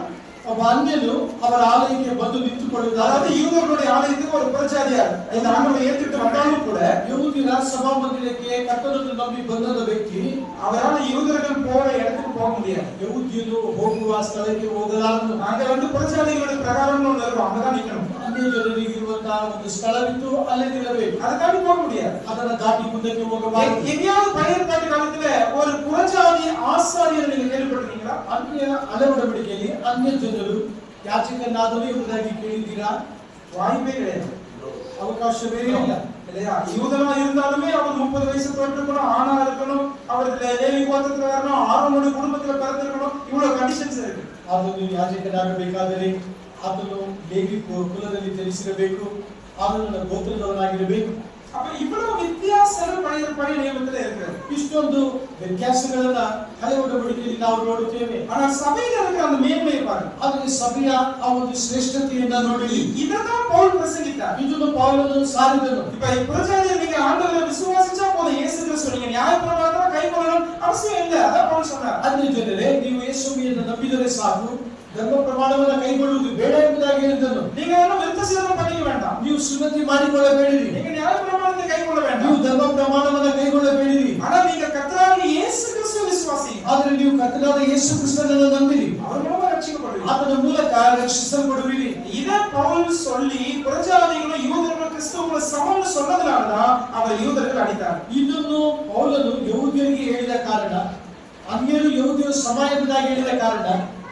ಒಬ್ಬ ಅನ್ಯನು ಅವರ ಆಲಯಕ್ಕೆ ಬಂದು ನಿಂತುಕೊಳ್ಳುತ್ತಾರೆ. அதாவது யூதர்களுடைய ஆலயத்துக்கு ஒரு புறஜாதியார் இந்த ஆண்டவரை ஏற்றுக்கிட்டு வந்தாலும் கூட ಯಹೂದ್ಯರ ಸಭಾ ಮಂದಿರಕ್ಕೆ ಕರ್ತನನ್ನು ನಂಬಿ ಬಂದ ವ್ಯಕ್ತಿ அவரால் யூதர்கள் போற இடத்துக்கு போக முடியாது. ಯಹೂದ್ಯನು ಹೋಗುವ ಸ್ಥಳಕ್ಕೆ ಹೋಗಲಾರನು. அங்க வந்து புறஜாதிகளுடைய பிரகாரம் ஒன்று இருக்கும், அங்கதான் நிக்கணும். ಅನ್ಯ ಜನರಿಗಿರುವಂತಹ ಒಂದು ಸ್ಥಳವಿತ್ತು, ಅಲ್ಲೇ ನಿಲ್ಲಬೇಕು. அதை தாண்டி போக முடியாது. ಅದನ್ನ ದಾಟಿ ಮುಂದಕ್ಕೆ ಹೋಗಬಾರದು. எங்கேயாவது பழைய ஏற்பாட்டு காலத்துல ஒரு புறஜாதி ஆசாரியர் நீங்க கேள்விப்பட்டிருக்கீங்களா? ಅನ್ಯ ಹಳೆ ಒಡಂಬಡಿಕೆಯಲ್ಲಿ ಅನ್ಯ ಜನರು ಯಾಜಕನಾದರೂ ಎಂಬುದಾಗಿ ಕೇಳಿದ್ದೀರಾ? வாய்ப்பே கிடையாது, ಅವಕಾಶವೇ ಇಲ್ಲ. இல்லையா? யூதனா இருந்தாலுமே அவர் 30 வயசு தொட்டிருக்கணும், ஆணா இருக்கணும், அவர் லேவி கோத்திரத்துல வரணும், ஆரோனுடைய குடும்பத்துல பிறந்திருக்கணும், இவ்வளவு கண்டிஷன்ஸ் இருக்கு. ಆತನು ಯಾಜಕನಾಗಬೇಕಾದರೆ ಆತನು ಲೇವಿ ಕುಲದಲ್ಲಿ ಜನಿಸಿರಬೇಕು, ಆತನ ಗೋತ್ರದವನಾಗಿರಬೇಕು. அப்ப இவ்வளவு வித்தியாசங்கள் பழைய நியமத்துல இருக்கு. ಇಷ್ಟೊಂದು ವ್ಯತ್ಯಾಸಗಳನ್ನ ಹಳೆ ಒಡಂಬಡಿಕೆಯಲ್ಲಿ ನಾವು ನೋಡುತ್ತೇವೆ. ஆனா சபையில இருக்கிற அந்த மேன்மையை பாருங்க. ಆದರೆ ಸಭೆಯ ಆ ಒಂದು ಶ್ರೇಷ್ಠತೆಯನ್ನ ನೋಡಿ இததான் பவுல் பிரசங்கித்தார். ಇದನ್ನು ಪೌಲನು ಸಾರಿದನು. இப்ப புறஜாதியர் நீங்க ஆண்டவரை விசுவாசிச்சா போதும், இயேசு கிறிஸ்து நீங்க நியாயப்பிரமாணத்தை கைக்கொள்ளணும் அவசியம் இல்லை, அதான் பவுல் சொன்னார். ಅನ್ಯ ಜನರೇ, ನೀವು ಯೇಸುವನ್ನು ನಂಬಿದರೆ ಸಾಕು, ಧರ್ಮ ಪ್ರಮಾಣವನ್ನು ಕೈಗೊಳ್ಳುವುದು ಬೇಡ ಎಂಬುದಾಗಿ ಹೇಳಿದನು. நீங்க ஒன்றும் விருத்த சேதனம் பண்ணிக்க வேண்டாம், ನೀವು ಸುನ್ನತಿ ಮಾಡಿಕೊಳ್ಳಬೇಡಿರಿ, நீங்க நியாயப்பிரமாணத்தை கைக்கொள்ள ನೀವು வேண்டாம், ಧರ್ಮ ಪ್ರಮಾಣವನ್ನು ಕೈಗೊಳ್ಳಬೇಡಿರಿ. ஆனா நீங்க கர்த்தராகிய இயேசு கிறிஸ்துவை விசுவாசிங்க. ಆದರೆ ನೀವು ಕರ್ತನಾದ ಯೇಸು ಕ್ರಿಸ್ತನನ್ನು ನಂಬಿರಿ, அவர் மூலமா ரட்சிக்கப்படுவீங்க. ಆತನ ಮೂಲಕ ರಕ್ಷಿಸಲ್ಪಡುವಿರಿ. இதை பவுல் சொல்லி புறஜாதிகளும் யூதர்களும் கிறிஸ்துவுக்கு சமம்னு சொன்னதுனாலதான் அவர் யூதர்கள் அடித்தார். ಇದನ್ನು ಪೌಲನು ಯಹೂದ್ಯರಿಗೆ ಹೇಳಿದ ಕಾರಣ, ಅನ್ಯರು ಯಹೂದ್ಯರು ಸಮ ಎಂಬುದಾಗಿ ಹೇಳಿದ ಕಾರಣ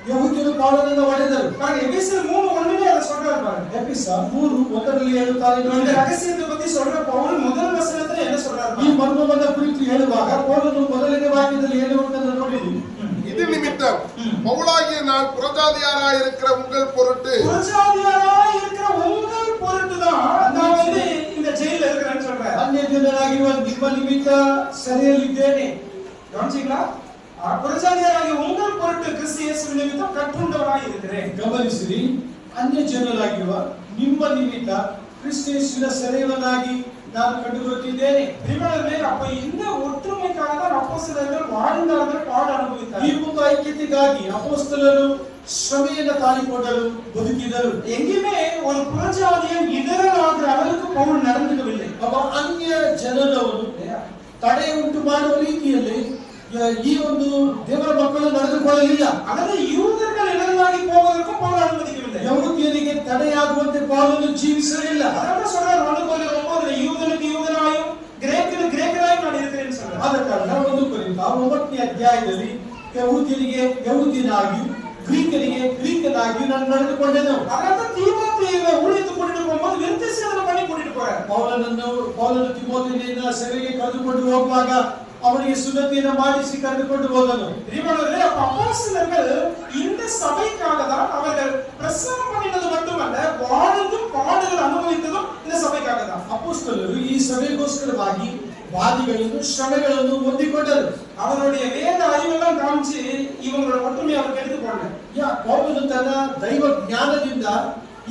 ಯಹೂದ್ಯರು ಪೌಲನನ್ನು ಹೊಡೆದರು. பாருங்க, எபேசியர் 3:1 அதை சொல்றாரு பாருங்க. ಎಫೆಸ 3:1 ಹೇಳುತ್ತಾರೆ. இந்த ரகசியத்தை பத்தி சொல்ற பவுல் முதல் வசனத்துல என்ன சொல்றாரு? ಈ ಮರ್ಮವನ್ನ ಕುರಿತು ಹೇಳುವಾಗ ಪೌಲನು ಮೊದಲನೇ ವಾಕ್ಯದಲ್ಲಿ ಹೇಳುವುದನ್ನು ನೋಡಿದ್ವಿ. இது நிமித்தம் பவுலாகிய நான் புறஜாதியாராய் இருக்கிற உங்கள் பொருட்டு புறஜாதியாராய் இருக்கிற உங்கள் பொருட்டுதான் நான் வந்து இந்த ஜெயில இருக்கிறேன்னு சொல்றேன். ಅನ್ಯ ಜನರಾಗಿರುವ ನಿಮ್ಮ ನಿಮಿತ್ತ ಸೆರೆಯಲ್ಲಿದ್ದೇನೆ. கவனிச்சீங்களா? புறஜாதியாராகிய உங்கள் பொருட்டு கிறிஸ்து இயேசு நிமித்தம் கட்டுண்டவனாய் இருக்கிறேன். ಗಮನಿಸಿರಿ, ಅನ್ಯ ಜನರಾಗಿರುವ ನಿಮ್ಮ ನಿಮಿತ್ತ ಕ್ರಿಸ್ತೇಸುವಿನ ಸೆರೆಯವನಾಗಿ ನಾನು ಕಂಡುಬರುತ್ತಿದ್ದೇನೆ. அப்ப இந்த ஒற்றுமைக்காக தான் அப்போஸ்தலர்கள் வாழ்ந்தார்கள், பாடு ಈ அனுபவித்தார்கள். ಒಂದು ಐಕ್ಯತೆಗಾಗಿ ಅಪೊಸ್ತಲರು ಶ್ರಮೆಯನ್ನು ತಾಳಿಕೊಂಡರು, ಬದುಕಿದರು. எங்கேயுமே ஒரு புறஜாதியன் இடராகிற அளவுக்கு பவுல் நடந்துக்கவில்லை. ಒಬ್ಬ ಅನ್ಯ ಜನರವರು ತಡೆ ಉಂಟು ಮಾಡುವ ರೀತಿಯಲ್ಲಿ ಈ ಒಂದು ದೇವರ ಮಕ್ಕಳು ನಡೆದುಕೊಳ್ಳಲಿಲ್ಲ. அதாவது யூதர்கள் இடராகி போவதற்கும் பவுல் அனுமதிக்கவில்லை. ಯಹೂದ್ಯರಿಗೆ ತಡೆಯಾಗುವಂತೆ ಪೌಲನು ಜೀವಿಸಲಿಲ್ಲ. அதான் சொல்றாரு 1:9 யூதனுக்கு யூதனாயும் கிரேக்கனுக்கு கிரேக்கனாயும் நான் இருக்கிறேன்னு சொல்றாரு. ಆದ ಕಾರಣ 1 ಅಧ್ಯಾಯದಲ್ಲಿ ಯಹೂದ್ಯರಿಗೆ ಯಹೂದ್ಯನಾಗಿ, ಗ್ರೀಕರಿಗೆ ಗ್ರೀಕನಾಗಿ ನಾನು ನಡೆದುಕೊಂಡೆನು. அதான் தீமோத்தேயுவை ஊழியத்துக்கு கூட்டிட்டு போகும்போது விருத்த சேதனம் பண்ணி கூட்டிட்டு போறாரு. ಪೌಲನು ತಿಮೋಥೆಯನ್ನ ಸೆರೆಗೆ ಕರೆದುಕೊಂಡು ಹೋಗುವಾಗ ಅವನಿಗೆ ಸುನ್ನತಿಯನ್ನು ಮಾಡಿಸಿ ಕರೆದುಕೊಂಡು ಹೋದನು. பிரியமானவர்களே, அப்ப அப்போஸ்தலர்கள் இந்த சபைக்காக தான் அவர்கள் பிரசங்கம் பண்ணினது மட்டுமல்ல, வாழ்ந்தும் பாடுகள் அனுபவித்ததும் இந்த சபைக்காக தான். ಅಪೊಸ್ತಲರು ಈ ಸಭೆಗೋಸ್ಕರವಾಗಿ ಬಾಧೆಗಳನ್ನು ಶ್ರಮೆಗಳನ್ನು ಹೊಂದಿಕೊಂಡರು. அவருடைய வேத அறிவெல்லாம் காமிச்சு இவங்களோட ஒற்றுமையை அவர் எடுத்து போடல. ಪೌಲನು ತನ್ನ ದೈವ ಜ್ಞಾನದಿಂದ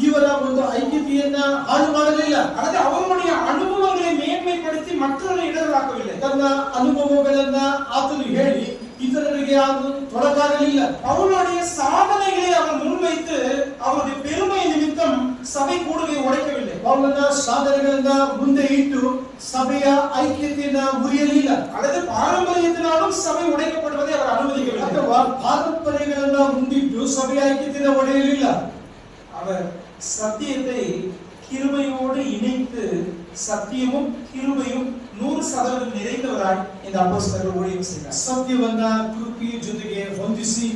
ಇವರ ಒಂದು ಐಕ್ಯತೆಯನ್ನ ಹಾಳು ಮಾಡಲಿಲ್ಲ. அதாவது அவருடைய அனுபவங்களை மேன்மைப்படுத்தி மற்றவர்களை இடர்களாக்கவில்லை. ತನ್ನ ಅನುಭವಗಳನ್ನ ಆತನು ಹೇಳಿ ಇತರರಿಗೆ ಅದು ತೊಡಕಾಗಲಿಲ್ಲ. அவருடைய சாதனைகளை அவர் முன்வைத்து அவருடைய பெருமை நிமித்தம் சபை கூடுகையை உடைக்கவில்லை. ಪೌಲನ ಸಾಧನೆಗಳನ್ನ ಮುಂದೆ ಇಟ್ಟು ಸಭೆಯ ಐಕ್ಯತೆಯನ್ನ ಮುರಿಯಲಿಲ್ಲ. அல்லது பாரம்பரியத்தினாலும் சபை உடைக்கப்படுவதை அவர் அனுமதிக்கவில்லை. ಅಥವಾ ಪಾರಂಪರ್ಯಗಳನ್ನ ಮುಂದಿಟ್ಟು ಸಭೆಯ ಐಕ್ಯತೆಯನ್ನು ಒಡೆಯಲಿಲ್ಲ. அவர் சத்தியத்தை கிருபையோடு இணைத்து சத்தியமும் கிருபையும் 100% நிறைந்தவராய் இந்த அப்போஸ்தலர்கள் ஊழியம் செய்தார். ಸತ್ಯವನ್ನ ಕೃಪೆಯ ಜೊತೆಗೆ ಹೊಂದಿಸಿ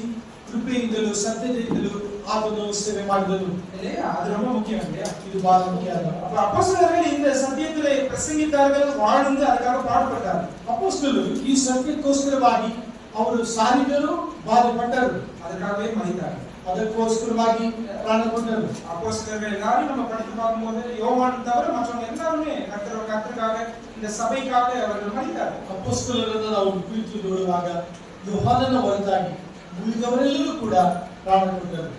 ಕೃಪೆಯಿಂದಲೂ ಸತ್ಯದಿಂದಲೂ ಆತನು ಸೇವೆ ಮಾಡಿದನು. இல்லையா? அது ரொம்ப முக்கியம் இல்லையா? ಇದು ಬಹಳ ಮುಖ್ಯ. அப்ப அப்போஸ்தலர்கள் இந்த சத்தியத்திலே பிரசங்கித்தார்கள், வாழ்ந்து அதுக்காக பாடுபட்டார்கள். ಅಪೊಸ್ತಲರು ಈ ಸತ್ಯಕ್ಕೋಸ್ಕರವಾಗಿ ಅವರು ಸಾರಿದರು, ಬಾಧೆಪಟ್ಟರು, அதுக்காகவே மரித்தார்கள். ಅದಕ್ಕೋಸ್ಕರವಾಗಿ ಪ್ರಾಣ ಕೊಟ್ಟರು. அப்போஸ்தலர்கள் எல்லாரும் நம்ம படித்து பார்க்கும்போது யோவான் தவிர மற்றவங்க எல்லாருமே கர்த்தருக்காக இந்த சபைக்காக அவர்கள் மரித்தார்கள். ಅಪೊಸ್ತಲರನ್ನು ನಾವು ಕುರಿತು ನೋಡುವಾಗ ಯೋಹಾನನ ಹೊರತಾಗಿ ಉಳಿದವರೆಲ್ಲರೂ ಕೂಡ ಪ್ರಾಣ ಕೊಟ್ಟರು.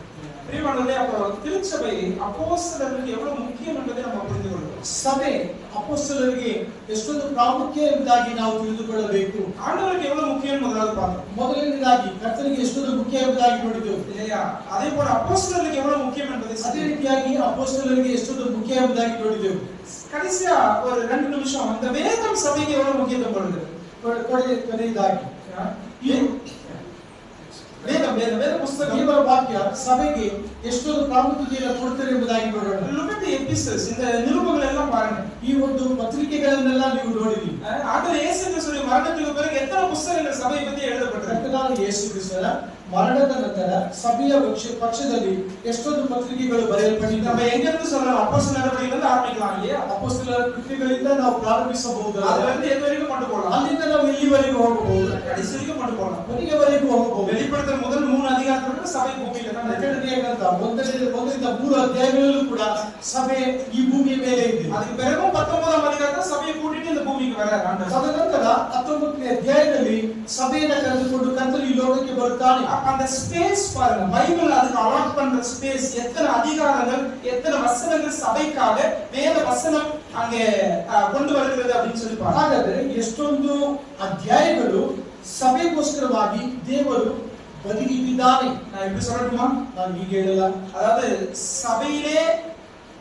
பிரியமானவர்களே, அப்போ திருச்சபை அப்போஸ்தலர்களுக்கு எவ்வளவு முக்கியம் என்பதை நம்ம புரிந்து கொள்வோம். ಸಭೆ ಅಪೊಸ್ತಲರಿಗೆ ಎಷ್ಟೊಂದು ಪ್ರಾಮುಖ್ಯ ಎಂಬುದಾಗಿ ನಾವು ತಿಳಿದುಕೊಳ್ಳಬೇಕು. ஆண்டவருக்கு எவ்வளவு முக்கியம் முதலாவது பார்த்தோம். ಮೊದಲನೇದಾಗಿ ಕರ್ತನಿಗೆ ಎಷ್ಟೊಂದು ಮುಖ್ಯ ಎಂಬುದಾಗಿ ನೋಡಿದೆವು இல்லையா? அதே போல அப்போஸ்தலர்களுக்கு எவ்வளவு முக்கியம் என்பதை ಅದೇ ರೀತಿಯಾಗಿ ಅಪೊಸ್ತಲರಿಗೆ ಎಷ್ಟೊಂದು ಮುಖ್ಯ ಎಂಬುದಾಗಿ ನೋಡಿದೆವು. கடைசியா ஒரு 2 நிமிஷம் அந்த வேதம் சபைக்கு எவ்வளவு முக்கியத்துவம் கொடுக்குது. ಕೊನೆಯದಾಗಿ வேத புஸ்தகம் ದೇವರ ವಾಕ್ಯ ಸಭೆಗೆ ಎಷ್ಟೊಂದು ಪ್ರಾಮುಖ್ಯತೆಯನ್ನು ಕೊಡ್ತಾರೆ ಎಂಬುದಾಗಿ ನೋಡೋಣ. look at the epistles, இந்த நிருபங்கள் எல்லாம் பாருங்க. ಈ ಒಂದು ಪತ್ರಿಕೆಗಳನ್ನೆಲ್ಲ ನೀವು ನೋಡಿರಿ. ஆண்டவர் இயேசு கிறிஸ்துவின் மரணத்துக்கு பிறகு எத்தனை புத்தகங்கள் சபையை பத்தி எழுதப்பட்டிருக்கு. ಕರ್ತನಾದ ಯೇಸು ಕ್ರಿಸ್ತನ ಮರಣದ ನಂತರ ಸಭೆಯ ಪಕ್ಷದಲ್ಲಿ ಎಷ್ಟೊಂದು ಪತ್ರಿಕೆಗಳು ಬರೆಯಲ್ಪಟ್ಟಿವೆ. நம்ம எங்க இருந்து சொல்லலாம்? அப்போஸ்தலர் நடவடிக்கையிலிருந்து ಆರಂಭಿக்கலாம் இல்லையா? ಅಪೊಸ್ತಲರ ಕೃತ್ಯಗಳಿಂದ ನಾವು ಪ್ರಾರಂಭಿಸಬಹುದು. அதுல இருந்து எது வரைக்கும் கொண்டு போகலாம்? ಅಲ್ಲಿಂದ ನಾವು ಎಲ್ಲಿವರೆಗೂ ಹೋಗಬಹುದು? கடைசி வரைக்கும் கொண்டு போகலாம். ಕೊನೆಯವರೆಗೂ ಹೋಗಬಹುದು. வெளிப்படுத்தல் முதல் 3 அதிகாரத்துல சபை பூமியில தான் இருக்கு. ಎರಡನೇ ಗ್ರಂಥ 1ರಿಂದ 3 ಅಧ್ಯಾಯಗಳಲ್ಲೂ ಕೂಡ ಸಭೆ ಈ ಭೂಮಿಯ ಮೇಲೆ ಇದೆ. அதுக்கு பிறகு 19ஆம் அதிகாரத்துல சபையை கூட்டிட்டு இந்த பூமிக்கு வரார் ஆண்டவர். ತದನಂತರ 19ನೇ ಅಧ್ಯಾಯದಲ್ಲಿ ಸಭೆಯನ್ನು ಕರೆದುಕೊಂಡು ಕರ್ತನು ಈ ಲೋಕಕ್ಕೆ ಬರುತ್ತಾನೆ. அந்த ஸ்பேஸ் பாருங்க, பைபிள் அதுக்கு அலாட் பண்ற ஸ்பேஸ், எத்தனை அதிகாரங்கள் எத்தனை வசனங்கள் சபைக்காக வேத வசனம் அங்கே கொண்டு வருகிறது அப்படின்னு சொல்லி பாருங்க. ಹಾಗಾದರೆ ಎಷ್ಟೊಂದು ಅಧ್ಯಾಯಗಳು ಸಭೆಗೋಸ್ಕರವಾಗಿ ದೇವರು ಬದಿಗಿಟ್ಟಿದ್ದಾನೆ. நான் எப்படி சொல்லட்டுமா? ನಾನು ಹೀಗೆ ಹೇಳಲ್ಲ. அதாவது சபையிலே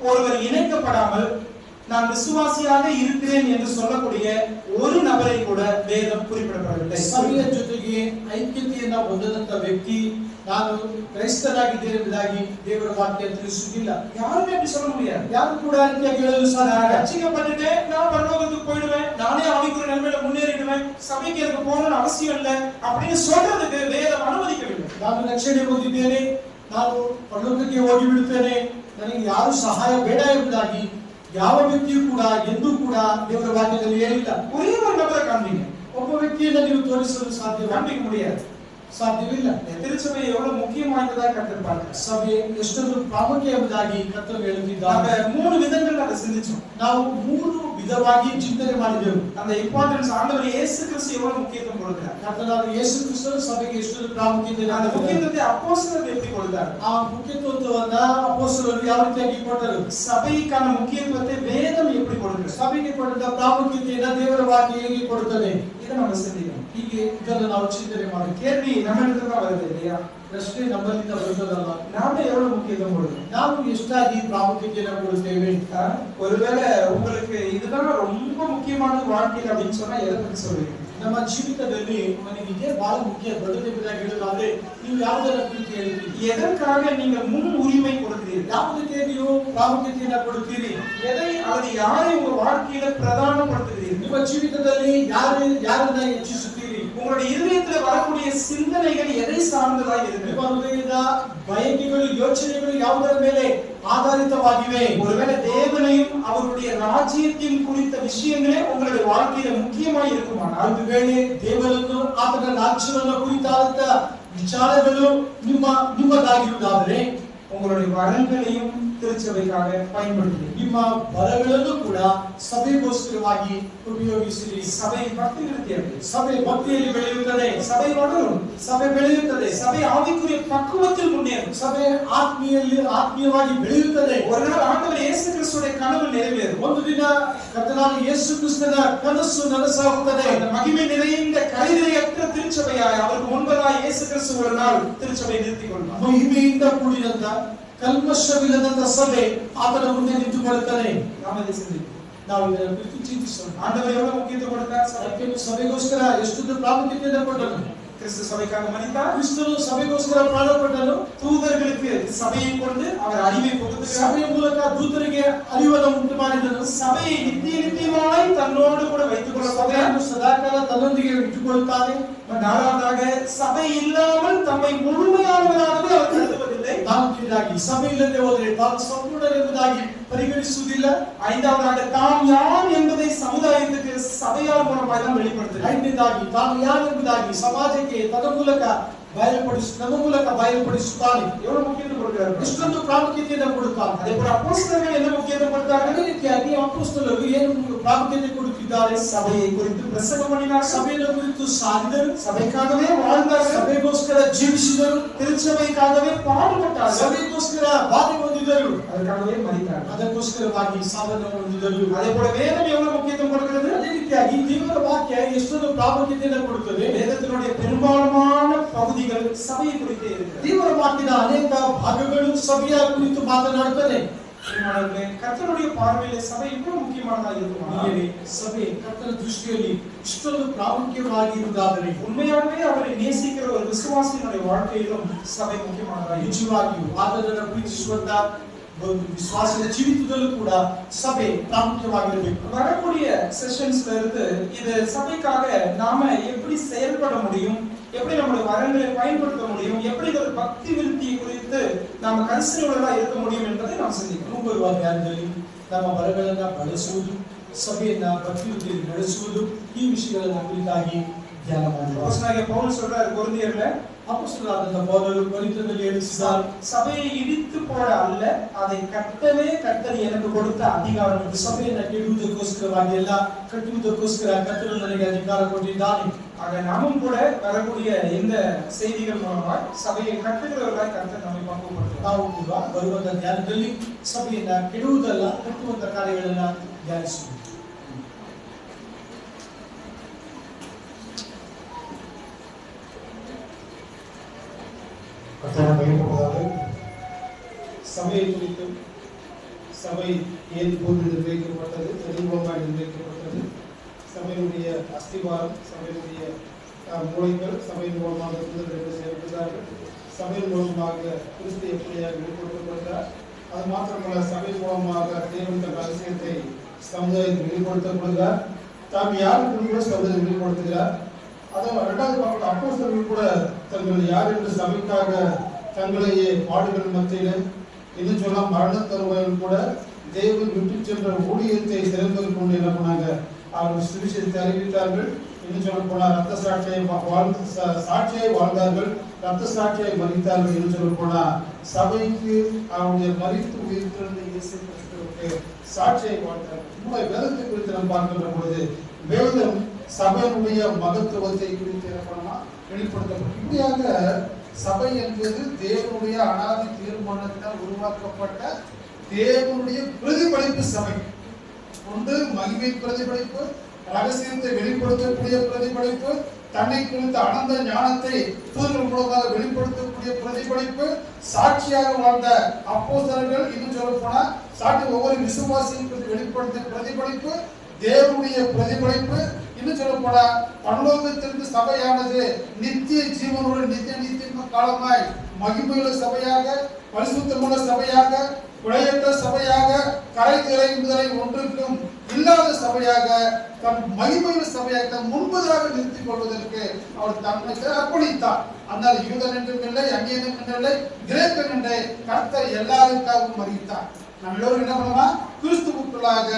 ஒருவர் இணைக்கப்படாமல் நான் விசுவாசியாக இருக்கிறேன் என்று சொல்லக்கூடிய ஒரு நபரை கூட வேதம் குறிப்பிடப்படவில்லை. ಸಭೆಯ ಜೊತೆಗೆ ಐಕ್ಯತೆಯನ್ನ ಹೊಂದದಂತ ವ್ಯಕ್ತಿ ನಾನು ಕ್ರೈಸ್ತನಾಗಿದ್ದೇನೆ ಎಂಬುದಾಗಿ ದೇವರ ವಾಕ್ಯ ತಿಳಿಸುವುದಿಲ್ಲ. யாருமே அப்படி சொல்ல முடியாது. ಯಾರು ಕೂಡ ಅದಕ್ಕೆ ಹೇಳಲು ಸಾಧ್ಯ ಇಲ್ಲ. ரட்சிக்கப்பட்டுட்டேன், நான் பரலோகத்துக்கு போயிடுவேன், நானே ஆவிக்குரிய நிலைமையில முன்னேறிடுவேன், சபைக்கு எனக்கு போகணும்னு அவசியம் இல்லை அப்படின்னு சொல்றதுக்கு வேதம் அனுமதிக்கவில்லை. ನಾನು ರಕ್ಷಣೆ ಹೊಂದಿದ್ದೇನೆ, ನಾನು ಪರಲೋಕಕ್ಕೆ ಹೋಗಿ ಬಿಡುತ್ತೇನೆ, ನನಗೆ ಯಾರು ಸಹಾಯ ಬೇಡ ಎಂಬುದಾಗಿ ಯಾವ ವ್ಯಕ್ತಿಯೂ ಕೂಡ ಎಂದೂ ಕೂಡ ದೇವರ ವಾಕ್ಯದಲ್ಲಿ ಹೇಳಿಲ್ಲ. ஒரே ஒரு நபரை காண்பீங்க, ಒಬ್ಬ ವ್ಯಕ್ತಿಯನ್ನು ನೀವು ತೋರಿಸಲು காண்பிக்க முடியாது, ಸಾಧ್ಯವಿಲ್ಲ. திருச்சபை எவ்வளவு முக்கியம் வாய்ந்ததா கர்த்தர் பார்க்கிறார். ಸಭೆ ಎಷ್ಟೊಂದು ಪ್ರಾಮುಖ್ಯ ಎಂಬುದಾಗಿ ಕರ್ತನು ಹೇಳುತ್ತಿದ್ದಾರೆ. நம்ம 3 விதங்கள் அதை சிந்திச்சோம். ನಾವು 3 ವಿಧವಾಗಿ ಚಿಂತನೆ ಮಾಡಿದೆವು. அந்த இம்பார்ட்டன்ஸ் ஆண்டவர் இயேசு கிறிஸ்து எவ்வளவு முக்கியத்துவம் கொடுக்கிறார். ಕರ್ತನಾದ ಯೇಸು ಕ್ರಿಸ್ತನು ಸಭೆಗೆ ಎಷ್ಟೊಂದು ಪ್ರಾಮುಖ್ಯತೆ அந்த முக்கியத்துவத்தை அப்போஸ்தலர்கள் எப்படி கொடுத்தார்? ಆ ಮುಖ್ಯತ್ವವನ್ನ ಅಪೊಸ್ತಲರು ಯಾವ ರೀತಿಯಾಗಿ ಕೊಟ್ಟರು? சபைக்கான முக்கியத்துவத்தை வேதம் எப்படி கொடுக்கிறது? ಸಭೆಗೆ ಕೊಟ್ಟ ಪ್ರಾಮುಖ್ಯತೆಯನ್ನು ದೇವರ ವಾಕ್ಯ ಹೇಗೆ ಕೊಡುತ್ತದೆ? இதை நம்ம சிந்திக்கணும். ಹೀಗೆ ಇದನ್ನು ನಾವು ಚಿಂತನೆ ಮಾಡಿ கேள்வி நம்ம இடத்துல தான் வருது இல்லையா? ಪ್ರಶ್ನೆ ನಮ್ಮಲ್ಲಿಂದ ಬರುತ್ತದಲ್ಲ, நாம எவ்வளவு முக்கியத்துவம் கொடுக்கணும்? ನಾವು ಎಷ್ಟಾಗಿ ಪ್ರಾಮುಖ್ಯತೆಯನ್ನು ಕೊಡುತ್ತೇವೆ? ஒருவேளை உங்களுக்கு இதுதான் ரொம்ப முக்கியமான வாழ்க்கை அப்படின்னு சொன்னா எதை பத்தி சொல்றீங்க? ನಮ್ಮ ಜೀವಿತದಲ್ಲಿ ನನಗೆ ಇದೇ ಬಹಳ ಮುಖ್ಯ ದೊಡ್ಡದೆಂಬುದಾಗಿ ಹೇಳೋದಾದ್ರೆ ನೀವು ಯಾವುದರ ಕುರಿತು ಹೇಳ್ತೀರಿ? எதற்காக நீங்க முன் உரிமை கொடுக்கிறீர்கள்? ಯಾವುದಕ್ಕೆ ನೀವು ಪ್ರಾಮುಖ್ಯತೆಯನ್ನು ಕೊಡುತ್ತೀರಿ? எதை அல்லது யாரை உங்க வாழ்க்கையில பிரதானப்படுத்துகிறீர்கள்? ನಿಮ್ಮ ಜೀವಿತದಲ್ಲಿ ಯಾರನ್ನ ಹೆಚ್ಚಿಸುತ್ತೀರಿ? உங்களுடைய இதயத்துல வரக்கூடிய சிந்தனைகள் எதை சார்ந்ததாக இருக்கு? ನಿಮ್ಮ ಹೃದಯದ ಬಯಕೆಗಳು ಯೋಚನೆಗಳು ಯಾವುದರ ಮೇಲೆ ஆதாரித்தವಾಗಿವೆ? ஒருவேளை தேவனையும் அவருடைய ராஜ்யத்தையும் குறித்த விஷயங்களே உங்களுடைய வாழ்க்கையில முக்கியமாய் இருக்குமானால், ಒಂದು ವೇಳೆ ದೇವರನ್ನು ಆತನ ರಾಜ್ಯವನ್ನು ಕುರಿತಾದಂತ ವಿಚಾರಗಳು ನಿಮ್ಮದಾಗಿರುವುದಾದರೆ உங்களுடைய வரங்களையும் திருச்சபைக்காக பயன்படுத்தி ನಿಮ್ಮ ಬರಗಳನ್ನು ಕೂಡ ಸಭೆಗೋಸ್ಕರವಾಗಿ ಉಪಯೋಗಿಸಿರಿ. சபை பக்தி விருத்தியாகும், ಸಭೆ ಭಕ್ತಿಯಲ್ಲಿ ಬೆಳೆಯುತ್ತದೆ, சபை வளரும், ಸಭೆ ಬೆಳೆಯುತ್ತದೆ, சபை ஆவிக்குரிய பக்குவத்தில் முன்னேறும், ಸಭೆ ಆತ್ಮೀಯವಾಗಿ ಬೆಳೆಯುತ್ತದೆ. ஒரு நாள் ஆண்டவர் இயேசு கிறிஸ்துவின் கனவு நிறைவேறும். ಒಂದು ದಿನ ಕರ್ತನಾದ ಯೇಸು ಕ್ರಿಸ್ತನ ಕನಸು ನನಸಾಗುತ್ತದೆ. அந்த மகிமை நிறைந்த கரைதிரையற்ற திருச்சபையாய் அவருக்கு முன்பதாய் இயேசு கிறிஸ்து ஒரு நாள் திருச்சபை நிறுத்திக் கொள்வார். ಮಹಿಮೆಯಿಂದ ಕೂಡಿದಂತ ಕಲ್ಮಶವಿಲ್ಲದಂತ ಸಭೆ ಆತನ ಮುಂದೆ ನಿಂತುಕೊಳ್ಳುತ್ತದೆ. நாம் இதை சிந்திப்போம். ನಾವು ಇದರ ಕುರಿತು ಚಿಂತಿಸೋಣ. ஆண்டவர் எவ்வளவு முக்கியத்துவம் கொடுத்தார்? ಸಭೆಗೋಸ್ಕರ ಎಷ್ಟೊಂದು ಪ್ರಾಮುಖ್ಯತೆಯನ್ನು ಕೊಟ್ಟನು. கிறிஸ்து சபைக்காக மரித்தார். ಕ್ರಿಸ್ತನು ಸಭೆಗೋಸ್ಕರ ಪ್ರಾಣ ಕೊಟ್ಟನು. தூதர்களுக்கு சபையை கொண்டு அவர் அறிவை கொடுத்தார். ಸಭೆಯ ಮೂಲಕ ದೂತರಿಗೆ ಅರಿವನ್ನು ಉಂಟು ಮಾಡಿದನು. சபையை நித்தியமாய் தன்னோடு கூட வைத்துக் கொள்ள போகிறார். ಸದಾಕಾಲ ತನ್ನೊಂದಿಗೆ ಇಟ್ಟುಕೊಳ್ಳುತ್ತಾನೆ. நாலாவதாக சபை இல்லாமல் தம்மை முழுமையானவராகவே அவர் கருதுவதில்லை. ನಾಲ್ಕನೇದಾಗಿ ಸಭೆ ಇಲ್ಲದೆ ಹೋದರೆ ತಾನು ಸಂಪೂರ್ಣರೆಂಬುದಾಗಿ ಪರಿಗಣಿಸುವುದಿಲ್ಲ. ஐந்தாவதாக தாம் யார் என்பதை சமுதாயத்துக்கு சபையார் மூலமாக தான் வெளிப்படுத்துகிறார். ಐದನೇದಾಗಿ ತಾನು ಯಾರೆಂಬುದಾಗಿ ಸಮಾಜಕ್ಕೆ ತನ್ನ ಮೂಲಕ ನಮ್ಮ ಮೂಲಕ ಬಯಲುಪಡಿಸುತ್ತಾನೆ. எவ்வளவு முக்கியத்துவம் கொடுக்கிறார்? ಇಷ್ಟೊಂದು ಪ್ರಾಮುಖ್ಯತೆಯನ್ನು ಕೊಡುತ್ತಾನೆ. அதே போல அப்போஸ்தலர்கள் என்ன முக்கியத்துவம் கொடுத்தார்கள்? ಅದೇ ರೀತಿಯಾಗಿ ಅಪೊಸ್ತಲರು ಏನು ಪ್ರಾಮುಖ್ಯತೆ ಕೊಡುತ್ತಿದ್ದಾರೆ? சபையை குறித்து பிரசங்கம் பண்ணினார், ಸಭೆಯ ಕುರಿತು ಸಾರಿದರು, சபைக்காகவே வாழ்ந்தார்கள், ಸಭೆಗೋಸ್ಕರ ಜೀವಿಸಿದರು, திருச்சபைக்காகவே பாடுபட்டார்கள், ಸಭೆಗೋಸ್ಕರ ಬಾಧೆ ಹೊಂದಿದರು, அதற்காகவே மரித்தார்கள். ಅದಕ್ಕೋಸ್ಕರವಾಗಿ ಸಾವನ್ನು ಹೊಂದಿದರು. அதே போல வேதம் எவ்வளவு முக்கியத்துவம் கொடுக்கிறது? ಅದೇ ರೀತಿಯಾಗಿ ದೇವರ ವಾಕ್ಯ ಎಷ್ಟೊಂದು ಪ್ರಾಮುಖ್ಯತೆಯನ್ನು ಕೊಡುತ್ತದೆ. வேதத்தினுடைய பெரும்பாலான பகுதிகள் சபையை குறித்தே இருக்கிறது. ದೇವರ ವಾಕ್ಯದ ಅನೇಕ ಭಾಗಗಳು ಸಭೆಯ ಕುರಿತು ಮಾತನಾಡುತ್ತದೆ. கர்த்தருடைய பார்வையிலே சபை எவ்வளவு முக்கியமானதாக இருக்குமா? ಸಭೆ ಕರ್ತನ ದೃಷ್ಟಿಯಲ್ಲಿ ಇಷ್ಟೊಂದು ಪ್ರಾಮುಖ್ಯವಾಗಿರುವುದಾದರೆ உண்மையாகவே அவரை நேசிக்கிற ஒரு விசுவாசியினுடைய வாழ்க்கையிலும் சபை முக்கியமானதாக ನಿಜವಾಗಿಯೂ ಆತನನ್ನು ಪ್ರೀತಿಸುವಂತ ಒಂದು ವಿಶ್ವಾಸದ ಜೀವಿತದಲ್ಲೂ ಕೂಡ ಸಭೆ ಪ್ರಾಮುಖ್ಯವಾಗಿರಬೇಕು. வரக்கூடிய செஷன்ஸ்ல இருந்து இது சபைக்காக நாம எப்படி செயல்பட முடியும், எப்படி நம்முடைய வரங்களை பயன்படுத்த முடியும், எப்படி ஒரு பக்தி விருத்தியை குறித்து நாம கரிசனையுள்ளதா இருக்க முடியும் என்பதை நாம் சிந்திக்கணும். ಮುಂಬರುವ ಧ್ಯಾನದಲ್ಲಿ ನಮ್ಮ ಬರಗಳನ್ನ ಬಳಸುವುದು, ಸಭೆಯನ್ನ ಭಕ್ತಿಯುತದಲ್ಲಿ ನಡೆಸುವುದು, ಈ ವಿಷಯಗಳನ್ನ ಕುರಿತಾಗಿ ಧ್ಯಾನ ಮಾಡುವ. அப்போஸ்தலனாகிய பவுல் சொல்றார் கொரிந்தியர்ல, ಅಪೊಸ್ತಲರಾದ ಪೌಲರು ಕೊರಿಂಥದಲ್ಲಿ ಹೇಳಿದ್ದಾರೆ, சபையை இடித்து போட அல்ல, அதை கட்டவே கர்த்தர் எனக்கு கொடுத்த அதிகாரம். ಸಭೆಯನ್ನ ಕೆಡುವುದಕ್ಕೋಸ್ಕರವಾಗಿ ಅಲ್ಲ, ಕಟ್ಟುವುದಕ್ಕೋಸ್ಕರ ಕರ್ತನು ನನಗೆ ಅಧಿಕಾರ ಕೊಟ್ಟಿದ್ದಾನೆ. ஆக நாமும் கூட வரக்கூடிய இந்த செய்திகள் மூலமாக சபையை கட்டுகிறவர்களாய் கர்த்தர் நம்மை பக்குவப்படுத்துவார். ನಾವು ಕೂಡ ಬರುವಂತ ಧ್ಯಾನದಲ್ಲಿ ಸಭೆಯನ್ನ ಕೆಡುವುದಲ್ಲ, ಕಟ್ಟುವಂತ ಕಾರ್ಯಗಳನ್ನ ಧ್ಯಾನಿಸುವುದು. சபையை குறித்து சபை ஏன் போது நிர்வகிக்கப்பட்டது, எதுவாக நிர்வகிக்கப்பட்டது, சபையினுடைய அஸ்திவாரம், சபையினுடைய மூளைகள், சபையின் மூலமாக செயல்படுகிறார்கள், சபையின் மூலமாக கிறிஸ்து எப்படியாக வெளிப்படுத்தப்படுகிறார், அது மாத்திரமல்ல சபையின் மூலமாக தேவன் தன் ரகசியத்தை சமுதாயத்தில் வெளிப்படுத்தப்படுகிறார், தாம் யாருக்கு கூட சமுதாயத்தை வெளிப்படுத்துகிறார். அதான் இரண்டாவது பார்க்க அப்போஸ்தலர்கள் கூட தங்கள் யார் என்று சபைக்காக தங்களையே பாடுகள் மத்தியில் இது சொன்னா மரண தருவாயில் கூட தேவன் விட்டு சென்ற ஊழியத்தை சிறந்தது கொண்டு என்ன பண்ணாங்க, அவர்கள் சுவிசேஷத்தை அறிவித்தார்கள். இன்னும் சொல்ல போனா ரத்த சாட்சியை வாழ்ந்தார்கள், ரத்த சாட்சியை மறித்தார்கள். என்று சொல்ல போனா சபைக்கு அவருடைய மறித்து உயிர்த்திருந்த இயேசு கிறிஸ்துவுக்கு சாட்சியை வாழ்ந்தார்கள். வேதத்தை குறித்து நாம் பார்க்கின்ற பொழுது வேதம் சபையினுடைய மகத்துவத்தை குறித்து என்ன பண்ணா வெளிப்படுத்தப்படும். இப்படியாக சபை என்பது தேவனுடைய அனாதி தீர்மானத்தால் உருவாக்கப்பட்ட தேவனுடைய பிரதிபலிப்பு. சபை ஒன்று மகிமை பிரதிபலிப்பு, ரகசியத்தை வெளிப்படுத்தக்கூடிய பிரதிபலிப்பு, தன்னை குறித்த அனந்த ஞானத்தை தூதர்கள் மூலமாக வெளிப்படுத்தக்கூடிய பிரதிபலிப்பு, சாட்சியாக வாழ்ந்த அப்போஸ்தலர்கள், இன்னும் சொல்ல போனா சாட்சி ஒவ்வொரு விசுவாசியும் வெளிப்படுத்த பிரதிபலிப்பு, தேவனுடைய பிரதிபலிப்பு. இன்னும் சொல்ல போனா பரலோகத்திற்கு சபையானது நித்திய ஜீவனோடு நித்திய காலமாய் மகிமையுள்ள சபையாக, பரிசுத்தமுள்ள சபையாக, பிழையற்ற சபையாக, கரை திரை முதலை ஒன்றுக்கும் இல்லாத சபையாக, தன் மகிமையுள்ள சபையாக தன் முன்பதாக நிறுத்திக் கொள்வதற்கு அவர் தன்னை அர்ப்பணித்தார். ஆனால் யூதன் என்றும் இல்லை, அந்நியன் என்றும் இல்லை, கிரேக்கன் என்றே கர்த்தர் எல்லாருக்காகவும் மறித்தார். நம்ம எல்லோரும் என்ன பண்ணுவோம், கிறிஸ்துவுக்குள்ளாக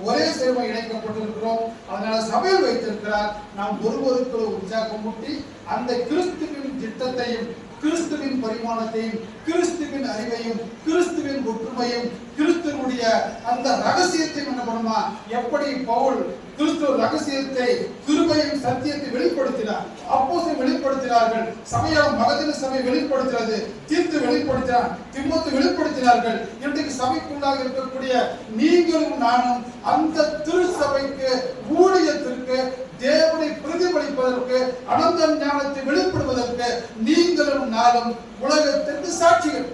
ஒரே சேவை இணைக்கப்பட்டிருக்கிறோம். அதனால சபையில் வைத்திருக்கிறார். நாம் ஒருவருக்கு உற்சாகம் ஊட்டி அந்த கிறிஸ்துவின் திட்டத்தையும், கிறிஸ்துவின் பரிமாணத்தையும், கிறிஸ்துவின் அறிவையும், கிறிஸ்துவின் ஒற்றுமையும், கிறிஸ்துவனுடைய அந்த ரகசியத்தையும் என்ன பண்ணுமா, எப்படி பவுல் கிறிஸ்துவ ரகசியத்தை, கிருபையும் சத்தியத்தை வெளிப்படுத்தினார், அப்போஸ்தலர்கள் வெளிப்படுத்தினார்கள், சபையால் மகதின சபை வெளிப்படுத்தினது, தீர்த்து வெளிப்படுத்தினார், திமோத்தேயு வெளிப்படுத்தினார்கள். இன்றைக்கு சபைக்குள்ளாக இருக்கக்கூடிய நீங்களும் நானும் அந்த திருச்சபைக்கு, ஊழியத்திற்கு, தேவனை பிரதிபலிப்பதற்கு, அனந்த ஞானத்தை வெளிப்படுவதற்கு நீங்களும் நானும் உலகத்திற்கு சாட்சிகள்.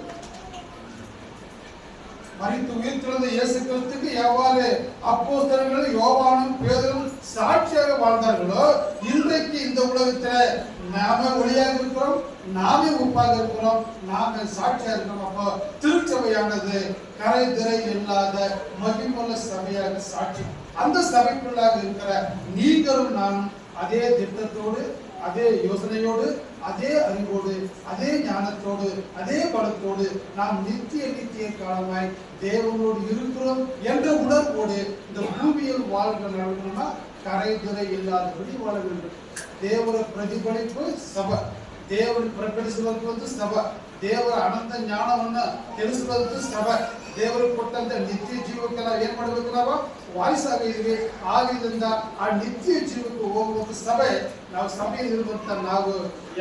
மரித்து உயிர்த்தெழுந்த இயேசு கிறிஸ்துவுக்கு எவ்வாறு அப்போஸ்தலர்கள் யோவானும் பேதுரும் சாட்சியாக வாழ்ந்தார்களோ, இன்றைக்கு இந்த உலகத்தில் நாம ஒளியாக இருக்கிறோம், நாமே உப்பாக இருக்கிறோம், நாம சாட்சியா இருக்கிறோம். அப்போ திருச்சபையானது கரை திரை இல்லாத மகிமுள்ள சபையாக சாட்சி. அந்த சபைக்குள்ளாக இருக்கிற நீங்களும் நானும் அதே திட்டத்தோடு, அதே யோசனையோடு, அதே அறிவோடு, அதே ஞானத்தோடு, அதே பலத்தோடு நாம் நித்திய காலமாய் தேவனோடு இருக்கிறோம் என்ற உணர்வோடு இந்த பூமியில் வாழ்கிறோம்னா கரை துறை இல்லாதபடி வாழ வேண்டும். தேவர பிரதிபலிப்பு சபை, ದೇವರು ಪ್ರಕಟಿಸುವಂಥದ್ದು ಸಭೆ, ದೇವರ ಅನಂತ ಜ್ಞಾನವನ್ನ ತಿಳಿಸುವಂಥದ್ದು ಸಭೆ, ದೇವರು ಕೊಟ್ಟಂತ ನಿತ್ಯ ಜೀವಕ್ಕೆ ನಾವು ಏನ್ ಮಾಡಬೇಕು, ನಾವು ವಾರಿಸಾಗಿದ್ವಿ. ಆಗಿದ್ದರಿಂದ ಆ ನಿತ್ಯ ಜೀವಕ್ಕೆ ಹೋಗುವಂತ ಸಭೆ, ನಾವು ಸಭೆಯಲ್ಲಿರುವಂತ ನಾವು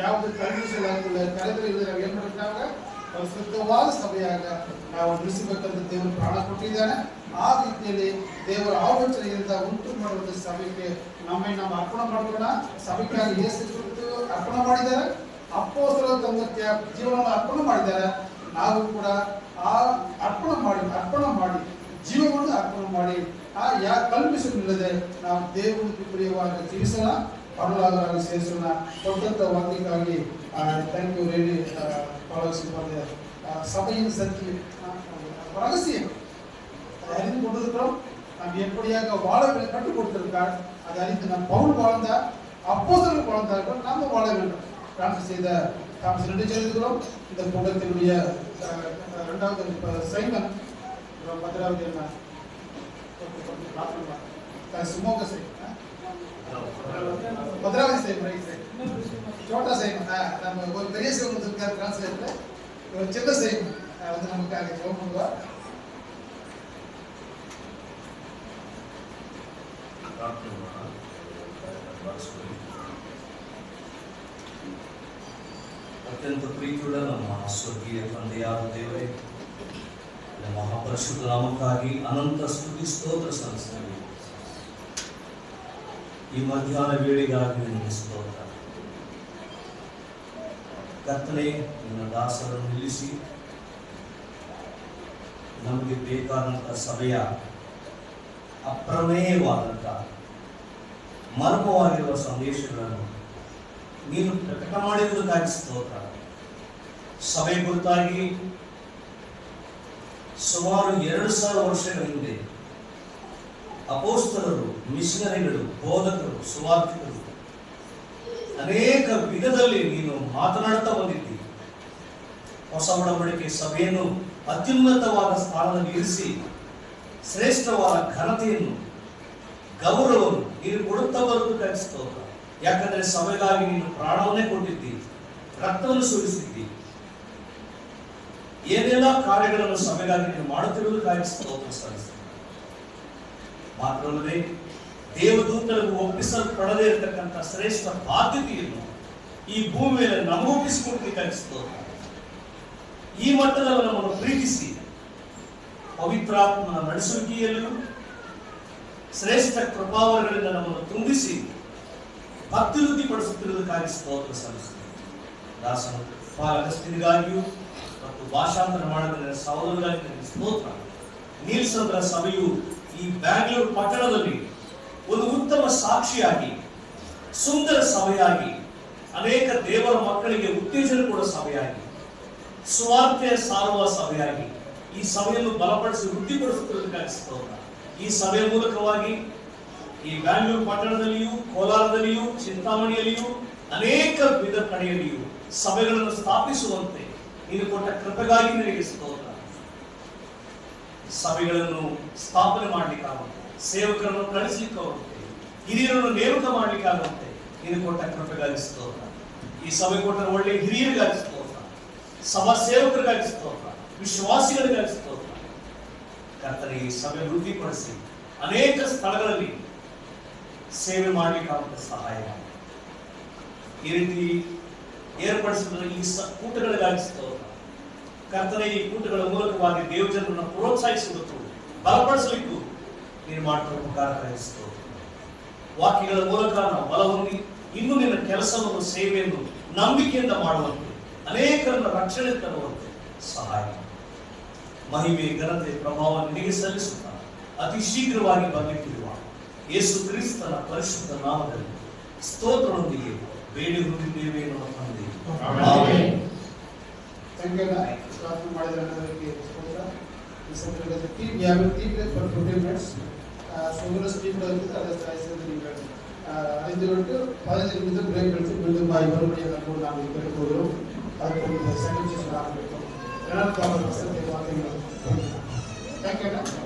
ಯಾವ್ದು ಕಲ್ಪಿಸಲಾಗಿಲ್ಲ, ಕರೆದ್ರೆ ಇಲ್ಲ, ನಾವು ಏನ್ ಮಾಡ್ಬೇಕು, ನಾವು ಪರಿಶುದ್ಧವಾದ ಸಭೆಯಾಗ ನಾವು ನಿಲ್ಲಿಸಬೇಕಂತ ದೇವರು ಪ್ರಾಣ ಕೊಟ್ಟಿದ್ದಾನೆ. ಆ ರೀತಿಯಲ್ಲಿ ದೇವರ ಆಲೋಚನೆಯಿಂದ ಉಂಟು ಮಾಡುವಂತ ಸಭೆಗೆ ನಮ್ಮ ಅರ್ಪಣೆ ಮಾಡ್ಕೋಣ. ಸಭೆಗಾಗಿ ಯೇಸು ಕ್ರಿಸ್ತ ಅರ್ಪಣೆ ಮಾಡಿದ್ದಾರೆ, ಅಪೊಸ್ತಲರು ತಮ್ಮ ಜೀವನವನ್ನು ಅರ್ಪಣೆ ಮಾಡಿದ್ದಾರೆ. ನಾವು ಕೂಡ ಆ ಅರ್ಪಣೆ ಮಾಡಿ ಜೀವವನ್ನು ಅರ್ಪಣೆ ಮಾಡಿ ಕಲ್ಪಿಸಲಿಲ್ಲದೆ ನಾವು ದೇವರಿಗೆ ಪ್ರಿಯವಾಗಿ ಜೀವಿಸೋಣ, ಪರಲೋಕದಲ್ಲಿ ಸೇರಿಸೋಣ. ಕೊಟ್ಟಂತ ವಾಕ್ಯಕ್ಕಾಗಿ ಥ್ಯಾಂಕ್ ಯು ರೆಡಿ பாலசிப்பாங்க சபையின் சக்தி ரகசியம் அதை அறிந்து கொண்டிருக்கிறோம். நாம் எப்படியாக வாழ கற்றுக் கொடுத்திருக்கார் அதை அறிந்து நாம் பவுல் வாழ்ந்தார், அப்போஸ்தலர்கள் வாழ்ந்தார்கள், நாம் வாழ வேண்டும். பிரார்த்தனை செய்த நாம் நன்றி செலுத்துகிறோம். இந்த கூட்டத்தினுடைய இரண்டாவது சைமன் 10வது என்ன சுமோக சைமன் 10வது சைமன் छोटा सैम நம்ம ஒரு பெரிய சைம் இருக்கார் டிரான்ஸ்லேட்டர்ல, ஒரு சின்ன சைம் வந்து நமக்காக ஜெபம் பண்ணுவார். ಅತ್ಯಂತ ಪ್ರೀತಿಯುಳ್ಳ ನಮ್ಮ ಸ್ವರ್ಗೀಯ ತಂದೆಯಾದ ದೇವರೇ, ನಮ್ಮ ಮಹಾಪರಿಶುದ್ಧ ನಾಮಕ್ಕಾಗಿ ಅನಂತ ಸ್ತುತಿ ಸ್ತೋತ್ರ ಸಲ್ಲಿಸುತ್ತೇವೆ. ಈ ಮಧ್ಯಾಹ್ನ ವೇಳೆಗಾಗಿ ನಿಮಗೆ ಸ್ತೋತ್ರ. ಕರ್ತನೆ, ನಿನ್ನ ದಾಸರನ್ನು ನಿಲ್ಲಿಸಿ ನಮಗೆ ಬೇಕಾದಂಥ ಸಭೆಯ ಅಪ್ರಮೇಯವಾದಂಥ ಮರ್ಮವಾಗಿರುವ ಸಂದೇಶಗಳನ್ನು ನೀನು ಪ್ರಕಟ ಮಾಡಿರುವುದಕ್ಕಾಗಿ ಸ್ತೋತ್ರ. ಸಭೆ ಕುರಿತಾಗಿ ಸುಮಾರು 2000 ವರ್ಷಗಳ ಹಿಂದೆ ಅಪೊಸ್ತಲರು, ಮಿಷನರಿಗಳು, ಬೋಧಕರು, ಸುವಾರ್ತಿಕರು ಅನೇಕ ವಿಧದಲ್ಲಿ ನೀನು ಮಾತನಾಡುತ್ತಾ ಬಂದಿದ್ದಿ. ಹೊಸ ಒಡಂಬಡಿಕೆ ಸಭೆಯನ್ನು ಅತ್ಯುನ್ನತವಾದ ಸ್ಥಾನದಲ್ಲಿ ಇರಿಸಿ ಶ್ರೇಷ್ಠವಾದ ಘನತೆಯನ್ನು, ಗೌರವವನ್ನು ನೀನು ಕೊಡುತ್ತಾ ಬರುವುದಕ್ಕಾಗಿ ಸ್ತೋತ್ರ. ಯಾಕಂದ್ರೆ ಸಭೆಗಾಗಿ ನೀನು ಪ್ರಾಣವನ್ನೇ ಕೊಟ್ಟಿದ್ದಿ, ರಕ್ತವನ್ನು ಸುರಿಸಿದ್ದಿ. ಏನೆಲ್ಲ ಕಾರ್ಯಗಳನ್ನು ಸಭೆಗಾಗಿ ನೀನು ಮಾಡುತ್ತಿರುವುದಕ್ಕಾಗಿ ಸ್ತೋತ್ರ ಸಲ್ಲಿಸಿ. ಮಾತ್ರವಲ್ಲದೆ ದೇವದೂತರಿಗೂ ಒಪ್ಪಿಸಲ್ಪಡದೇ ಇರತಕ್ಕಂಥ ಶ್ರೇಷ್ಠ ಬಾಧ್ಯತೆಯನ್ನು ಈ ಭೂಮಿ ಮೇಲೆ ನಮಗೆ ಒಪ್ಪಿಸಿಕೊಡ್ಬೇಕಾಗಿ ಸ್ತೋತ್ರ. ಈ ಮಟ್ಟದಲ್ಲಿ ನಮ್ಮನ್ನು ಪ್ರೀತಿಸಿ ಪವಿತ್ರಾತ್ಮನ ನಡೆಸುವಿಕೆಯಲ್ಲೂ ಶ್ರೇಷ್ಠ ಕೃಪಾವರಗಳಿಂದ ನಮ್ಮನ್ನು ತುಂಬಿಸಿ ಅಭಿವೃದ್ಧಿಪಡಿಸುತ್ತಿರುವುದಕ್ಕಾಗಿ ಸ್ತೋತ್ರ ಸಲ್ಲಿಸುತ್ತೇವೆ. ದಾಸನ ಪಾಲಕಸ್ಥಿನಿಗಾಗಿಯೂ ಮತ್ತು ಭಾಷಾಂತರ ಮಾಡಿದ ಸಹೋದರರಿಗಾಗಿ ಸ್ತೋತ್ರ. ನೀಲ್ಸಂದ್ರ ಸಭೆಯು ಈ ಬ್ಯಾಂಗ್ಳೂರು ಪಟ್ಟಣದಲ್ಲಿ ಒಂದು ಉತ್ತಮ ಸಾಕ್ಷಿಯಾಗಿ, ಸುಂದರ ಸಭೆಯಾಗಿ, ಅನೇಕ ದೇವರ ಮಕ್ಕಳಿಗೆ ಉತ್ತೇಜನ ಕೊಡುವ ಸಭೆಯಾಗಿ, ಸುವಾರ್ತೆಯ ಸಾರುವ ಸಭೆಯಾಗಿ ಈ ಸಭೆಯನ್ನು ಬಲಪಡಿಸಿ ವೃದ್ಧಿಪಡಿಸುತ್ತಿರುವುದಕ್ಕಾಗಿ ಸ್ತೋತ್ರ. ಈ ಸಭೆಯ ಮೂಲಕವಾಗಿ ಈ ಬ್ಯಾಂಗ್ಳೂರು ಪಟ್ಟಣದಲ್ಲಿಯೂ, ಕೋಲಾರದಲ್ಲಿಯೂ, ಚಿಂತಾಮಣಿಯಲ್ಲಿಯೂ ಅನೇಕ ವಿಧ ಕಡೆಯಲ್ಲಿಯೂ ಸಭೆಗಳನ್ನು ಸ್ಥಾಪಿಸುವಂತೆ ನೀನು ಕೊಟ್ಟ ಕೃಪೆಗಾಗಿ ನಿನಗೆ ಸ್ತೋತ್ರ. ಸಭೆಗಳನ್ನು ಸ್ಥಾಪನೆ ಮಾಡಲಿಕ್ಕಾಗುತ್ತೆ, ಸೇವಕರನ್ನು ಕಳಿಸಲಿಕ್ಕಾಗುತ್ತೆ, ಹಿರಿಯರನ್ನು ನೇಮಕ ಮಾಡಲಿಕ್ಕಾಗುತ್ತೆ ನೀನು ಕೊಟ್ಟ ಕೃಪೆಗಾಗಿ ಸ್ತೋತ್ರ. ಈ ಸಭೆ ಕೊಟ್ಟ ಒಳ್ಳೆಯ ಹಿರಿಯರಿಗಾಗಿ ಸ್ತೋತ್ರ, ಸಭಾ ಸೇವಕರಿಗಾಗಿ ಸ್ತೋತ್ರ, ವಿಶ್ವಾಸಿಗಳಿಗಾಗಿ ಸ್ತೋತ್ರ. ಕರ್ತನೆ, ಈ ಸಭೆ ವೃದ್ಧಿಪಡಿಸಿ ಅನೇಕ ಸ್ಥಳಗಳಲ್ಲಿ ಸೇವೆ ಮಾಡಲಿಕ್ಕಾಗುತ್ತೆ ಸಹಾಯ ಮಾಡಿ. ಈ ರೀತಿ ಏರ್ಪಡಿಸಿದ ಈ ಕೂಟಗಳಿಗಾಗಿ ಸ್ತೋತ್ರ. ಕರ್ತನೆ, ಈ ಕೂಟಗಳ ಮೂಲಕವಾಗಿ ದೇವಜನರನ್ನು ಪ್ರೋತ್ಸಾಹಿಸುವುದಕ್ಕೂ ಬಲಪಡಿಸಲಿಕ್ಕೂ ನೀನು ಮಾಡುವ ಉಪಕಾರಕ್ಕಾಗಿ ಸ್ತೋತ್ರ. ವಾಕ್ಯಗಳ ಮೂಲಕ ನಾವು ಬಲ ಹೊಂದಿ ಇನ್ನೂ ನಿನ್ನ ಕೆಲಸವನ್ನು, ಸೇವೆಯನ್ನು ನಂಬಿಕೆಯಿಂದ ಮಾಡುವಂತೆ, ಅನೇಕರನ್ನು ರಕ್ಷಣೆ ತರುವಂತೆ ಸಹಾಯ. ಮಹಿಮೆ, ಘನತೆ, ಪ್ರಭಾವ ನಿನಗೆ ಸಲ್ಲಿಸುತ್ತಾ ಅತಿ ಶೀಘ್ರವಾಗಿ ಬರಲಿಕ್ಕಿರುವ ಯೇಸು ಕ್ರಿಸ್ತನ ಪರಿಶುದ್ಧ ನಾಮದಲ್ಲಿ ಸ್ತೋತ್ರದೊಂದಿಗೆ ಬೇಡಿ ಹೊಂದಿದ್ದೇವೆ ನಮ್ಮ ತಂದೆ. ಆಮೆನ್. அறிந்து விட்டு 15 நிமிடம் பிரேக் எடுத்து மீண்டும் மறுபடியும் நம்ம நாம் கேட்டுக் கொள்கிறோம். அதுக்கு செகண்ட் செஷன் ஆரம்பிக்கும். தேங்க்யூ.